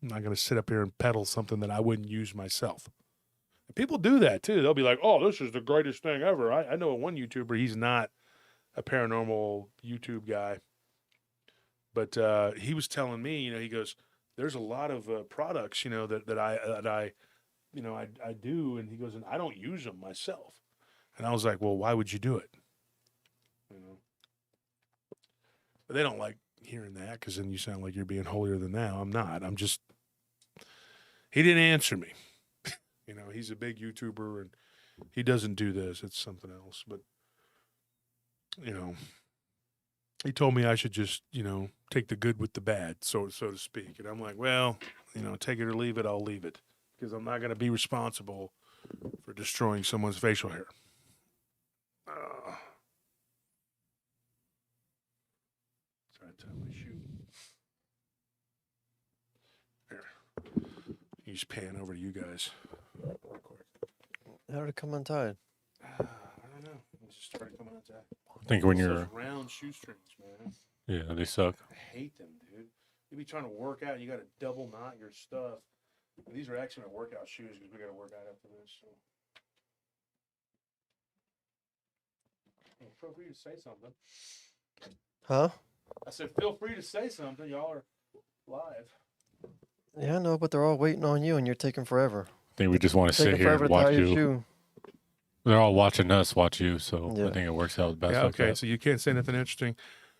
I'm not gonna sit up here and peddle something that I wouldn't use myself. People do that too. They'll be like, "Oh, this is the greatest thing ever." I know one YouTuber. He's not a paranormal YouTube guy, but he was telling me, he goes, "There's a lot of products, that I do," and he goes, "And I don't use them myself." And I was like, "Well, why would you do it?" But they don't like hearing that because then you sound like you're being holier than thou. I'm not. I'm just. He didn't answer me. He's a big YouTuber and he doesn't do this. It's something else. But, he told me I should just, take the good with the bad, so to speak. And I'm like, well, take it or leave it. I'll leave it because I'm not going to be responsible for destroying someone's facial hair. Sorry, I tie my shoe. Here. You just pan over to you guys. Real quick. How did it come untied? I don't know. It just started coming untied. I think when Those you're, round shoestrings, man. yeah, they suck. I hate them, dude. You be trying to work out, you got to double knot your stuff. And these are actually my workout shoes because we got to work out after this. So. Feel free to say something. Huh? I said, feel free to say something. Y'all are live. Yeah, I know, but they're all waiting on you, and you're taking forever. I think we just want to sit Taking here forever and to tie watch your you. shoe. They're all watching us watch you, so Yeah. I think it works out best. Yeah, like okay. that. So you can't say nothing interesting.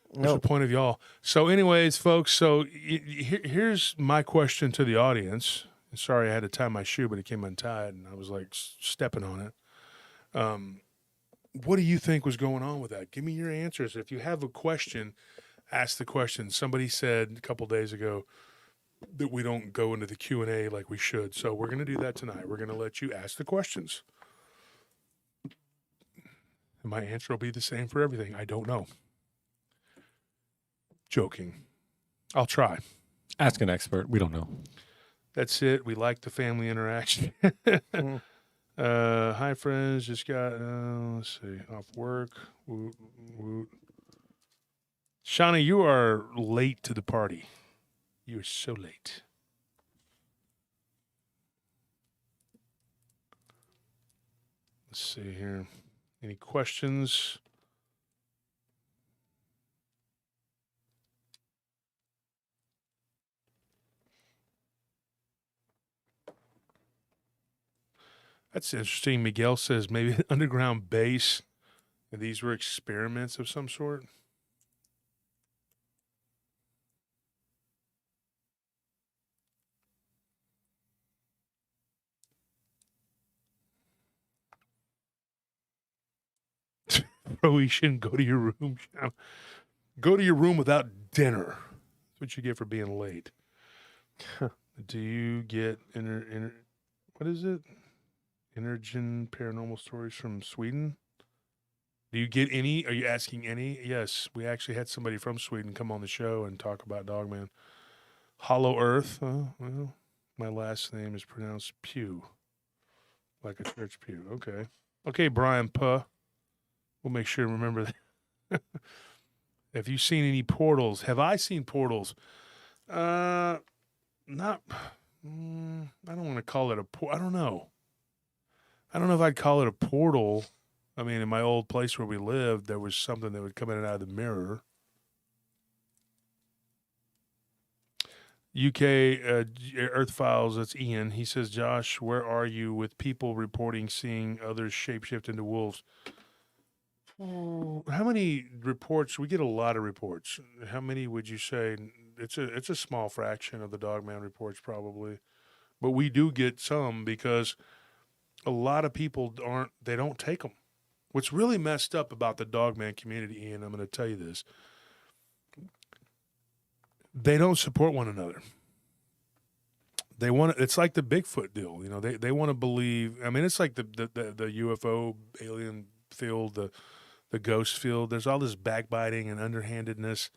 What's Nope. the point of y'all? So, anyways, folks, so here's my question to the audience. Sorry I had to tie my shoe, but it came untied, and I was like stepping on it. What do you think was going on with that? Give me your answers. If you have a question, ask the question. Somebody said a couple days ago that we don't go into the Q&A like we should, so we're going to do that tonight. We're going to let you ask the questions. And my answer will be the same for everything. I don't know. Joking. I'll try. Ask an expert. We don't know. That's it. We like the family interaction. Mm. Hi, friends. Just got, let's see, off work. Woot, woot. Shawnee, you are late to the party. You are so late. Let's see here. Any questions? That's interesting. Miguel says maybe an underground base, and these were experiments of some sort. Bro, you shouldn't go to your room. Go to your room without dinner. That's what you get for being late. Do you get what is it? Energen paranormal stories from Sweden? Do you get any? Are you asking any? Yes, we actually had somebody from Sweden come on the show and talk about Dogman. Hollow Earth. Oh, well, my last name is pronounced Pew, like a church pew. Okay. Okay, Brian Puh. We'll make sure to remember that. Have you seen any portals? Have I seen portals? Not. I don't want to call it a portal. I don't know. I don't know if I'd call it a portal. I mean, in my old place where we lived, there was something that would come in and out of the mirror. UK Earth Files, that's Ian. He says, Josh, where are you with people reporting seeing others shapeshift into wolves? How many reports? We get a lot of reports. How many would you say? It's a small fraction of the Dogman reports probably. But we do get some because a lot of people don't take them. What's really messed up about the Dogman community, Ian, I'm going to tell you this. They don't support one another. It's like the Bigfoot deal. They want to believe. I mean, it's like the UFO alien field, the the ghost field. There's all this backbiting and underhandedness.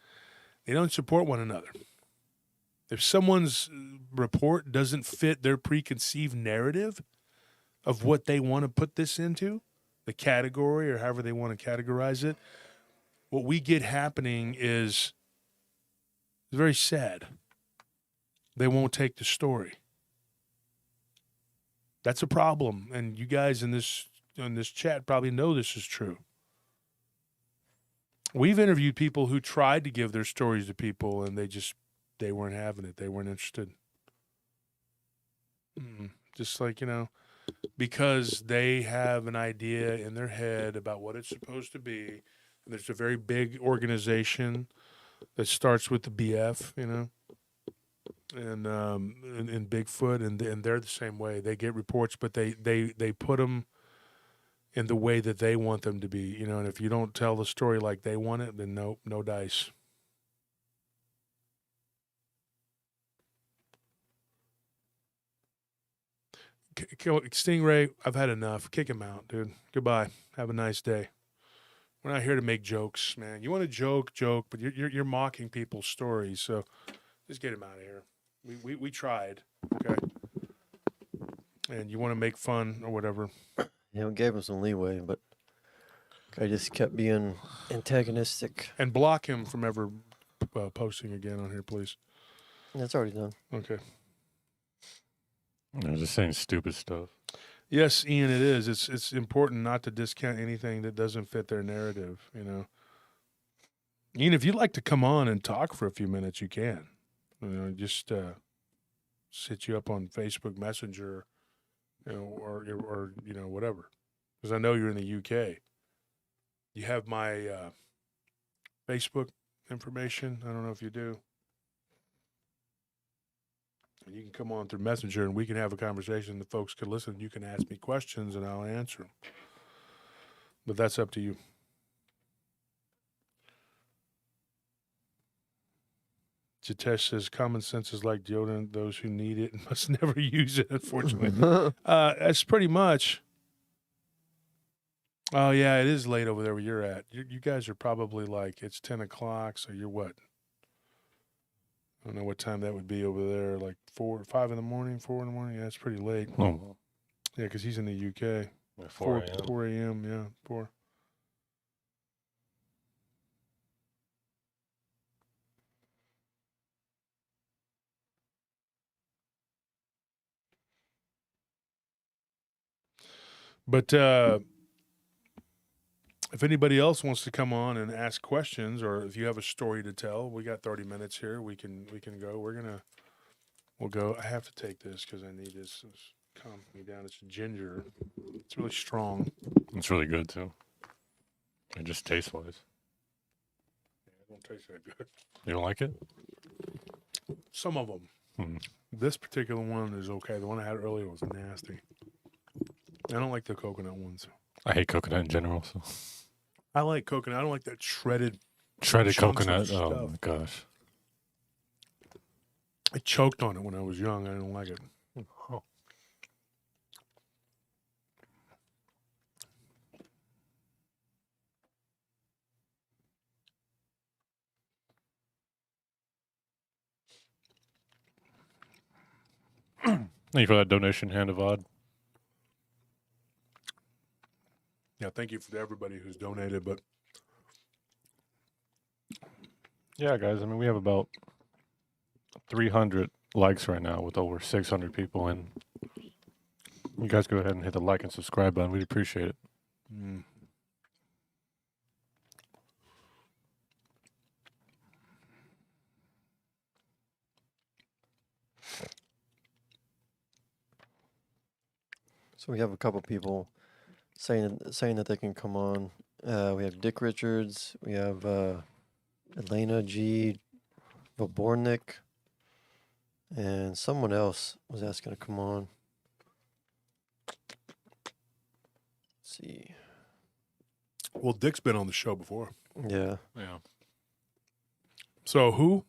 They don't support one another. If someone's report doesn't fit their preconceived narrative of what they want to put this into, the category or however they want to categorize it, what we get happening is very sad. They won't take the story. That's a problem, and you guys in this chat probably know this is true. We've interviewed people who tried to give their stories to people, and they weren't having it. They weren't interested. Just like, because they have an idea in their head about what it's supposed to be. And there's a very big organization that starts with the BF, and Bigfoot, and they're the same way. They get reports, but they put them in the way that they want them to be, and if you don't tell the story like they want it, then no dice. Stingray, I've had enough. Kick him out, dude. Goodbye. Have a nice day. We're not here to make jokes, man. You want to joke, but you're mocking people's stories, so just get him out of here. We tried, okay? And you want to make fun or whatever. Yeah, we gave him some leeway, but I just kept being antagonistic. And block him from ever posting again on here, please. That's already done. Okay. I was just saying stupid stuff. Yes, Ian, it is. It's important not to discount anything that doesn't fit their narrative, Ian, if you'd like to come on and talk for a few minutes, you can. Just sit you up on Facebook Messenger, or whatever. Because I know you're in the UK. You have my Facebook information. I don't know if you do. You can come on through Messenger and we can have a conversation. The folks can listen. You can ask me questions and I'll answer them. But that's up to you. Jitesh says, common sense is like deodorant. Those who need it must never use it, unfortunately. That's pretty much. Oh, yeah, it is late over there where you're at. You guys are probably like, it's 10 o'clock, so you're what? I don't know what time that would be over there, like 4 or 5 in the morning, 4 in the morning. Yeah, it's pretty late. Oh. Yeah, because he's in the UK. Yeah, 4 a.m. 4 a.m., yeah, 4. But if anybody else wants to come on and ask questions, or if you have a story to tell, we got 30 minutes here. We can go. We'll go. I have to take this because I need this. It's calming me down. It's ginger. It's really strong. It's really good too. It just tastes wise. Yeah, it don't taste that good. You don't like it? Some of them. This particular one is okay. The one I had earlier was nasty. I don't like the coconut ones. I hate coconut in general. So I like coconut. I don't like that shredded chunks of coconut. stuff. Oh my gosh. I choked on it when I was young. I didn't like it. Oh. Thank you for that donation, Hand of Odd. Yeah, thank you for everybody who's donated. But Yeah, guys. I mean, we have about 300 likes right now with over 600 people in. You guys go ahead and hit the like and subscribe button. We'd appreciate it. So we have a couple people saying that they can come on. We have Dick Richards. We have Elena G. Vobornik. And someone else was asking to come on. Let's see. well, Dick's been on the show before. Yeah. Yeah. So who?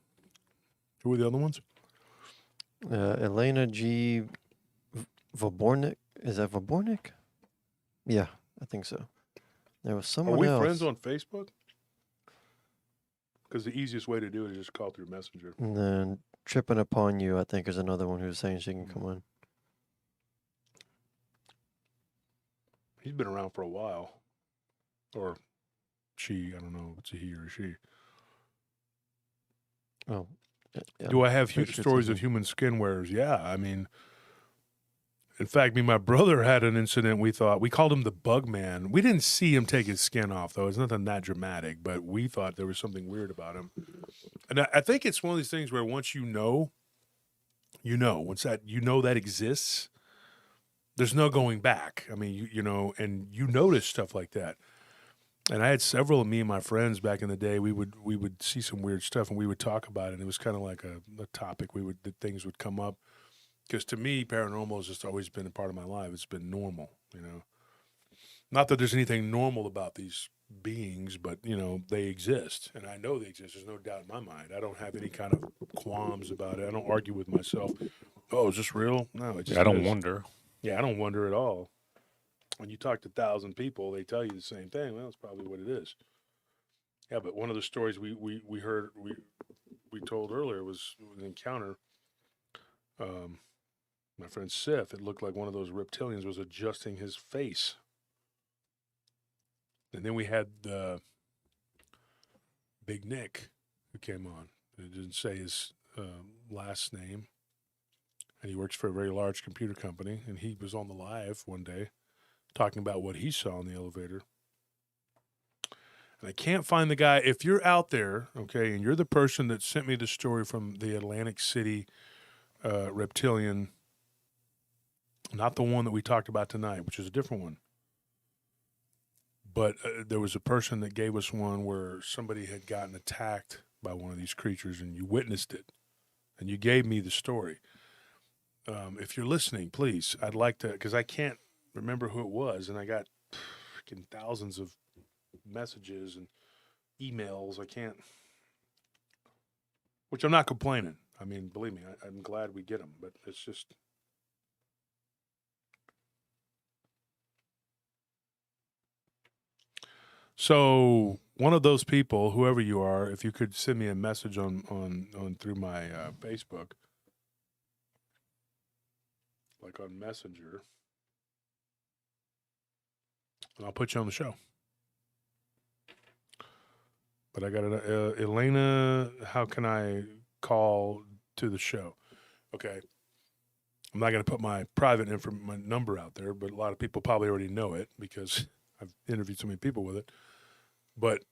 Who were the other ones? Elena G. Vobornik. Is that Vobornik? Yeah, I think so. There was Are someone we else. friends on Facebook? Because the easiest way to do it is just call through Messenger. And then Tripping Upon You, I think, is another one who's saying she can come on. He's been around for a while. Or she, I don't know if it's a he or a she. Oh. Yeah, Do I have pretty sure it's a stories of he. human skin wearers? Yeah, I mean, in fact, me and my brother had an incident. We called him the Bug Man. We didn't see him take his skin off, though. It's nothing that dramatic, but we thought there was something weird about him. And I think it's one of these things where once you know, once that exists, there's no going back. I mean, you know, and you notice stuff like that. And I had several of me and my friends back in the day. We would see some weird stuff, and we would talk about it. And it was kind of like a topic. That things would come up, because to me, paranormal has just always been a part of my life. It's been normal, you know. Not that there's anything normal about these beings, but you know they exist, and I know they exist. There's no doubt in my mind. I don't have any kind of qualms about it. I don't argue with myself. Oh, is this real? No, it just I don't is. wonder. Yeah, I don't wonder at all. When you talk to 1,000 people, they tell you the same thing. Well, that's probably what it is. Yeah, but one of the stories we heard we told earlier was an encounter. My friend Sif, it looked like one of those reptilians was adjusting his face. And then we had Big Nick, who came on. It didn't say his last name. And he works for a very large computer company. And he was on the live one day talking about what he saw in the elevator. And I can't find the guy. If you're out there, okay, and you're the person that sent me the story from the Atlantic City Reptilian, not the one that we talked about tonight, which is a different one. But there was a person that gave us one where somebody had gotten attacked by one of these creatures, and you witnessed it, and you gave me the story. If you're listening, please, I'd like to, because I can't remember who it was, and I got freaking thousands of messages and emails. I can't, which I'm not complaining. I mean, believe me, I'm glad we get them, but it's just. So one of those people, whoever you are, if you could send me a message on through my Facebook, like on Messenger, and I'll put you on the show. But I got it. Elena, how can I call to the show? Okay. I'm not going to put my private my number out there, but a lot of people probably already know it because I've interviewed so many people with it. But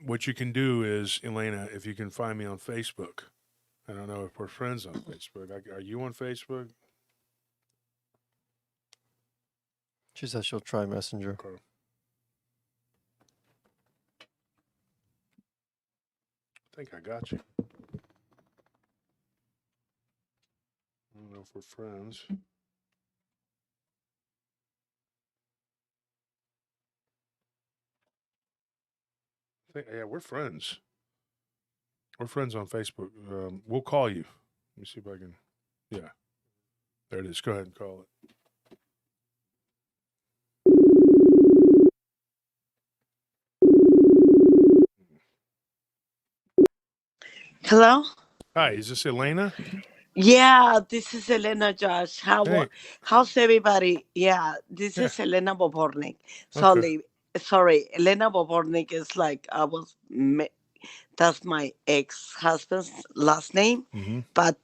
what you can do is, Elena, if you can find me on Facebook. I don't know if we're friends on Facebook. Are you on Facebook? She says she'll try Messenger. Okay. I think I got you. I don't know if we're friends. Yeah, we're friends. We're friends on Facebook. We'll call you. Let me see if I can. Yeah. There it is. Go ahead and call it. Hello? Hi, is this Elena? Yeah, this is Elena, Josh. Hey. How's everybody? Yeah, this Yeah. is Elena Bobornik. Okay. Sorry, Elena Bobornik is like, that's my ex-husband's last name. Mm-hmm. But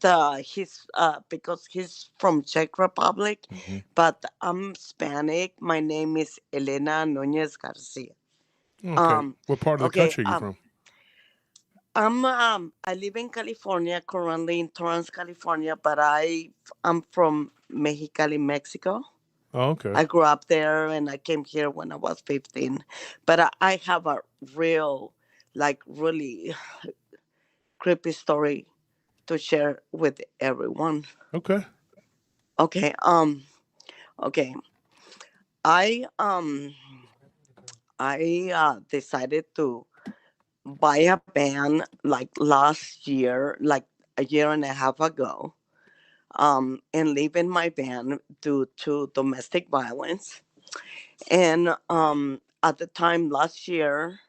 he's, because he's from Czech Republic, Mm-hmm. but I'm Hispanic. My name is Elena Núñez Garcia. Okay. What part of the country are you from? I live in California currently, in Torrance, California, but I'm from Mexicali, Mexico. Oh, okay. I grew up there and I came here when I was 15. But I have a real, really creepy story to share with everyone. Okay. Okay. Okay. I decided to buy a van like last year, like a year and a half ago, and live in my van due to domestic violence. And at the time last year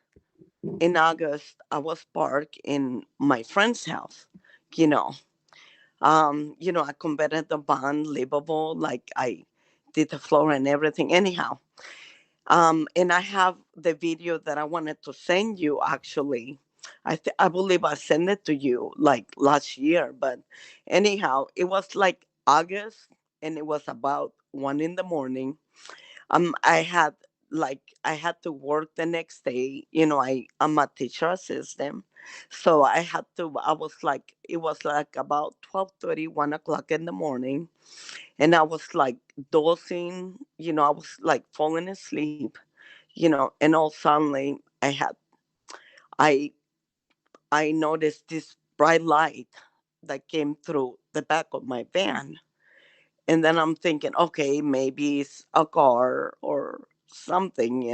in August, I was parked in my friend's house. You know, I converted the bond livable, like I did the floor and everything. Anyhow, and I have the video that I wanted to send you. Actually, I believe I sent it to you like last year. But anyhow, it was like August, and it was about 1 in the morning. I had to work the next day. I'm a teacher assistant, so I was like, it was like about 12:30, 1 o'clock in the morning, and I was like dozing. I was like falling asleep. And all suddenly I I noticed this bright light that came through the back of my van. And then I'm thinking, okay, maybe it's a car or something,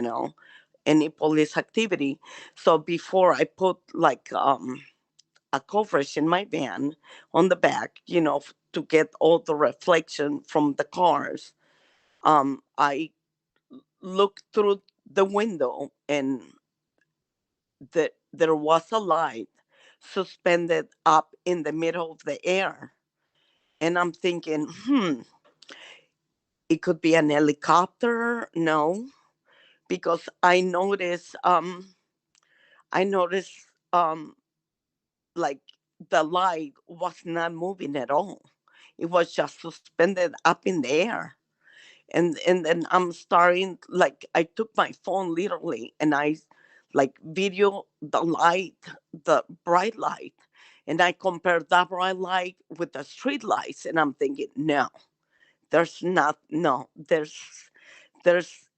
any police activity. So before I put like a coverage in my van on the back, to get all the reflection from the cars, I looked through the window, and there was a light suspended up in the middle of the air. And I'm thinking, it could be an helicopter. No, because I noticed um like the light was not moving at all. It was just suspended up in the air. And then I'm starting, like, I took my phone literally, and I like video the light, the bright light, and I compared that bright light with the street lights, and I'm thinking, no, there's not no there's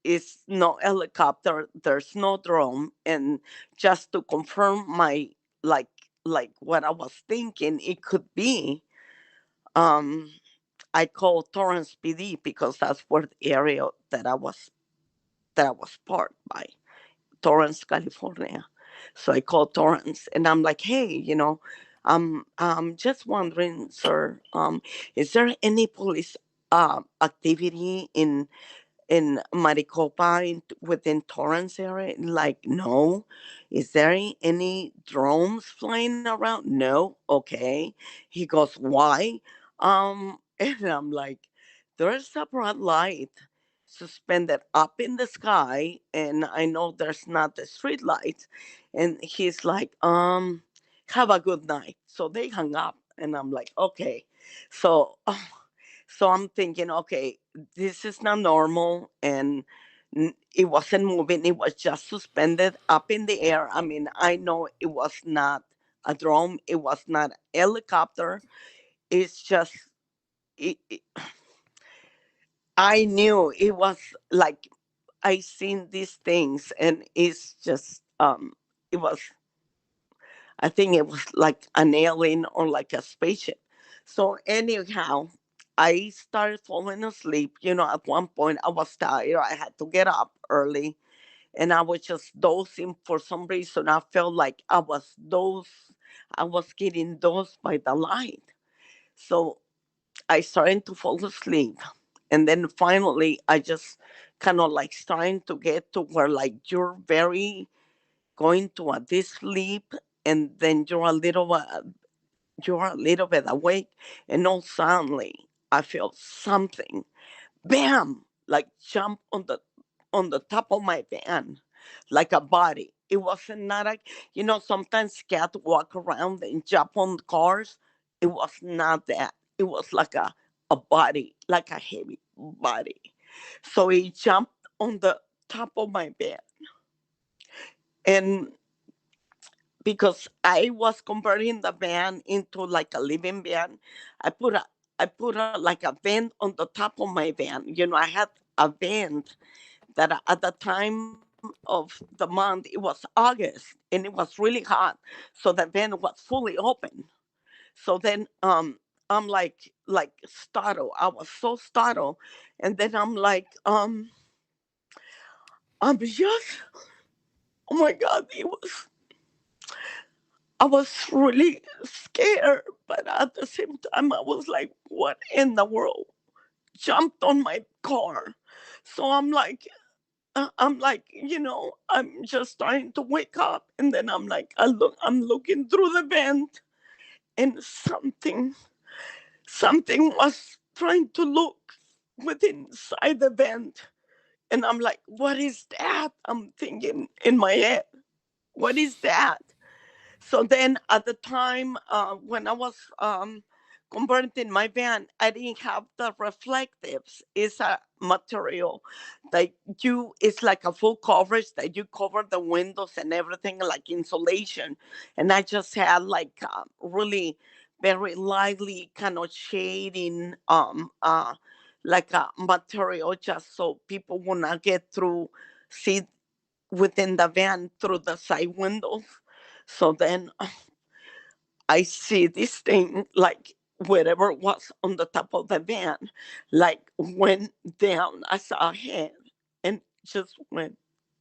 is no helicopter, there's no drone. And just to confirm my, like what I was thinking it could be, um I called Torrance PD, because that's where the area that I was parked by, Torrance, California. So I called Torrance, and I'm like, hey, I'm just wondering, sir, is there any police activity in Maricopa, within Torrance area? Like, no. Is there any drones flying around? No. Okay. He goes, why? And I'm like, there's a bright light suspended up in the sky, and I know there's not the street lights. And he's like, have a good night. So they hung up, and I'm like, okay. So so I'm thinking, okay, this is not normal. And it wasn't moving, it was just suspended up in the air. I mean, I know it was not a drone, it was not a helicopter. It's just, it, I knew it was like, I seen these things, and it's just, it was, I think it was like an alien or like a spaceship. So anyhow, I started falling asleep. At one point I was tired. I had to get up early, and I was just dozing for some reason. I felt like I was getting dosed by the light. So I started to fall asleep. And then finally I just kind of like starting to get to where, like, you're very going to a deep sleep, and then you're a little bit awake, and all suddenly I feel something, bam, like jump on the top of my van, like a body. It wasn't not a, sometimes cats walk around and jump on cars. It was not that. It was like a body, like a heavy body. So he jumped on the top of my bed, and because I was converting the van into like a living van, I put a like a vent on the top of my van. I had a vent that at the time of the month, it was August, and it was really hot, so the vent was fully open. So then I'm like startled. I was so startled, and then I'm like, I'm just, oh my god, I was really scared, but at the same time, I was like, what in the world jumped on my car? So I'm like, I'm like, I'm just trying to wake up, and then I'm like, I'm looking through the vent, and something was trying to look within inside the vent, and I'm like, what is that? I'm thinking in my head, what is that? So then at the time when I was converting my van, I didn't have the reflectives. It's a material that it's like a full coverage that you cover the windows and everything like insulation. And I just had like really very lightly kind of shading like a material just so people will not get through, see within the van through the side windows. So then I see this thing like whatever was on the top of the van, like went down. I saw a head and just went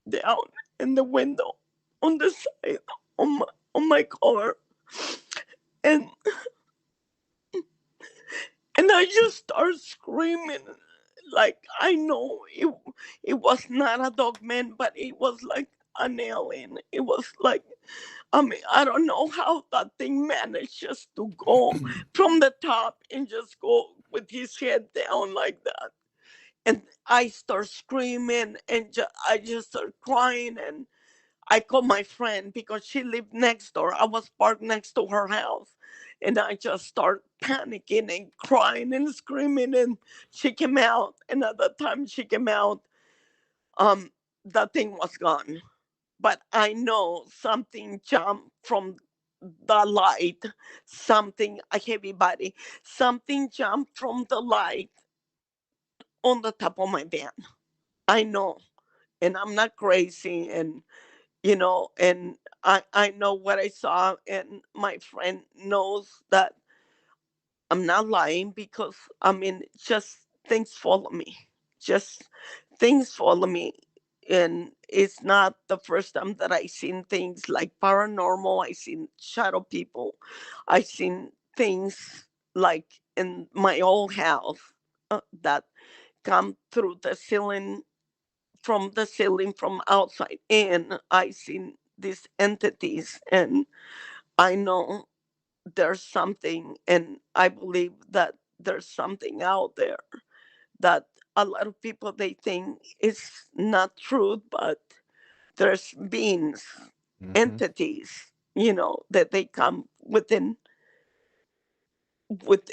down in the window on the side on my car. And and I just start screaming. Like I know it was not a Dogman, but it was like an alien. It was like, I mean, I don't know how that thing managed just to go from the top and just go with his head down like that. And I start screaming and I just start crying. And I called my friend because she lived next door. I was parked next to her house. And I just start panicking and crying and screaming. And she came out. And at the time she came out, um, that thing was gone. But I know something jumped from the light, something, a heavy body, something jumped from the light on the top of my van. I know. And I'm not crazy. And, and I know what I saw. And my friend knows that I'm not lying because, I mean, just things follow me. Just things follow me. And it's not the first time that I seen things like paranormal. I seen shadow people. I seen things like in my old house that come through the ceiling, from the ceiling from outside. And I seen these entities, and I know there's something, and I believe that there's something out there that a lot of people they think is not true, but there's beings, Mm-hmm. entities, that they come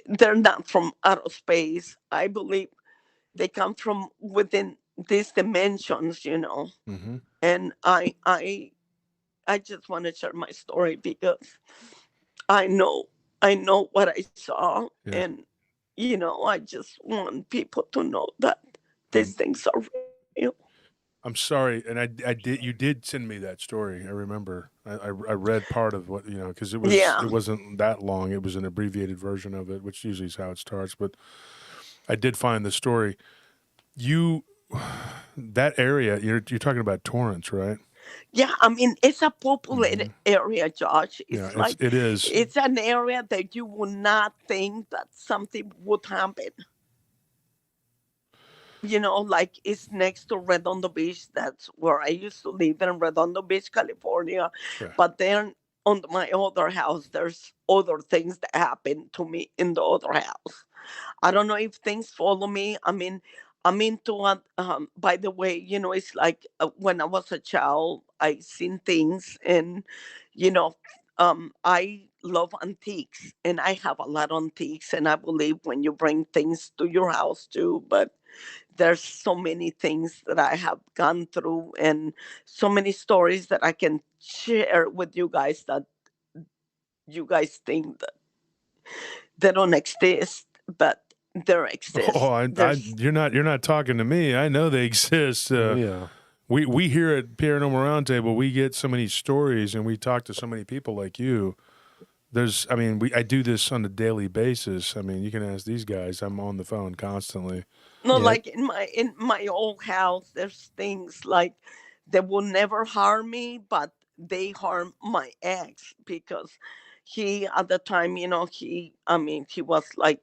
they're not from outer space. I believe they come from within these dimensions. Mm-hmm. And I just want to share my story because I know I know what I saw. Yeah. And I just want people to know that these I'm things are real. I'm sorry, and I did you did send me that story. I remember. I read part of what because Yeah. it wasn't that long. It was an abbreviated version of it, which usually is how it starts. But I did find the story. You that area you're talking about Torrance, right? Yeah, I mean, it's a populated Mm-hmm. area, Josh. Yeah, It's like it is. it's an area that you would not think that something would happen. Like it's next to Redondo Beach. That's where I used to live, in Redondo Beach, California. Yeah. But then on my other house, there's other things that happen to me in the other house. I don't know if things follow me. I mean, I'm into it. By the way, it's like when I was a child, I seen things, and you know, I love antiques, and I have a lot of antiques, and I believe when you bring things to your house too. But there's so many things that I have gone through, and so many stories that I can share with you guys that you guys think that they don't exist, but they Oh, exist. There's you're not talking to me. I know they exist. Yeah. We here at Paranormal Roundtable, we get so many stories, and we talk to so many people like you. I mean, I do this on a daily basis. I mean, you can ask these guys. I'm on the phone constantly. no, Yeah, like in my old house, there's things like that will never harm me, but they harm my ex because he at the time, he I mean he was like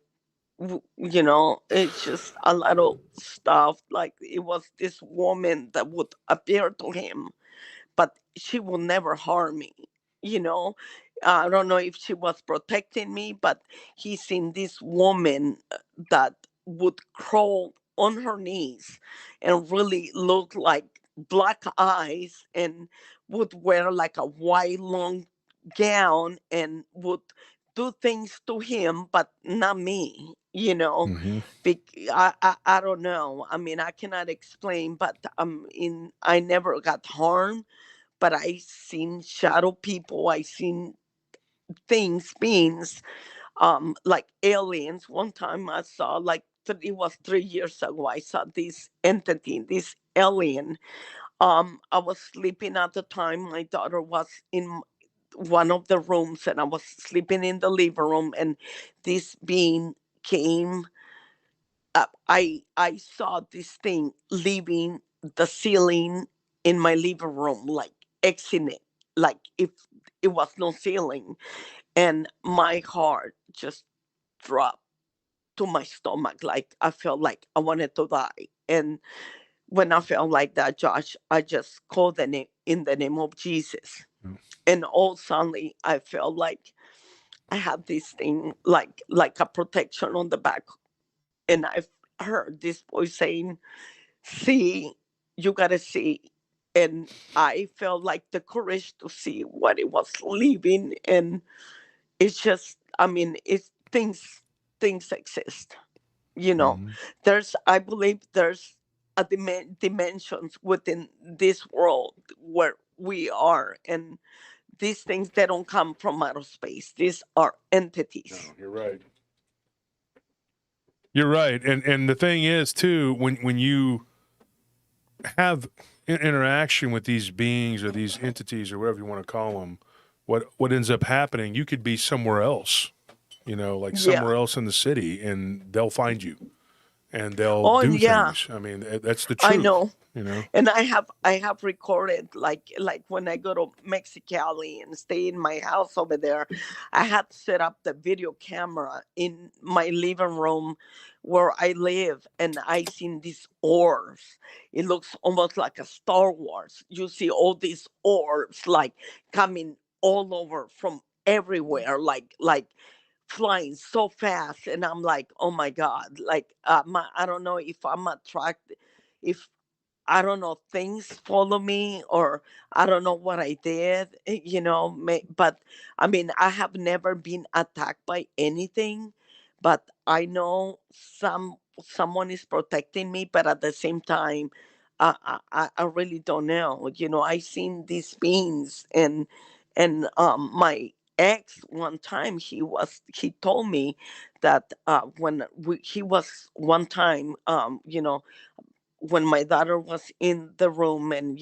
You know, it's just a lot of stuff. Like it was this woman that would appear to him, but she will never harm me. You know, I don't know if she was protecting me, but he seen this woman that would crawl on her knees and really look like black eyes and would wear like a white long gown and would do things to him, but not me. You know, Mm-hmm. I don't know. I mean, I cannot explain, but I never got harmed, but I seen shadow people. I seen things, beings, like aliens. One time I saw like it was 3 years ago. I saw this entity, this alien. I was sleeping at the time. My daughter was in one of the rooms, and I was sleeping in the living room, and this being came up. I saw this thing leaving the ceiling in my living room, like exiting it, like if it was no ceiling, and my heart just dropped to my stomach. Like I felt like I wanted to die. And when I felt like that, Josh, I just called the name in the name of Jesus. Mm. And all suddenly I felt like I had this thing like a protection on the back. And I heard this voice saying, see, you gotta see. And I felt like the courage to see what it was leaving. And it's just, I mean, it's things exist. You know, Mm-hmm. I believe there's a dimensions within this world where we are, and these things, they don't come from outer space. These are No, entities. you're right. You're right, and the thing is too, when you have interaction with these beings or these entities or whatever you want to call them, what ends up happening, you could be somewhere else, like Yeah. somewhere else in the city, and they'll find you and they'll Oh, do yeah, things. I mean, that's the I truth. know. And I have recorded, like when I go to Mexicali and stay in my house over there, I had set up the video camera in my living room where I live, and I seen these orbs. It looks almost like a Star Wars. You see all these orbs like coming all over from everywhere, like flying so fast, and I'm like, oh my god, like I don't know if I'm attracted, if I don't know, things follow me, or I don't know what I did, but I mean, I have never been attacked by anything, but I know someone is protecting me, but at the same time, I really don't know. I seen these beings, and my ex one time, he told me that when he was one time, when my daughter was in the room, and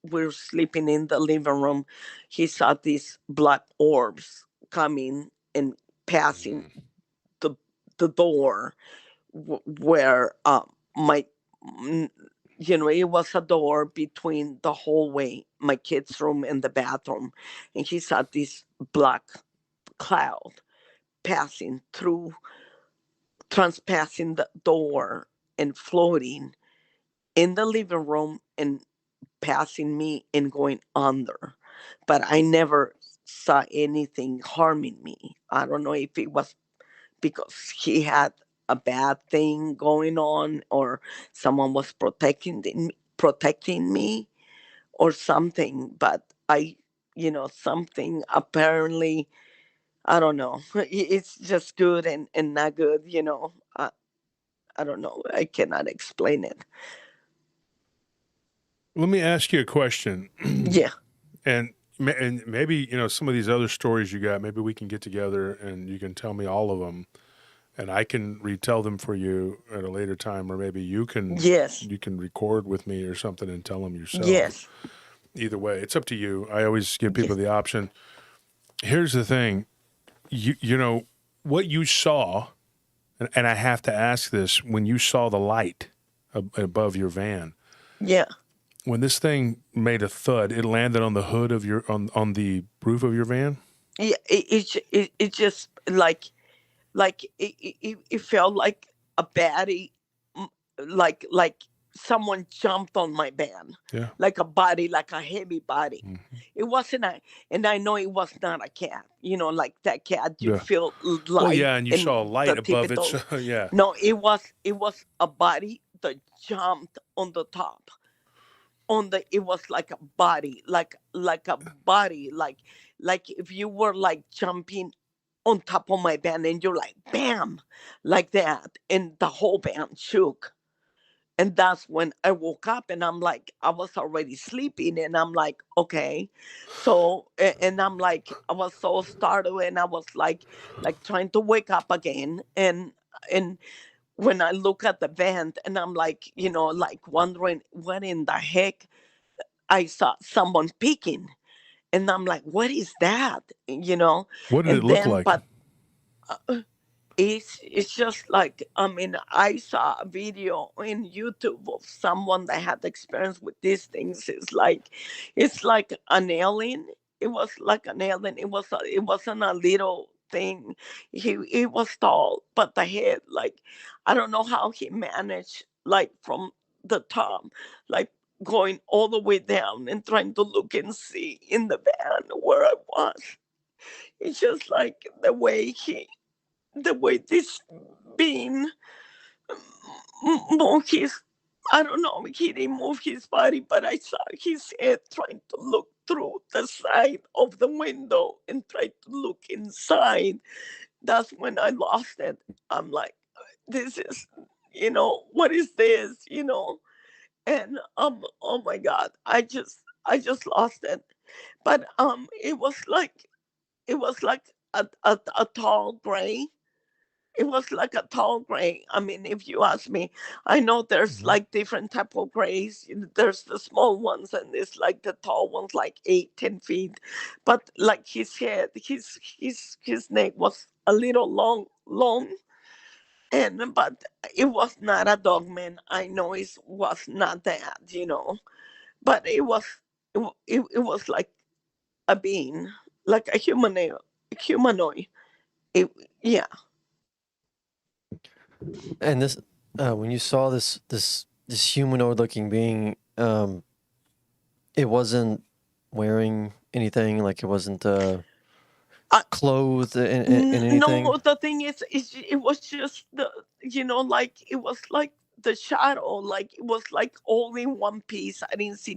we're sleeping in the living room, he saw these black orbs coming and passing Mm-hmm. the door, where my mm, it was a door between the hallway, my kids room, and the bathroom, and he saw this black cloud passing through, transpassing the door and floating in the living room and passing me and going under. But I never saw anything harming me. I don't know if it was because he had a bad thing going on, or someone was protecting me or something. But something apparently, I don't know. It's just good and not good. I don't know. I cannot explain it. Let me ask you a question. Yeah. And maybe some of these other stories you got, maybe we can get together and you can tell me all of them, and I can retell them for you at a later time, or maybe you can Yes. record with me or something and tell them yourself. Yes. Either way, it's up to you. I always give people Yes. the option. Here's the thing, what you saw, and I have to ask this: when you saw the light above your van, Yeah. when this thing made a thud, it landed on the hood of on the roof of your van. Yeah. It just like like it felt like a baddie, mm, like someone jumped on my van, Yeah. like a body, like a heavy body. Mhm. It wasn't a, and I know it was not a cat, like that cat you Yeah. feel Well, light yeah, and you and saw a light the above it. typical. So, yeah. No, it was a body that jumped on the top, it was like a body, like a body, like if you were like jumping on top of my band and you're like bam, like that, and the whole band shook. And that's when I woke up, and I'm like, I was already sleeping, and I'm like, okay. So and I'm like, I was so startled, and I was like trying to wake up again. And when I look at the vent, and I'm like, like wondering what in the heck, I saw someone peeking, and I'm like, what is that? What did it And look then, like? but it's just like, I mean, I saw a video in YouTube of someone that had experience with these things. It's like an alien. It was like an alien. It wasn't a little thing. He was tall, but the head, like, I don't know how he managed, like, from the top, like, going all the way down and trying to look and see in the van where I was. It's just like the way this being moved his, I don't know, he didn't move his body, but I saw his head trying to look through the side of the window and try to look inside. That's when I lost it. I'm like, this is, what is this, And oh my God, I just lost it. But it was like a tall gray. It was like a tall gray. I mean, if you ask me, I know there's Mhm. like different type of grays. There's the small ones, and there's like the tall ones, like 8, 10 feet. But like his head, his neck was a little long, and but it was not a dogman. I know it was not that. But it was like a being, like a humanoid. It, yeah. And this, when you saw this humanoid looking being, it wasn't wearing anything, like it wasn't I, clothed in anything. No, the thing is, it was just like it was like the shadow, like it was like all in one piece. I didn't see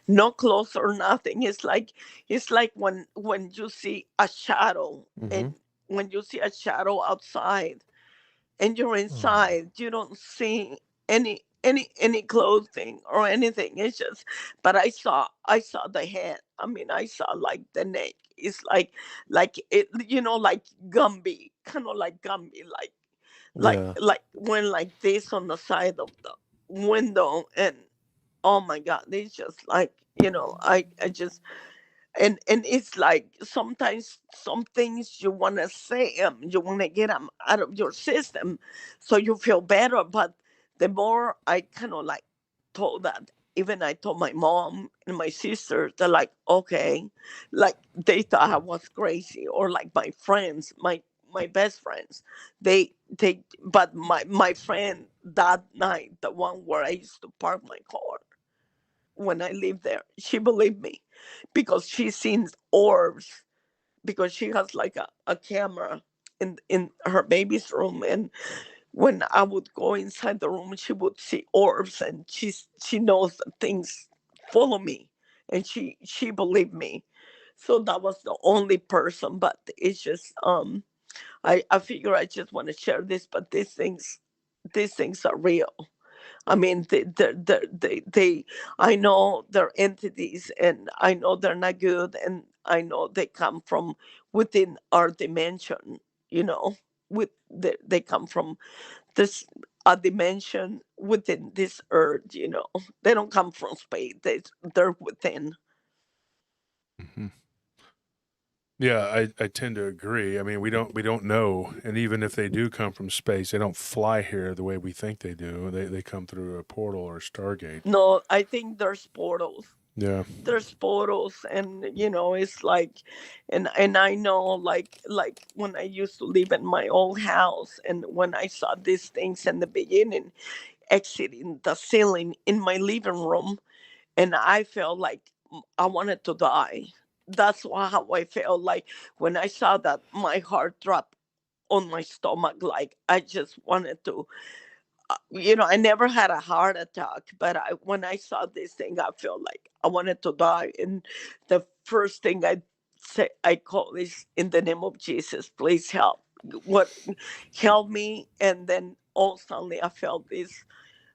no clothes or nothing. It's like when you see a shadow, Mm-hmm. and when you see a shadow outside, and you're Oh. inside, you don't see any clothing or anything. It's just, but I saw the head. I mean, I saw like the neck. It's like it, like Gumby, kind of like Gumby, like Yeah. like went like this on the side of the window. And oh my God, it's just like, I just, and it's like sometimes some things you want to say them, you want to get them out of your system so you feel better. But the more I kind of like told that, even I told my mom and my sister, they're like, okay, like they thought I was crazy, or like my friends, my best friends, but my friend that night, the one where I used to park my car when I lived there, she believed me because she seen orbs, because she has like a camera in her baby's room. And when I would go inside the room, she would see orbs, and she knows that things follow me, and she believed me. So that was the only person. But it's just, I figure I just want to share this. But these things are real. I mean, I know they're entities, and I know they're not good, and I know they come from within our dimension. They come from this a dimension within this earth. They don't come from space. They're within. Mhm. Yeah, I tend to agree. I mean, we don't know, and even if they do come from space, they don't fly here the way we think they do. They come through a portal or a stargate. No, I think there's portals. Yeah. There's photos, and it's like, and I know, like when I used to live in my old house, and when I saw these things in the beginning exiting the ceiling in my living room, and I felt like I wanted to die. That's how I felt like when I saw that. My heart dropped on my stomach, like I just wanted to. I never had a heart attack, but when I saw this thing, I felt like I wanted to die. And the first thing I call is, in the name of Jesus, please help. What Help me? And then all suddenly I felt this,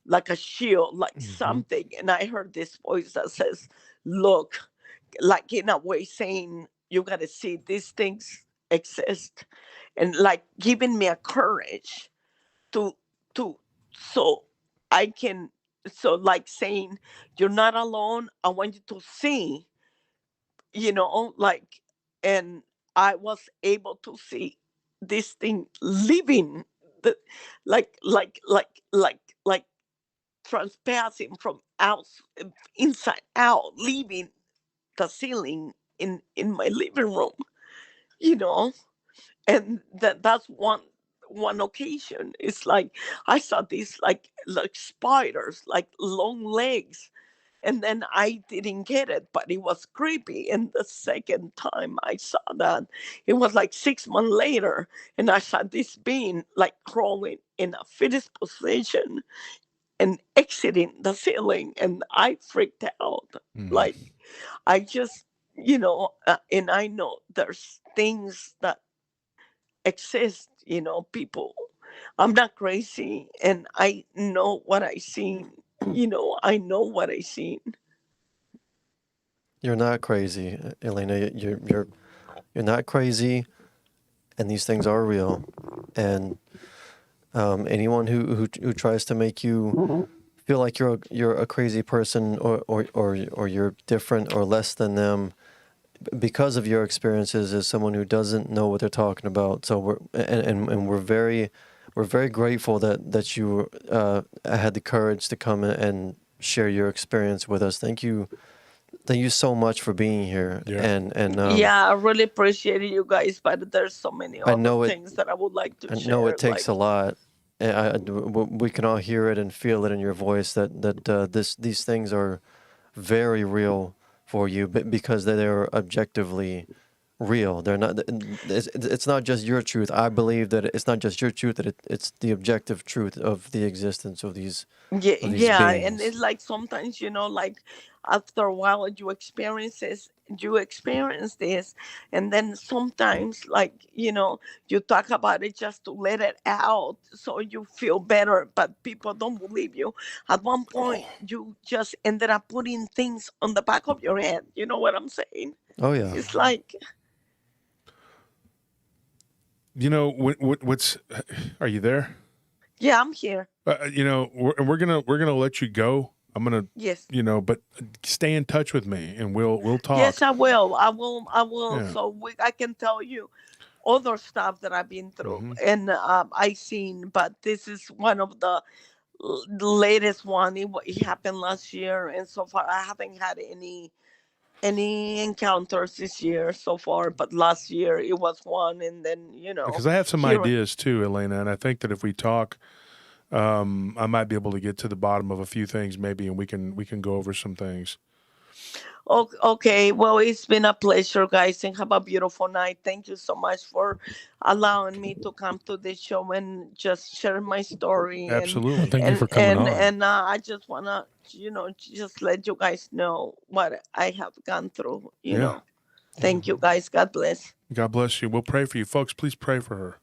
like a shield, like Hmm. something, and I heard this voice that says, "Look," like in a way saying, "You got to see these things exist," and like giving me a courage to to so I can, so like saying, "You're not alone. I want you to see," like, and I was able to see this thing living, the like transpassing from inside out, leaving the ceiling in my living room, you know and that's one occasion. It's like I saw these, like spiders, like long legs, and then I didn't get it, but it was creepy. And the second time I saw that, it was like 6 months later, and I saw this being like crawling in a fetus position and exiting the ceiling, and I freaked out. Mm. Like, I just, and I know there's things that exist, people. I'm not crazy, and I know what I seen. I know what I seen. You're not crazy, Elena. You're not crazy, and these things are real. And anyone who tries to make you feel like you're a crazy person, or you're different or less than them because of your experiences, is someone who doesn't know what they're talking about. So we're very grateful that you had the courage to come and share your experience with us. Thank you so much for being here. Yeah. And Yeah, I really appreciate you guys, but there's so many I other know it. things that I would like to I know share. it takes Like, a lot. We can all hear it and feel it in your voice that these things are very real for you, but because they're objectively real. They're not. It's not just your truth. I believe that it's not just your truth. That it's the objective truth of the existence of these yeah, yeah, and beings. it's like sometimes, like after a while you experience this, and then sometimes, like, you talk about it just to let it out so you feel better, but people don't believe you. At one point you just ended up putting things on the back of your head. You know what I'm saying? Oh yeah. It's like, What's? Are you there? yeah, I'm here. We're gonna let you go. I'm gonna, Yes. but stay in touch with me, and we'll Yes, talk. I will. Yeah. So I can tell you other stuff that I've been through, Hmm. and I seen, but this is one of the latest one. It happened last year, and so far I haven't had any encounters this year so far. But last year it was one, and then Because I have some here. ideas too, Elena, and I think that if we talk, I might be able to get to the bottom of a few things, maybe, and we can go over some things. Okay, well, it's been a pleasure, guys, and have a beautiful night. Thank you so much for allowing me to come to this show and just share my story. and Well, Absolutely. thank you and for coming and on. and I just wanna, just let you guys know what I have gone through. Yeah. Thank you, guys. God bless. God bless you. We'll pray for you, folks. Please pray for her.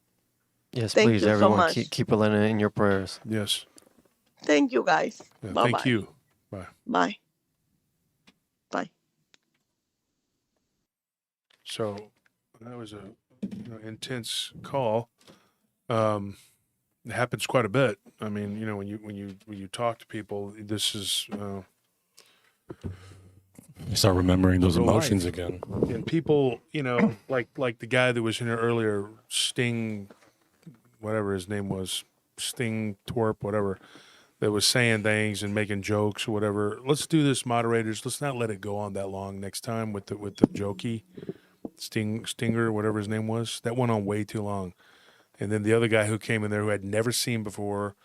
Yes, Thank please, you so everyone, much. keep Elena in your prayers. Yes. Thank you, guys. Yeah, Bye thank bye. you. Bye. Bye bye. So that was a intense call. Um, it happens quite a bit. I mean, when you talk to people, this is You start remembering those real emotions life. again. And people, like the guy that was in here earlier, Sting, whatever his name was, Sting Twerp, whatever. that was saying things and making jokes or whatever. Let's do this, moderators. Let's not let it go on that long next time with the jokey Stinger, whatever his name was. That went on way too long. And then the other guy who came in there who I'd never seen before,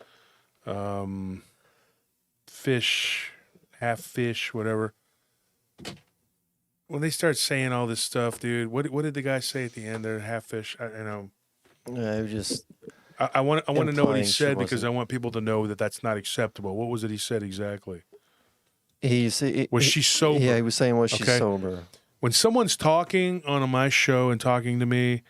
fish, half fish, whatever. When they start saying all this stuff, dude, what did the guy say at the end there? Half fish, I know. Yeah, it was just I want to know what he implying she said because wasn't- I want people to know that that's not acceptable. What was it he said exactly? was she sober? Yeah, he was saying was she Okay. sober? When someone's talking on my show and talking to me,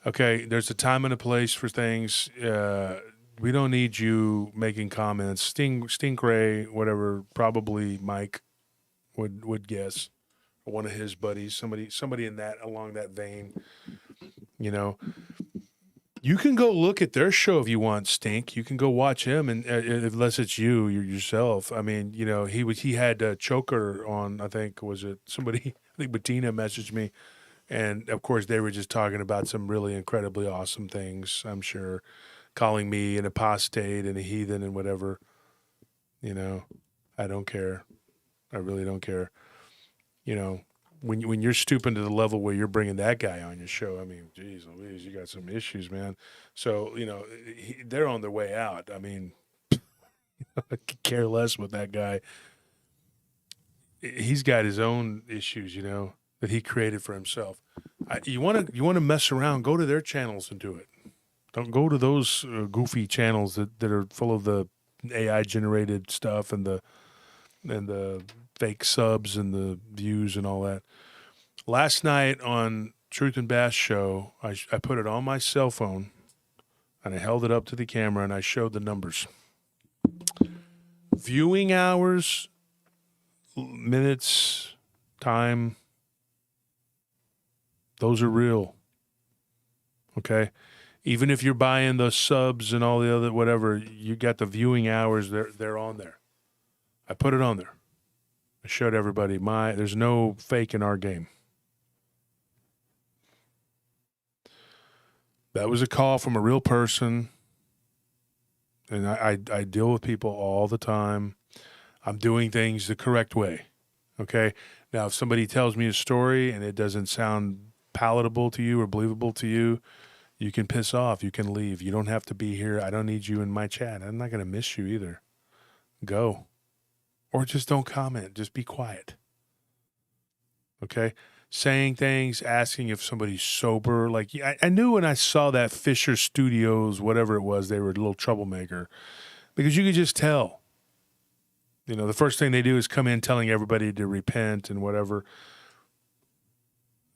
okay, there's a time and a place for things. We don't need you making comments. Stingray, whatever, probably Mike would guess, or one of his buddies, somebody in that along that vein. You know, you can go look at their show if you want, Stink. You can go watch him, and unless it's yourself. I mean, you know, he had a choker on. I think was it somebody. I think Bettina messaged me, and of course they were just talking about some really incredibly awesome things. I'm sure, calling me an apostate and a heathen and whatever. You know, I don't care. I really don't care. You know, when you're stooping to the level where you're bringing that guy on your show, I mean, geez Louise, you got some issues, man. So, you know, they're on their way out. I mean, I could care less with that guy. He's got his own issues, you know, that he created for himself. You want to mess around, go to their channels and do it. Don't go to those goofy channels that are full of the AI generated stuff and the fake subs and the views and all that. Last night on Truth and Bass show, I put it on my cell phone and I held it up to the camera and I showed the numbers. Viewing hours, minutes, time, those are real. Okay? Even if you're buying the subs and all the other whatever, you got the viewing hours, they're on there. I put it on there. I showed everybody there's no fake in our game. That was a call from a real person, and I deal with people all the time. I'm doing things the correct way, okay? Now, if somebody tells me a story and it doesn't sound palatable to you or believable to you, you can piss off. You can leave. You don't have to be here. I don't need you in my chat. I'm not going to miss you either. Go. Or just don't comment. Just be quiet. Okay? Saying things, asking if somebody's sober. Like, I knew when I saw that Fisher Studios, whatever it was, they were a little troublemaker. Because you could just tell. You know, the first thing they do is come in telling everybody to repent and whatever.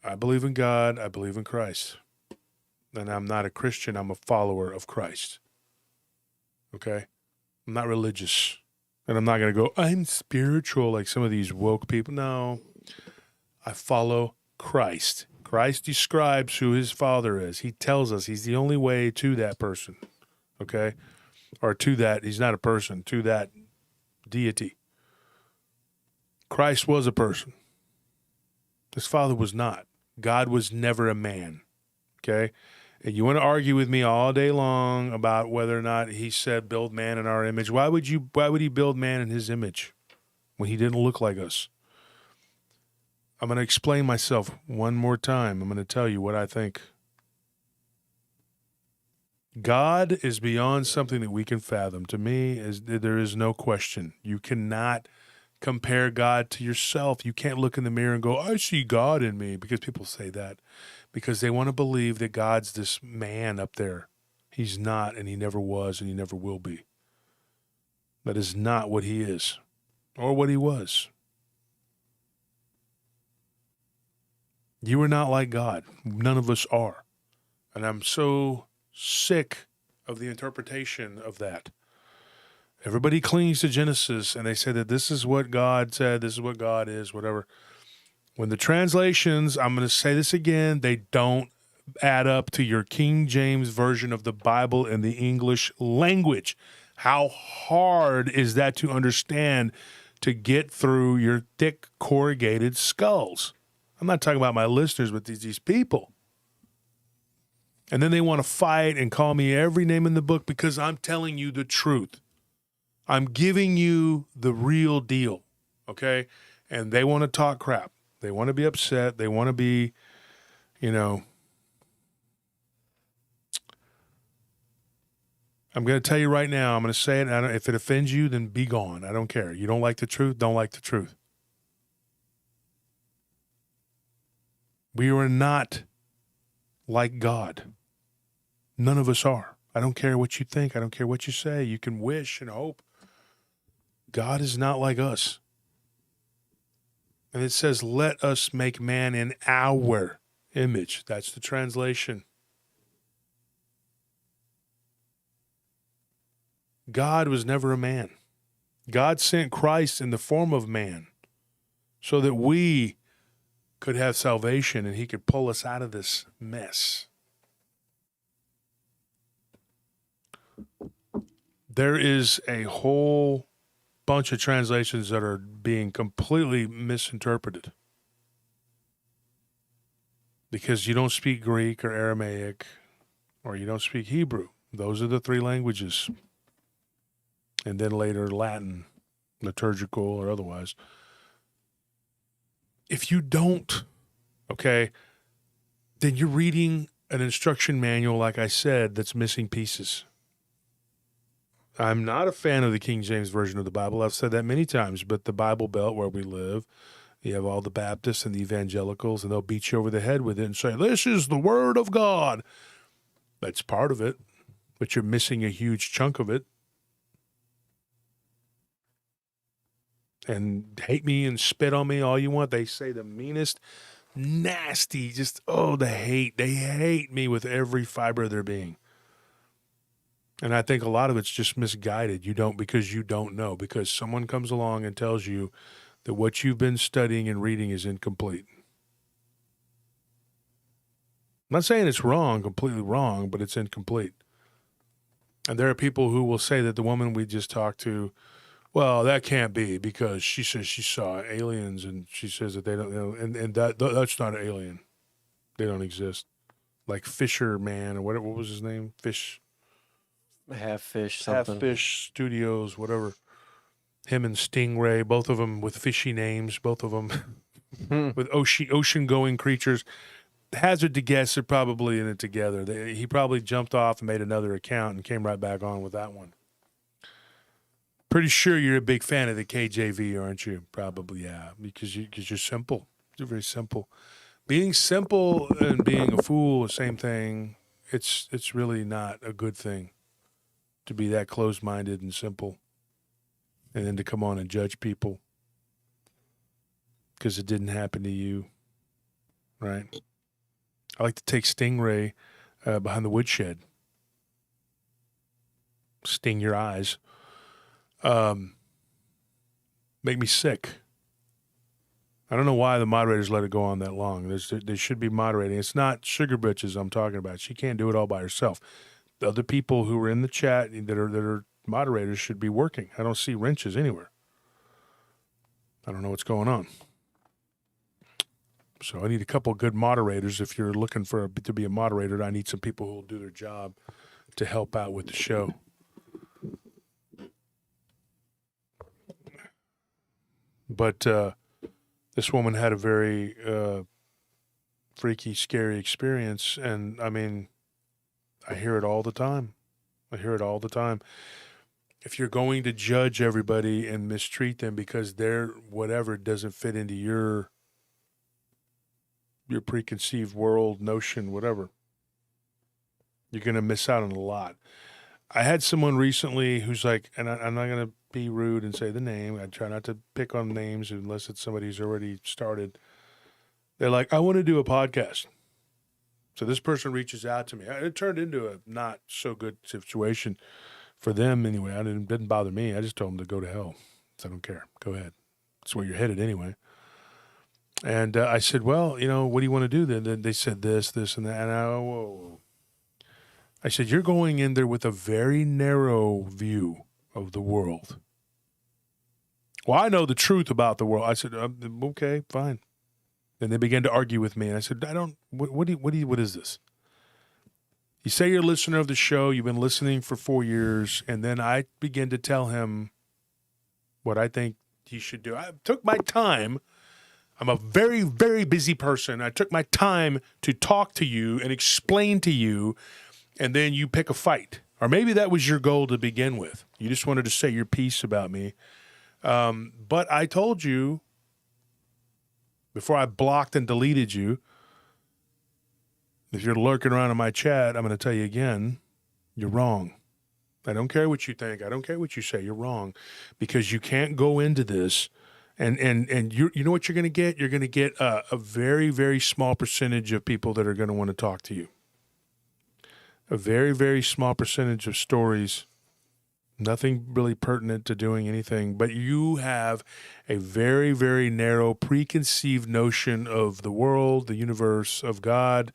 I believe in God. I believe in Christ. And I'm not a Christian. I'm a follower of Christ. Okay? I'm not religious. And I'm not going to go, I'm spiritual like some of these woke people. No. I follow Christ. Christ describes who his Father is. He tells us he's the only way to that person. Okay? Or to that, he's not a person, to that deity. Christ was a person. His Father was not. God was never a man. Okay? And you want to argue with me all day long about whether or not he said build man in our image. Why would he build man in his image when he didn't look like us? I'm going to explain myself one more time. I'm going to tell you what I think. God is beyond something that we can fathom. To me, there is no question. You cannot compare God to yourself. You can't look in the mirror and go, I see God in me, because people say that because they want to believe that God's this man up there. He's not, and he never was, and he never will be. That is not what he is or what he was. You are not like God. None of us are. And I'm so sick of the interpretation of that. Everybody clings to Genesis and they say that this is what God said, this is what God is, whatever. When the translations, I'm going to say this again, they don't add up to your King James version of the Bible in the English language. How hard is that to understand, to get through your thick corrugated skulls? I'm not talking about my listeners, but these people. And then they want to fight and call me every name in the book because I'm telling you the truth. I'm giving you the real deal, okay? And they want to talk crap. They want to be upset. They want to be, you know. I'm going to tell you right now, I'm going to say it. If it offends you, then be gone. I don't care. You don't like the truth, don't like the truth. We are not like God. None of us are. I don't care what you think. I don't care what you say. You can wish and hope. God is not like us. And it says, let us make man in our image. That's the translation. God was never a man. God sent Christ in the form of man so that we could have salvation and he could pull us out of this mess. There is a whole bunch of translations that are being completely misinterpreted because you don't speak Greek or Aramaic or you don't speak Hebrew. Those are the three languages. And then later Latin, liturgical or otherwise. If you don't, okay, then you're reading an instruction manual, like I said, that's missing pieces. I'm not a fan of the King James Version of the Bible. I've said that many times, but the Bible Belt where we live, you have all the Baptists and the evangelicals, and they'll beat you over the head with it and say, this is the Word of God. That's part of it, but you're missing a huge chunk of it. And hate me and spit on me all you want. They say the meanest, nasty, just, the hate. They hate me with every fiber of their being. And I think a lot of it's just misguided. Because you don't know. Because someone comes along and tells you that what you've been studying and reading is incomplete. I'm not saying it's wrong, completely wrong, but it's incomplete. And there are people who will say that the woman we just talked to, well, that can't be because she says she saw aliens and she says that they don't, and that's not an alien. They don't exist. Like Fisher Man or what was his name? Half Fish something. Half Fish Studios, whatever. Him and Stingray, both of them with fishy names, both of them with ocean-going creatures. Hazard to guess they're probably in it together. He probably jumped off and made another account and came right back on with that one. Pretty sure you're a big fan of the KJV, aren't you? Probably, yeah, because you're simple. You're very simple. Being simple and being a fool, the same thing. It's really not a good thing to be that closed-minded and simple, and then to come on and judge people because it didn't happen to you, right? I like to take Stingray behind the woodshed, sting your eyes. Make me sick. I don't know why the moderators let it go on that long. They should be moderating. It's not Sugar Bitches I'm talking about. She can't do it all by herself. The other people who are in the chat that are moderators should be working. I don't see wrenches anywhere. I don't know what's going on. So I need a couple of good moderators. If you're looking to be a moderator, I need some people who will do their job to help out with the show. But this woman had a very freaky, scary experience. And, I mean, I hear it all the time. If you're going to judge everybody and mistreat them because their whatever doesn't fit into your preconceived world, notion, whatever, you're going to miss out on a lot. I had someone recently who's like, and I'm not going to be rude and say the name. I try not to pick on names unless it's somebody who's already started. They're like, I want to do a podcast. So this person reaches out to me. It turned into a not so good situation for them anyway. It didn't bother me. I just told them to go to hell. So I don't care. Go ahead. That's where you're headed anyway. And I said, well, what do you want to do then? They said this, and that. And whoa. I said, you're going in there with a very narrow view of the world. Well, I know the truth about the world. I said, okay, fine. And they began to argue with me. And I said, what is this? You say you're a listener of the show. You've been listening for 4 years. And then I began to tell him what I think he should do. I took my time. I'm a very, very busy person. I took my time to talk to you and explain to you, and then you pick a fight. Or maybe that was your goal to begin with. You just wanted to say your piece about me. But I told you before I blocked and deleted you, if you're lurking around in my chat, I'm going to tell you again, you're wrong. I don't care what you think. I don't care what you say. You're wrong, because you can't go into this and you know what you're going to get? You're going to get a very, very small percentage of people that are going to want to talk to you. A very, very small percentage of stories, nothing really pertinent to doing anything, but you have a very, very narrow preconceived notion of the world, the universe, of God.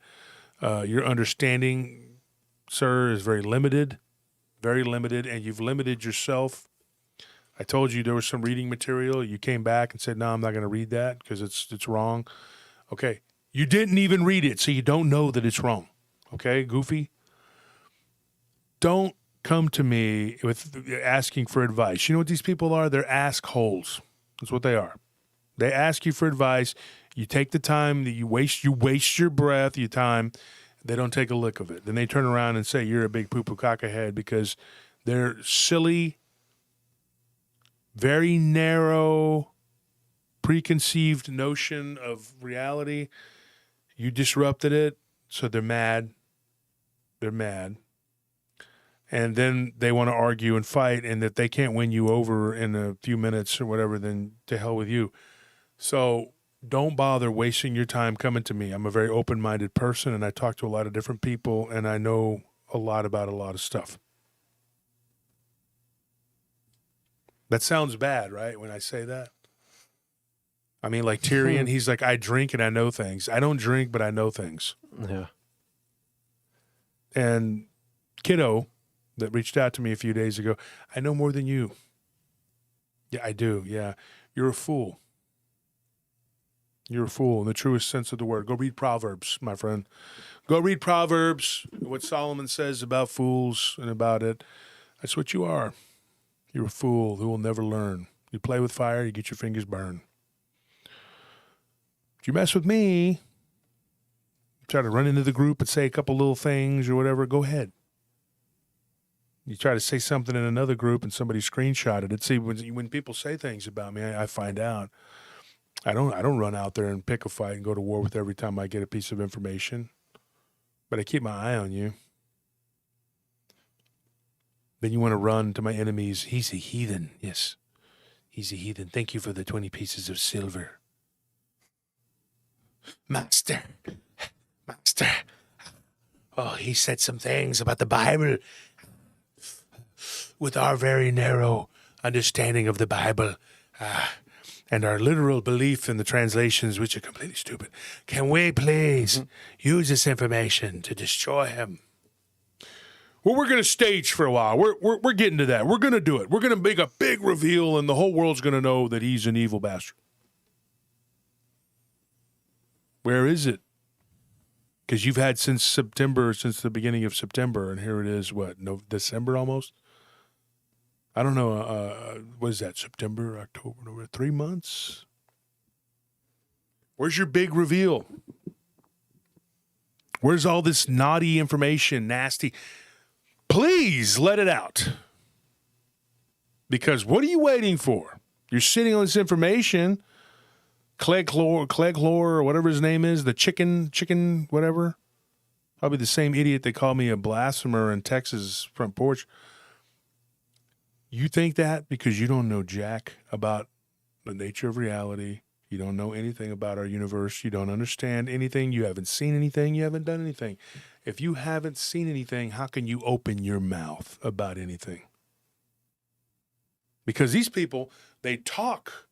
Your understanding, sir, is very limited, and you've limited yourself. I told you there was some reading material. You came back and said, no, I'm not going to read that because it's wrong. Okay. You didn't even read it, so you don't know that it's wrong. Okay, Goofy? Don't come to me with asking for advice. You know what these people are? They're ask holes. That's what they are. They ask you for advice. You take the time that you waste your breath, your time. They don't take a lick of it. Then they turn around and say you're a big poo-poo cockahead because they're silly, very narrow, preconceived notion of reality. You disrupted it, so they're mad. They're mad. And then they want to argue and fight, and if they can't win you over in a few minutes or whatever, then to hell with you. So don't bother wasting your time coming to me. I'm a very open-minded person, and I talk to a lot of different people, and I know a lot about a lot of stuff. That sounds bad, right, when I say that? I mean, like Tyrion, he's like, I drink and I know things. I don't drink, but I know things. Yeah. And Kiddo, that reached out to me a few days ago, I know more than you. Yeah, I do, yeah. You're a fool. You're a fool in the truest sense of the word. Go read Proverbs, my friend. Go read Proverbs, what Solomon says about fools and about it. That's what you are. You're a fool who will never learn. You play with fire, you get your fingers burned. If you mess with me, try to run into the group and say a couple little things or whatever, go ahead. You try to say something in another group and somebody screenshotted it. See, when people say things about me, I find out. I don't run out there and pick a fight and go to war with every time I get a piece of information. But I keep my eye on you. Then you want to run to my enemies. He's a heathen. Yes, he's a heathen. Thank you for the 20 pieces of silver. Master. Oh, he said some things about the Bible. With our very narrow understanding of the Bible and our literal belief in the translations, which are completely stupid, can we please use this information to destroy him? Well, we're going to stage for a while. We're getting to that. We're going to do it. We're going to make a big reveal, and the whole world's going to know that he's an evil bastard. Where is it? Because you've had since the beginning of September, and here it is, December almost? I don't know, what is that, September, October, November, 3 months? Where's your big reveal? Where's all this naughty information, nasty? Please let it out. Because what are you waiting for? You're sitting on this information, Clegg or whatever his name is, the chicken, whatever. Probably the same idiot that called me a blasphemer in Texas front porch. You think that because you don't know jack about the nature of reality. You don't know anything about our universe. You don't understand anything. You haven't seen anything. You haven't done anything. If you haven't seen anything, how can you open your mouth about anything? Because these people, they talk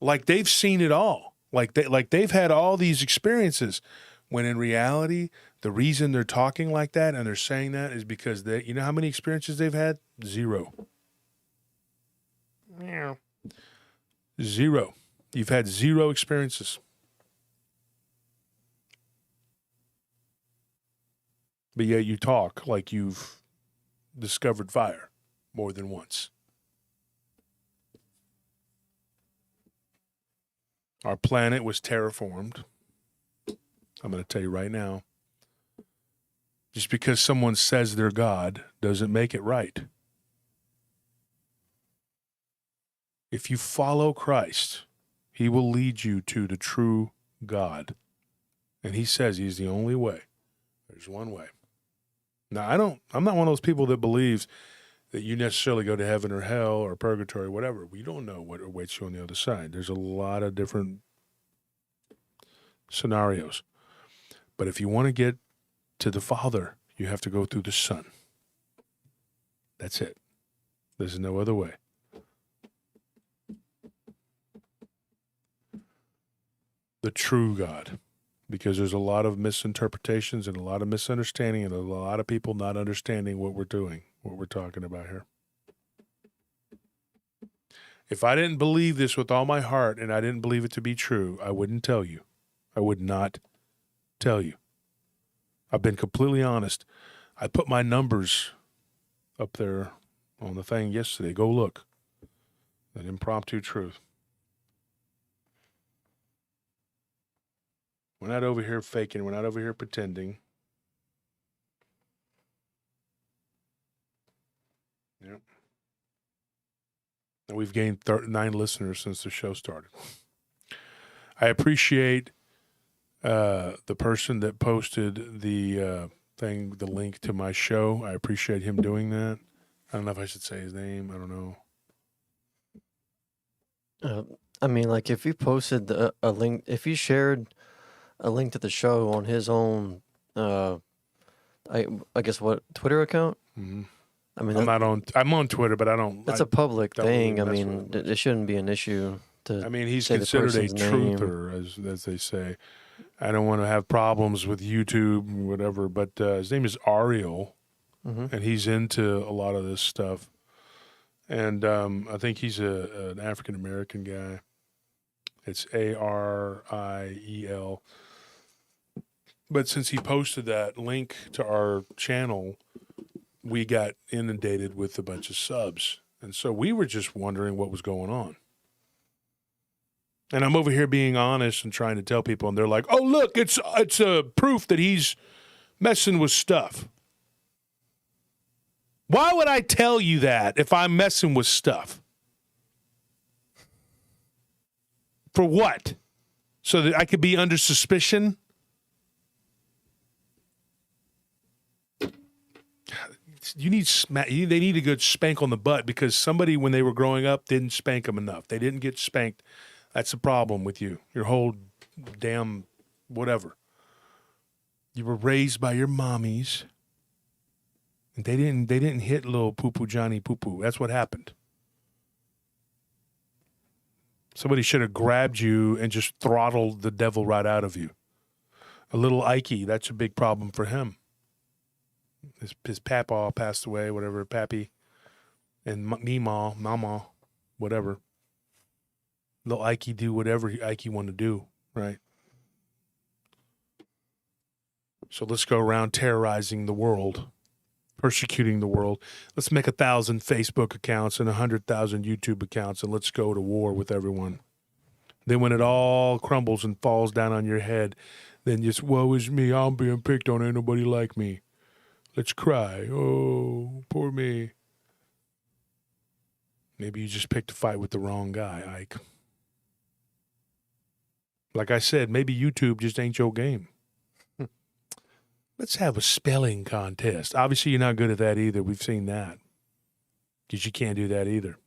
like they've seen it all. Like they've had all these experiences. When in reality, the reason they're talking like that and they're saying that is because you know how many experiences they've had? Zero. Yeah. Zero. You've had zero experiences. But yet you talk like you've discovered fire more than once. Our planet was terraformed. I'm going to tell you right now. Just because someone says they're God doesn't make it right. If you follow Christ, he will lead you to the true God. And he says he's the only way. There's one way. Now, I'm not one of those people that believes that you necessarily go to heaven or hell or purgatory, whatever. We don't know what awaits you on the other side. There's a lot of different scenarios. But if you want to get to the Father, you have to go through the Son. That's it. There's no other way. The true God. Because there's a lot of misinterpretations and a lot of misunderstanding and a lot of people not understanding what we're doing, what we're talking about here. If I didn't believe this with all my heart and I didn't believe it to be true, I wouldn't tell you. I would not tell you. I've been completely honest. I put my numbers up there on the thing yesterday. Go look. An impromptu truth. We're not over here faking. We're not over here pretending. Yep. And we've gained 9 listeners since the show started. I appreciate the person that posted the the link to my show. I appreciate him doing that. I don't know if I should say his name. I don't know. I mean, like if you posted a link, if you shared a link to the show on his own, I guess what, Twitter account? Mm-hmm. I mean, I'm on Twitter, but I don't. That's a public thing. Really I mean, it shouldn't be an issue to. I mean, he's say the considered a person's name. truther, as they say. I don't want to have problems with YouTube or whatever, but his name is Ariel, and he's into a lot of this stuff. And I think he's an African-American guy. It's Ariel. But since he posted that link to our channel, we got inundated with a bunch of subs. And so we were just wondering what was going on. And I'm over here being honest and trying to tell people, and they're like, oh, look, it's a proof that he's messing with stuff. Why would I tell you that if I'm messing with stuff? For what? So that I could be under suspicion? They need a good spank on the butt because somebody, when they were growing up, didn't spank them enough. They didn't get spanked. That's the problem with you. Your whole damn whatever. You were raised by your mommies. And they didn't hit little poo-poo Johnny poo-poo. That's what happened. Somebody should have grabbed you and just throttled the devil right out of you. A little Ikey, that's a big problem for him. His papa passed away, whatever, pappy, and Meemaw, mama, whatever. Little Ikey do whatever Ikey want to do, right? So let's go around terrorizing the world, persecuting the world. Let's make 1,000 Facebook accounts and 100,000 YouTube accounts, and let's go to war with everyone. Then when it all crumbles and falls down on your head, then just, woe is me, I'm being picked on, ain't nobody like me. Let's cry. Oh, poor me. Maybe you just picked a fight with the wrong guy, Ike. Like I said, maybe YouTube just ain't your game. Let's have a spelling contest. Obviously, you're not good at that either. We've seen that. Because you can't do that either.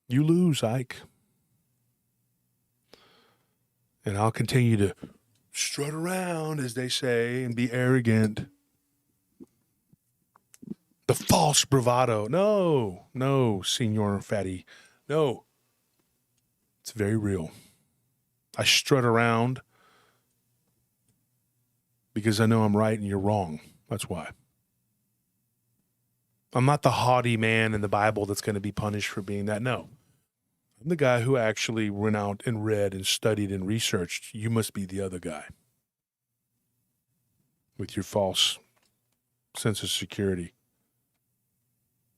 You lose, Ike. And I'll continue to strut around, as they say, and be arrogant. The false bravado. No, Senor Fatty. No. It's very real. I strut around because I know I'm right and you're wrong. That's why. I'm not the haughty man in the Bible that's going to be punished for being that. No. I'm the guy who actually went out and read and studied and researched. You must be the other guy with your false sense of security.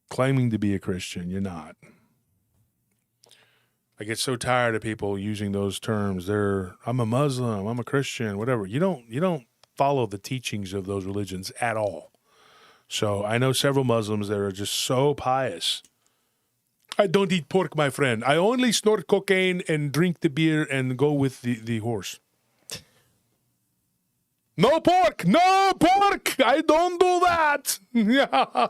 Claiming to be a Christian, you're not. I get so tired of people using those terms. I'm a Muslim, I'm a Christian, whatever. You don't follow the teachings of those religions at all. So I know several Muslims that are just so pious. I don't eat pork, my friend. I only snort cocaine and drink the beer and go with the horse. No pork! No pork! I don't do that! Yeah.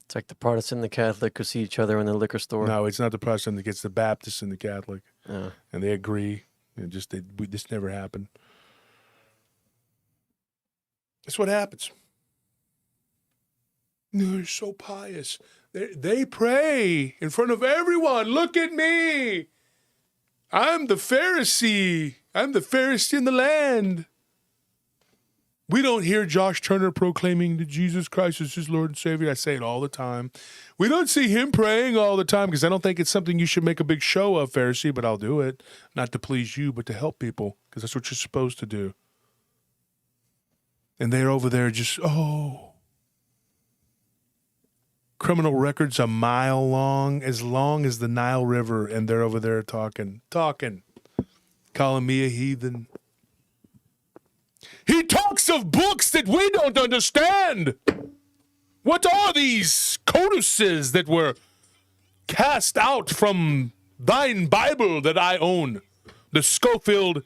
It's like the Protestant and the Catholic who see each other in the liquor store. No, it's not the Protestant. It's the Baptist and the Catholic. Yeah. And they agree. And this never happened. That's what happens. They're so pious. They pray in front of everyone. Look at me. I'm the Pharisee. I'm the Pharisee in the land. We don't hear Josh Turner proclaiming that Jesus Christ is his Lord and Savior. I say it all the time. We don't see him praying all the time because I don't think it's something you should make a big show of, Pharisee, but I'll do it. Not to please you, but to help people because that's what you're supposed to do. And they're over there just, criminal records a mile long as the Nile River, and they're over there talking, calling me a heathen. He talks of books that we don't understand. What are these codices that were cast out from thine Bible that I own? The Schofield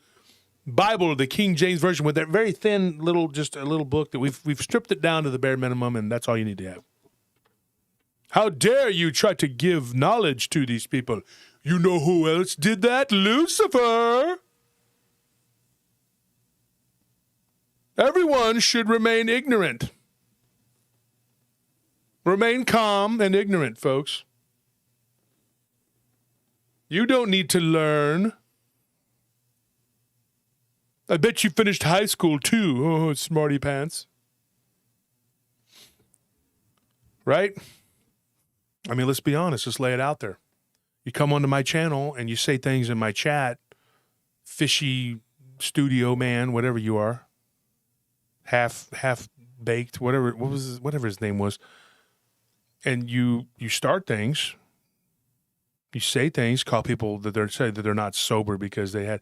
Bible, the King James Version, with that very thin little, just a little book that we've stripped it down to the bare minimum, and that's all you need to have. How dare you try to give knowledge to these people? You know who else did that? Lucifer. Everyone should remain ignorant. Remain calm and ignorant, folks. You don't need to learn. I bet you finished high school, too. Oh, smarty pants. Right? I mean, let's be honest. Let's lay it out there. You come onto my channel and you say things in my chat, fishy studio man, whatever you are, half baked, whatever his name was, and you start things, you say things, call people that they're not sober because they had.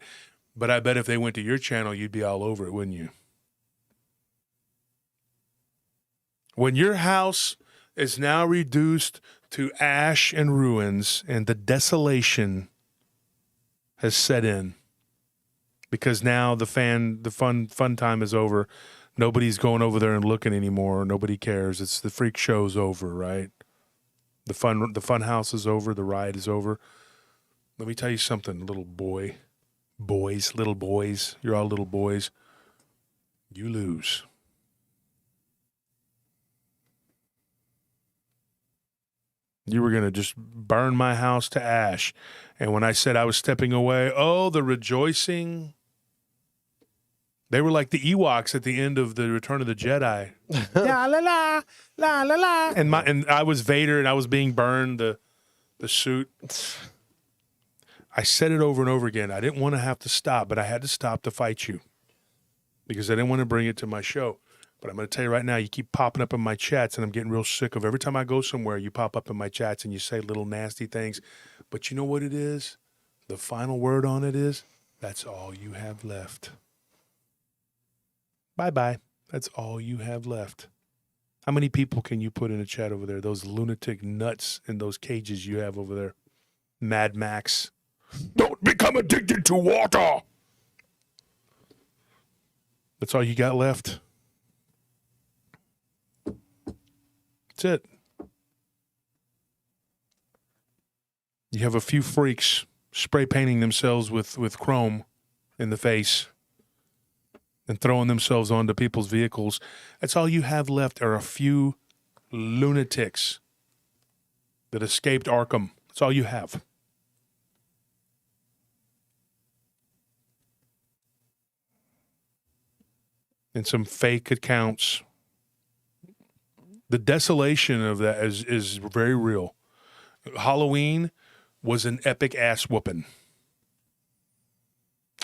But I bet if they went to your channel, you'd be all over it, wouldn't you? When your house is now reduced to ash and ruins and the desolation has set in because now the fun time is over. Nobody's going over there and looking anymore. Nobody cares. It's the freak show's over, right? The fun house is over. The ride is over. Let me tell you something, little boys, you're all little boys. You lose. You were going to just burn my house to ash. And when I said I was stepping away, the rejoicing. They were like the Ewoks at the end of the Return of the Jedi. La la la, la la la. And I was Vader and I was being burned, the suit. I said it over and over again. I didn't want to have to stop, but I had to stop to fight you because I didn't want to bring it to my show. But I'm going to tell you right now, you keep popping up in my chats, and I'm getting real sick of every time I go somewhere, you pop up in my chats and you say little nasty things. But you know what it is? The final word on it is, that's all you have left. Bye-bye. That's all you have left. How many people can you put in a chat over there? Those lunatic nuts in those cages you have over there. Mad Max. Don't become addicted to water. That's all you got left. That's it. You have a few freaks spray painting themselves with chrome in the face and throwing themselves onto people's vehicles. That's all you have left are a few lunatics that escaped Arkham. That's all you have. And some fake accounts. The desolation of that is very real. Halloween was an epic ass whooping.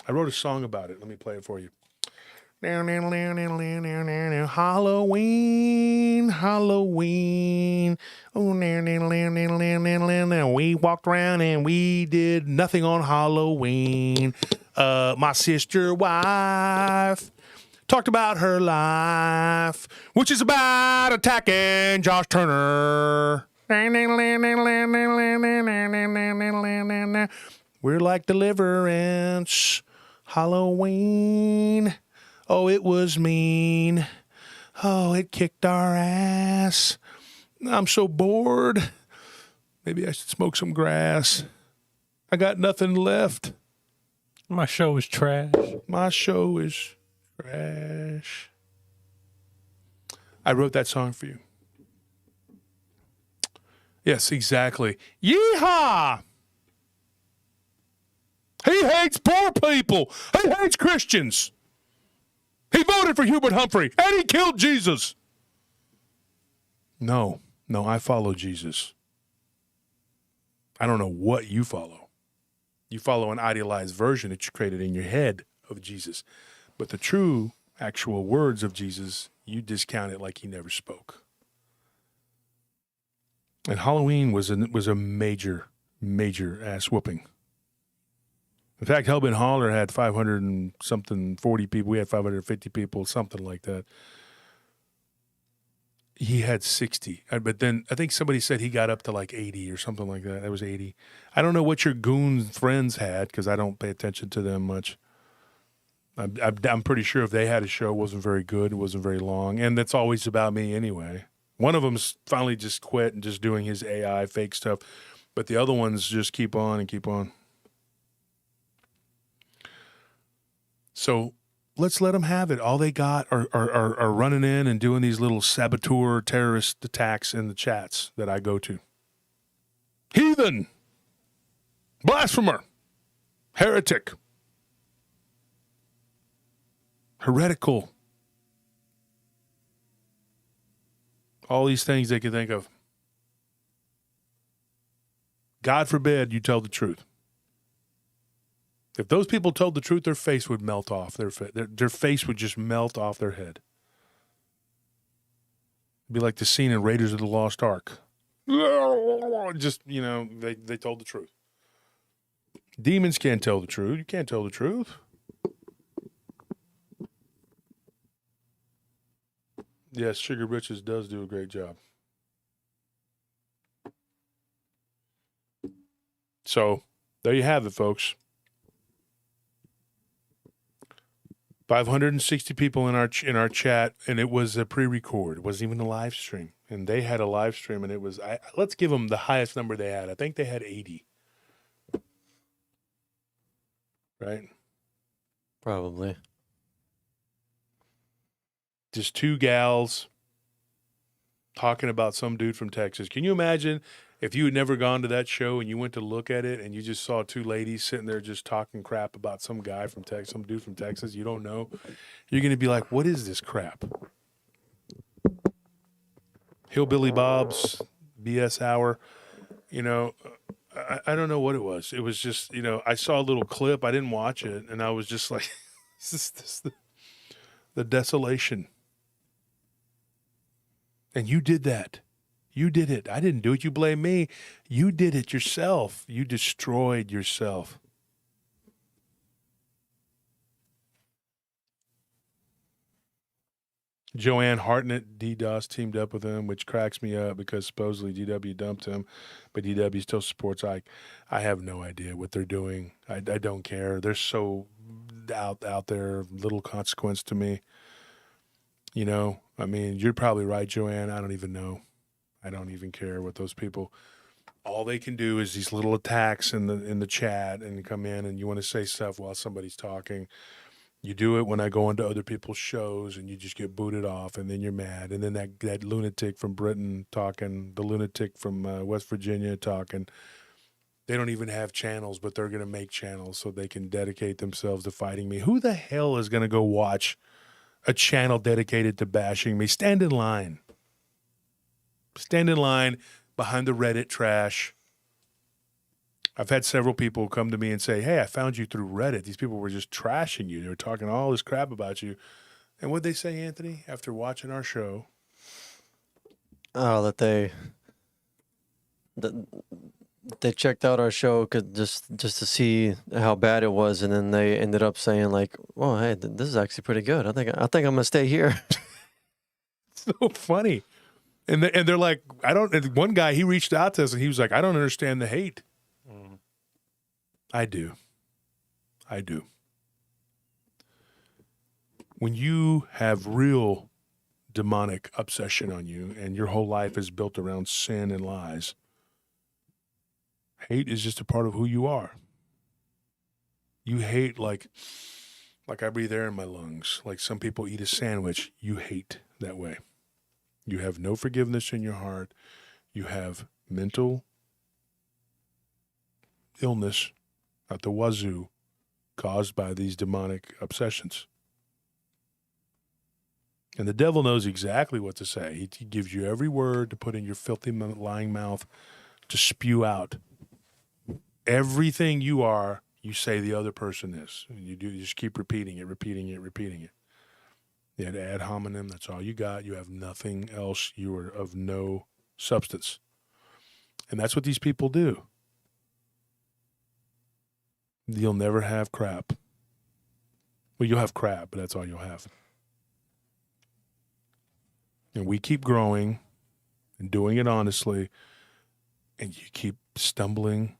I wrote a song about it. Let me play it for you. Halloween, Halloween. Oh, we walked around and we did nothing on Halloween. My sister wife talked about her life, which is about attacking Josh Turner. We're like Deliverance, Halloween. Oh, it was mean. Oh, it kicked our ass. I'm so bored. Maybe I should smoke some grass. I got nothing left. My show is trash. My show is trash. I wrote that song for you. Yes, exactly. Yeehaw! He hates poor people. He hates Christians. He voted for Hubert Humphrey, and he killed Jesus. No, I follow Jesus. I don't know what you follow. You follow an idealized version that you created in your head of Jesus. But the true, actual words of Jesus, you discount it like he never spoke. And Halloween was a major, major ass whooping. In fact, Hellbent Holler had 500 and something, 40 people. We had 550 people, something like that. He had 60. But then I think somebody said he got up to like 80 or something like that. That was 80. I don't know what your goon friends had because I don't pay attention to them much. I'm pretty sure if they had a show, it wasn't very good. It wasn't very long. And that's always about me anyway. One of them's finally just quit and just doing his AI fake stuff. But the other ones just keep on and keep on. So let's let them have it. All they got are running in and doing these little saboteur terrorist attacks in the chats that I go to. Heathen, blasphemer, heretic, heretical. All these things they can think of. God forbid you tell the truth. If those people told the truth, their face would melt off. Their face would just melt off their head. It'd be like the scene in Raiders of the Lost Ark. Just, they told the truth. Demons can't tell the truth. You can't tell the truth. Yes, Sugar Riches does do a great job. So, there you have it, folks. 560 people in our chat, and it was a pre-record. It wasn't even a live stream. And they had a live stream, and it was, let's give them the highest number they had. I think they had 80. Right? Probably. Just two gals talking about some dude from Texas. Can you imagine if you had never gone to that show and you went to look at it and you just saw two ladies sitting there just talking crap about some guy from Texas, some dude from Texas you don't know? You're going to be like, what is this crap? Hillbilly Bob's BS Hour. I don't know what it was. It was just, I saw a little clip. I didn't watch it. And I was just like, this the desolation. And you did that. You did it. I didn't do it. You blame me. You did it yourself. You destroyed yourself. Joanne Hartnett, DDoS teamed up with him, which cracks me up because supposedly DW dumped him, but DW still supports Ike. I have no idea what they're doing. I don't care. They're so out there, little consequence to me. You're probably right, Joanne. I don't even know. I don't even care what those people. All they can do is these little attacks in the chat and come in and you want to say stuff while somebody's talking. You do it when I go into other people's shows and you just get booted off and then you're mad. And then that lunatic from Britain talking, the lunatic from West Virginia talking. They don't even have channels, but they're going to make channels so they can dedicate themselves to fighting me. Who the hell is going to go watch a channel dedicated to bashing me? Stand in line. Stand in line behind the Reddit trash. I've had several people come to me and say, hey, I found you through Reddit. These people were just trashing you. They were talking all this crap about you. And what'd they say, Anthony, after watching our show? Oh, that they checked out our show just to see how bad it was, and then they ended up saying like, "Well, hey, this is actually pretty good. I think I'm gonna stay here." So funny. And they're like, and one guy, he reached out to us and he was like, I don't understand the hate. I do. When you have real demonic obsession on you and your whole life is built around sin and lies, hate is just a part of who you are. You hate like I breathe air in my lungs. Like some people eat a sandwich. You hate that way. You have no forgiveness in your heart. You have mental illness at the wazoo caused by these demonic obsessions. And the devil knows exactly what to say. He gives you every word to put in your filthy, lying mouth to spew out. Everything you are, you say the other person is. And you just keep repeating it. You had ad hominem, that's all you got. You have nothing else. You are of no substance. And that's what these people do. You'll never have crap. Well, you'll have crap, but that's all you'll have. And we keep growing and doing it honestly, and you keep stumbling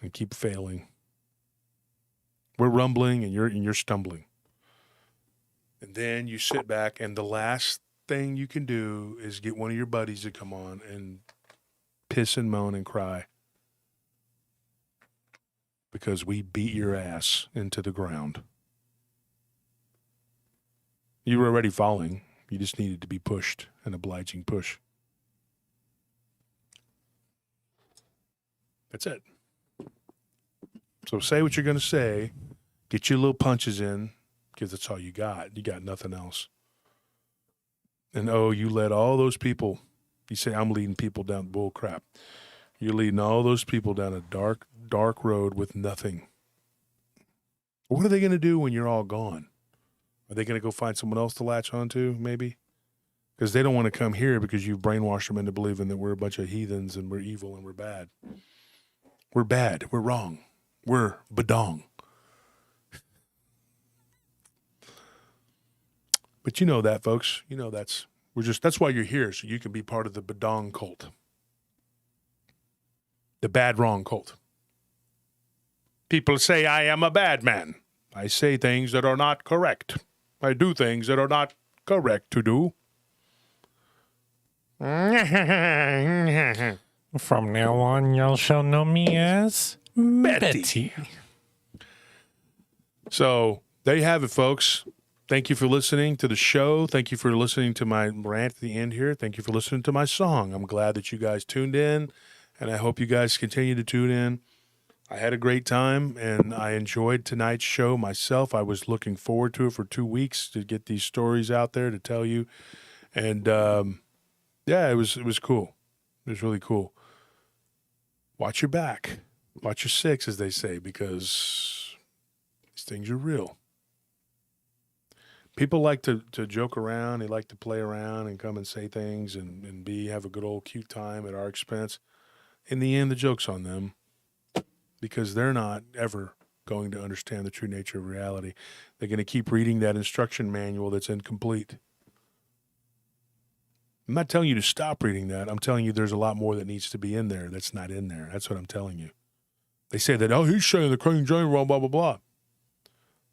and keep failing. We're rumbling and you're stumbling. And then you sit back, and the last thing you can do is get one of your buddies to come on and piss and moan and cry because we beat your ass into the ground. You were already falling. You just needed to be pushed, an obliging push. That's it. So say what you're going to say. Get your little punches in. Because that's all you got. You got nothing else. And you led all those people. You say, I'm leading people down bull crap. You're leading all those people down a dark, dark road with nothing. What are they going to do when you're all gone? Are they going to go find someone else to latch onto, maybe? Because they don't want to come here because you've brainwashed them into believing that we're a bunch of heathens and we're evil and we're bad. We're bad. We're wrong. We're badong. But you know that, folks. You know that's why you're here, so you can be part of the Badong cult. The bad wrong cult. People say I am a bad man. I say things that are not correct. I do things that are not correct to do. From now on, y'all shall know me as Betty. So there you have it, folks. Thank you for listening to the show. Thank you for listening to my rant at the end here. Thank you for listening to my song. I'm glad that you guys tuned in, and I hope you guys continue to tune in. I had a great time, and I enjoyed tonight's show myself. I was looking forward to it for 2 weeks to get these stories out there to tell you. And, yeah, it was cool. It was really cool. Watch your back. Watch your six, as they say, because these things are real. People like to joke around. They like to play around and come and say things and have a good old cute time at our expense. In the end, the joke's on them because they're not ever going to understand the true nature of reality. They're going to keep reading that instruction manual that's incomplete. I'm not telling you to stop reading that. I'm telling you there's a lot more that needs to be in there that's not in there. That's what I'm telling you. They say that, he's saying the King James wrong, blah, blah, blah.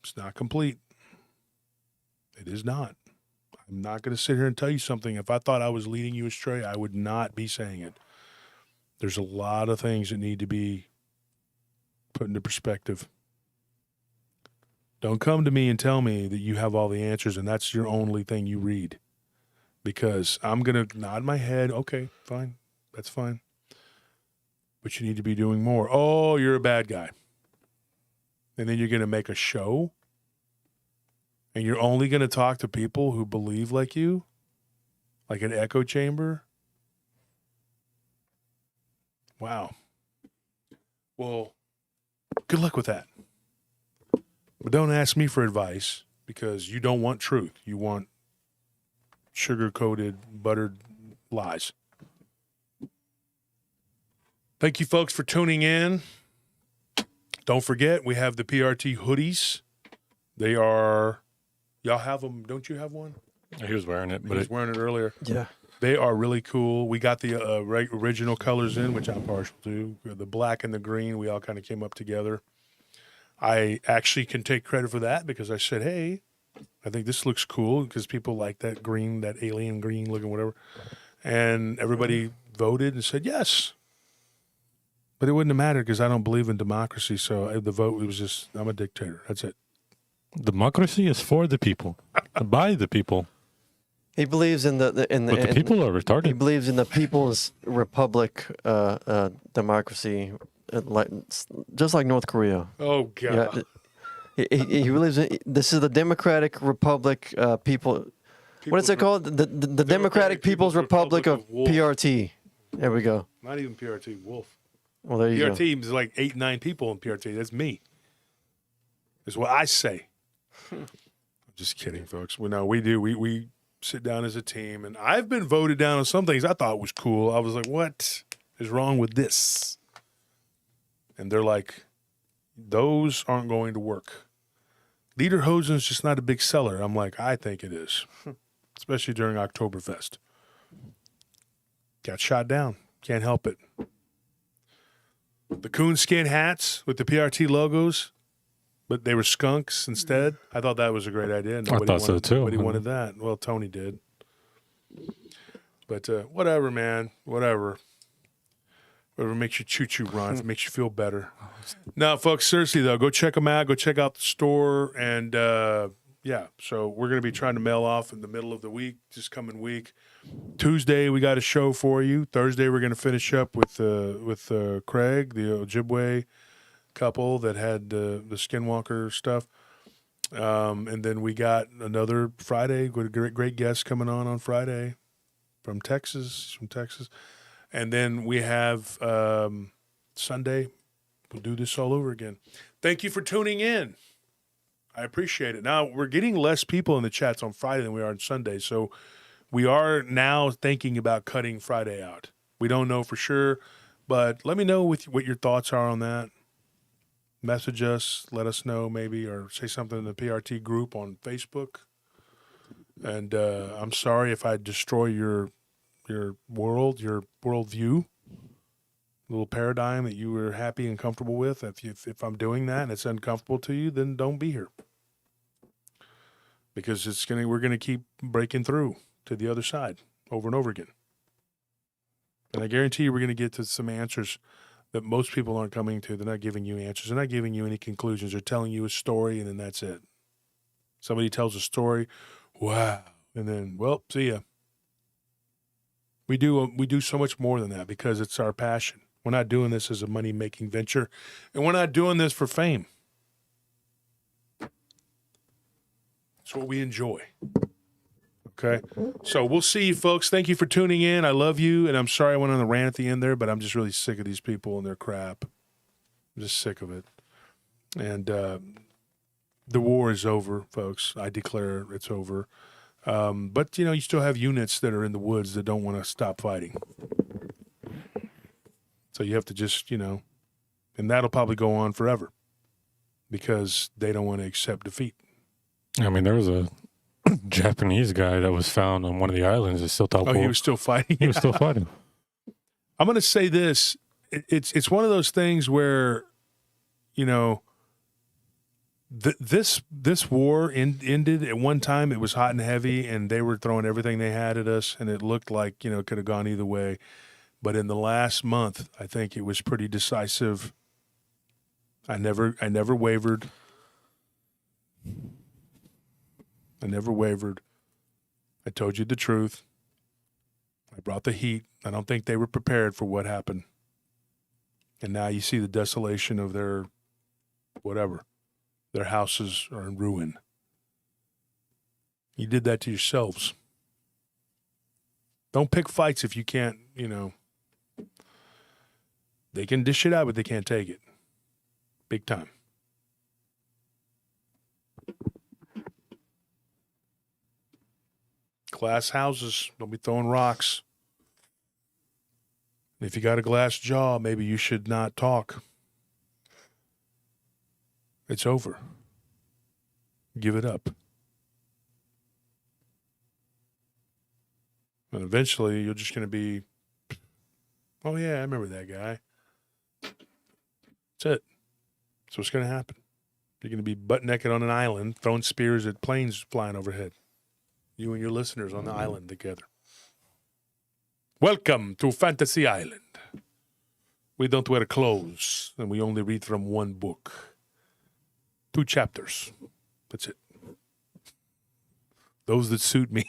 It's not complete. It is not. I'm not going to sit here and tell you something. If I thought I was leading you astray, I would not be saying it. There's a lot of things that need to be put into perspective. Don't come to me and tell me that you have all the answers and that's your only thing you read. Because I'm going to nod my head. Okay, fine. That's fine. But you need to be doing more. Oh, you're a bad guy. And then you're going to make a show? And you're only going to talk to people who believe like you? Like an echo chamber? Wow. Well, good luck with that. But don't ask me for advice. because you don't want truth. You want sugar-coated, buttered lies. Thank you, folks, for tuning in. Don't forget, we have the PRT hoodies. They are, y'all have them. Don't you have one? He was wearing it, He but was wearing it earlier. Yeah. They are really cool. We got the original colors in, which I'm partial to. The black and the green, we all kind of came up together. I actually can take credit for that because I said, hey, I think this looks cool because people like that green, that alien green looking whatever. And everybody voted and said yes. But it wouldn't have mattered because I don't believe in democracy. So the vote was just, I'm a dictator. That's it. democracy is for the people, by the people. He believes in the But the people are He retarded. believes in the People's Republic democracy, just like North Korea. Oh, God. Yeah, he believes in, this is the Democratic Republic people. What is it called? The Democratic People's Republic of Wolves. PRT. There we go. Not even PRT, Wolf. Well, there you go. PRT is like 8, 9 people in PRT. That's me. That's what I say. I'm just kidding, folks. Well, no, we do. We sit down as a team, and I've been voted down on some things I thought was cool. I was like, what is wrong with this? And they're like, those aren't going to work. Lederhosen's just not a big seller. I'm like, I think it is, especially during Oktoberfest. Got shot down. Can't help it. The coonskin hats with the PRT logos, but they were skunks instead. I thought that was a great idea. thought so, too. Nobody wanted that. Well, Tony did. But whatever, man. Whatever. Whatever makes you choo-choo run. If it makes you feel better. Now, folks, seriously, though, go check them out. Go check out the store. And, yeah, so we're going to be trying to mail off in the middle of the week, this coming week. Tuesday, we got a show for you. Thursday, we're going to finish up with Craig, the Ojibwe couple that had the Skinwalker stuff. And then we got another Friday, with a great guest coming on Friday from Texas. And then we have Sunday. We'll do this all over again. Thank you for tuning in. I appreciate it. Now, we're getting less people in the chats on Friday than we are on Sunday, so we are now thinking about cutting Friday out. We don't know for sure, but let me know what your thoughts are on that. Message us, let us know maybe, or say something in the PRT group on Facebook. And I'm sorry if I destroy your world, your worldview, little paradigm that you were happy and comfortable with. If I'm doing that and it's uncomfortable to you, then don't be here. Because we're gonna keep breaking through to the other side over and over again. And I guarantee you we're gonna get to some answers that most people aren't coming to. They're not giving you answers. They're not giving you any conclusions. They're telling you a story and then that's it. Somebody tells a story, wow, and then, well, see ya. We do so much more than that because it's our passion. We're not doing this as a money-making venture, and we're not doing this for fame. It's what we enjoy. Okay? So we'll see you, folks. Thank you for tuning in. I love you, and I'm sorry I went on the rant at the end there, but I'm just really sick of these people and their crap. I'm just sick of it. And the war is over, folks. I declare it's over. But, you still have units that are in the woods that don't want to stop fighting. So you have to just, and that'll probably go on forever because they don't want to accept defeat. I mean, there was a Japanese guy that was found on one of the islands that still thought, he was still fighting? He was still fighting. I'm going to say this. It's one of those things where, this war ended at one time. It was hot and heavy, and they were throwing everything they had at us, and it looked like, it could have gone either way. But in the last month, I think it was pretty decisive. I never wavered. I never wavered. I told you the truth. I brought the heat. I don't think they were prepared for what happened. And now you see the desolation of their whatever. Their houses are in ruin. You did that to yourselves. Don't pick fights if you can't, They can dish it out, but they can't take it. Big time. Glass houses. Don't be throwing rocks. If you got a glass jaw, maybe you should not talk. It's over. Give it up. And eventually, you're just going to be, oh, yeah, I remember that guy. That's it. That's what's going to happen. You're going to be butt naked on an island, throwing spears at planes flying overhead. You and your listeners on the island together. Welcome to Fantasy Island. We don't wear clothes, and we only read from one book. 2 chapters. That's it. Those that suit me.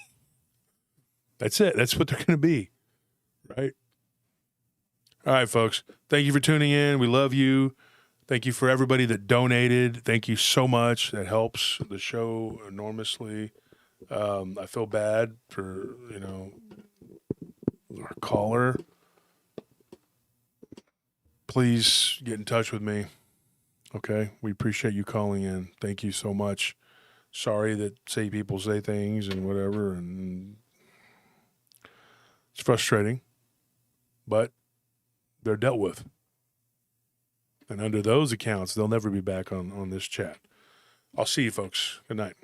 That's it. That's what they're going to be. Right? All right, folks. Thank you for tuning in. We love you. Thank you for everybody that donated. Thank you so much. That helps the show enormously. I feel bad for, our caller. Please get in touch with me. Okay? We appreciate you calling in. Thank you so much. Sorry that people say things and whatever, and it's frustrating, but they're dealt with. And under those accounts, they'll never be back on this chat. I'll see you folks. Good night.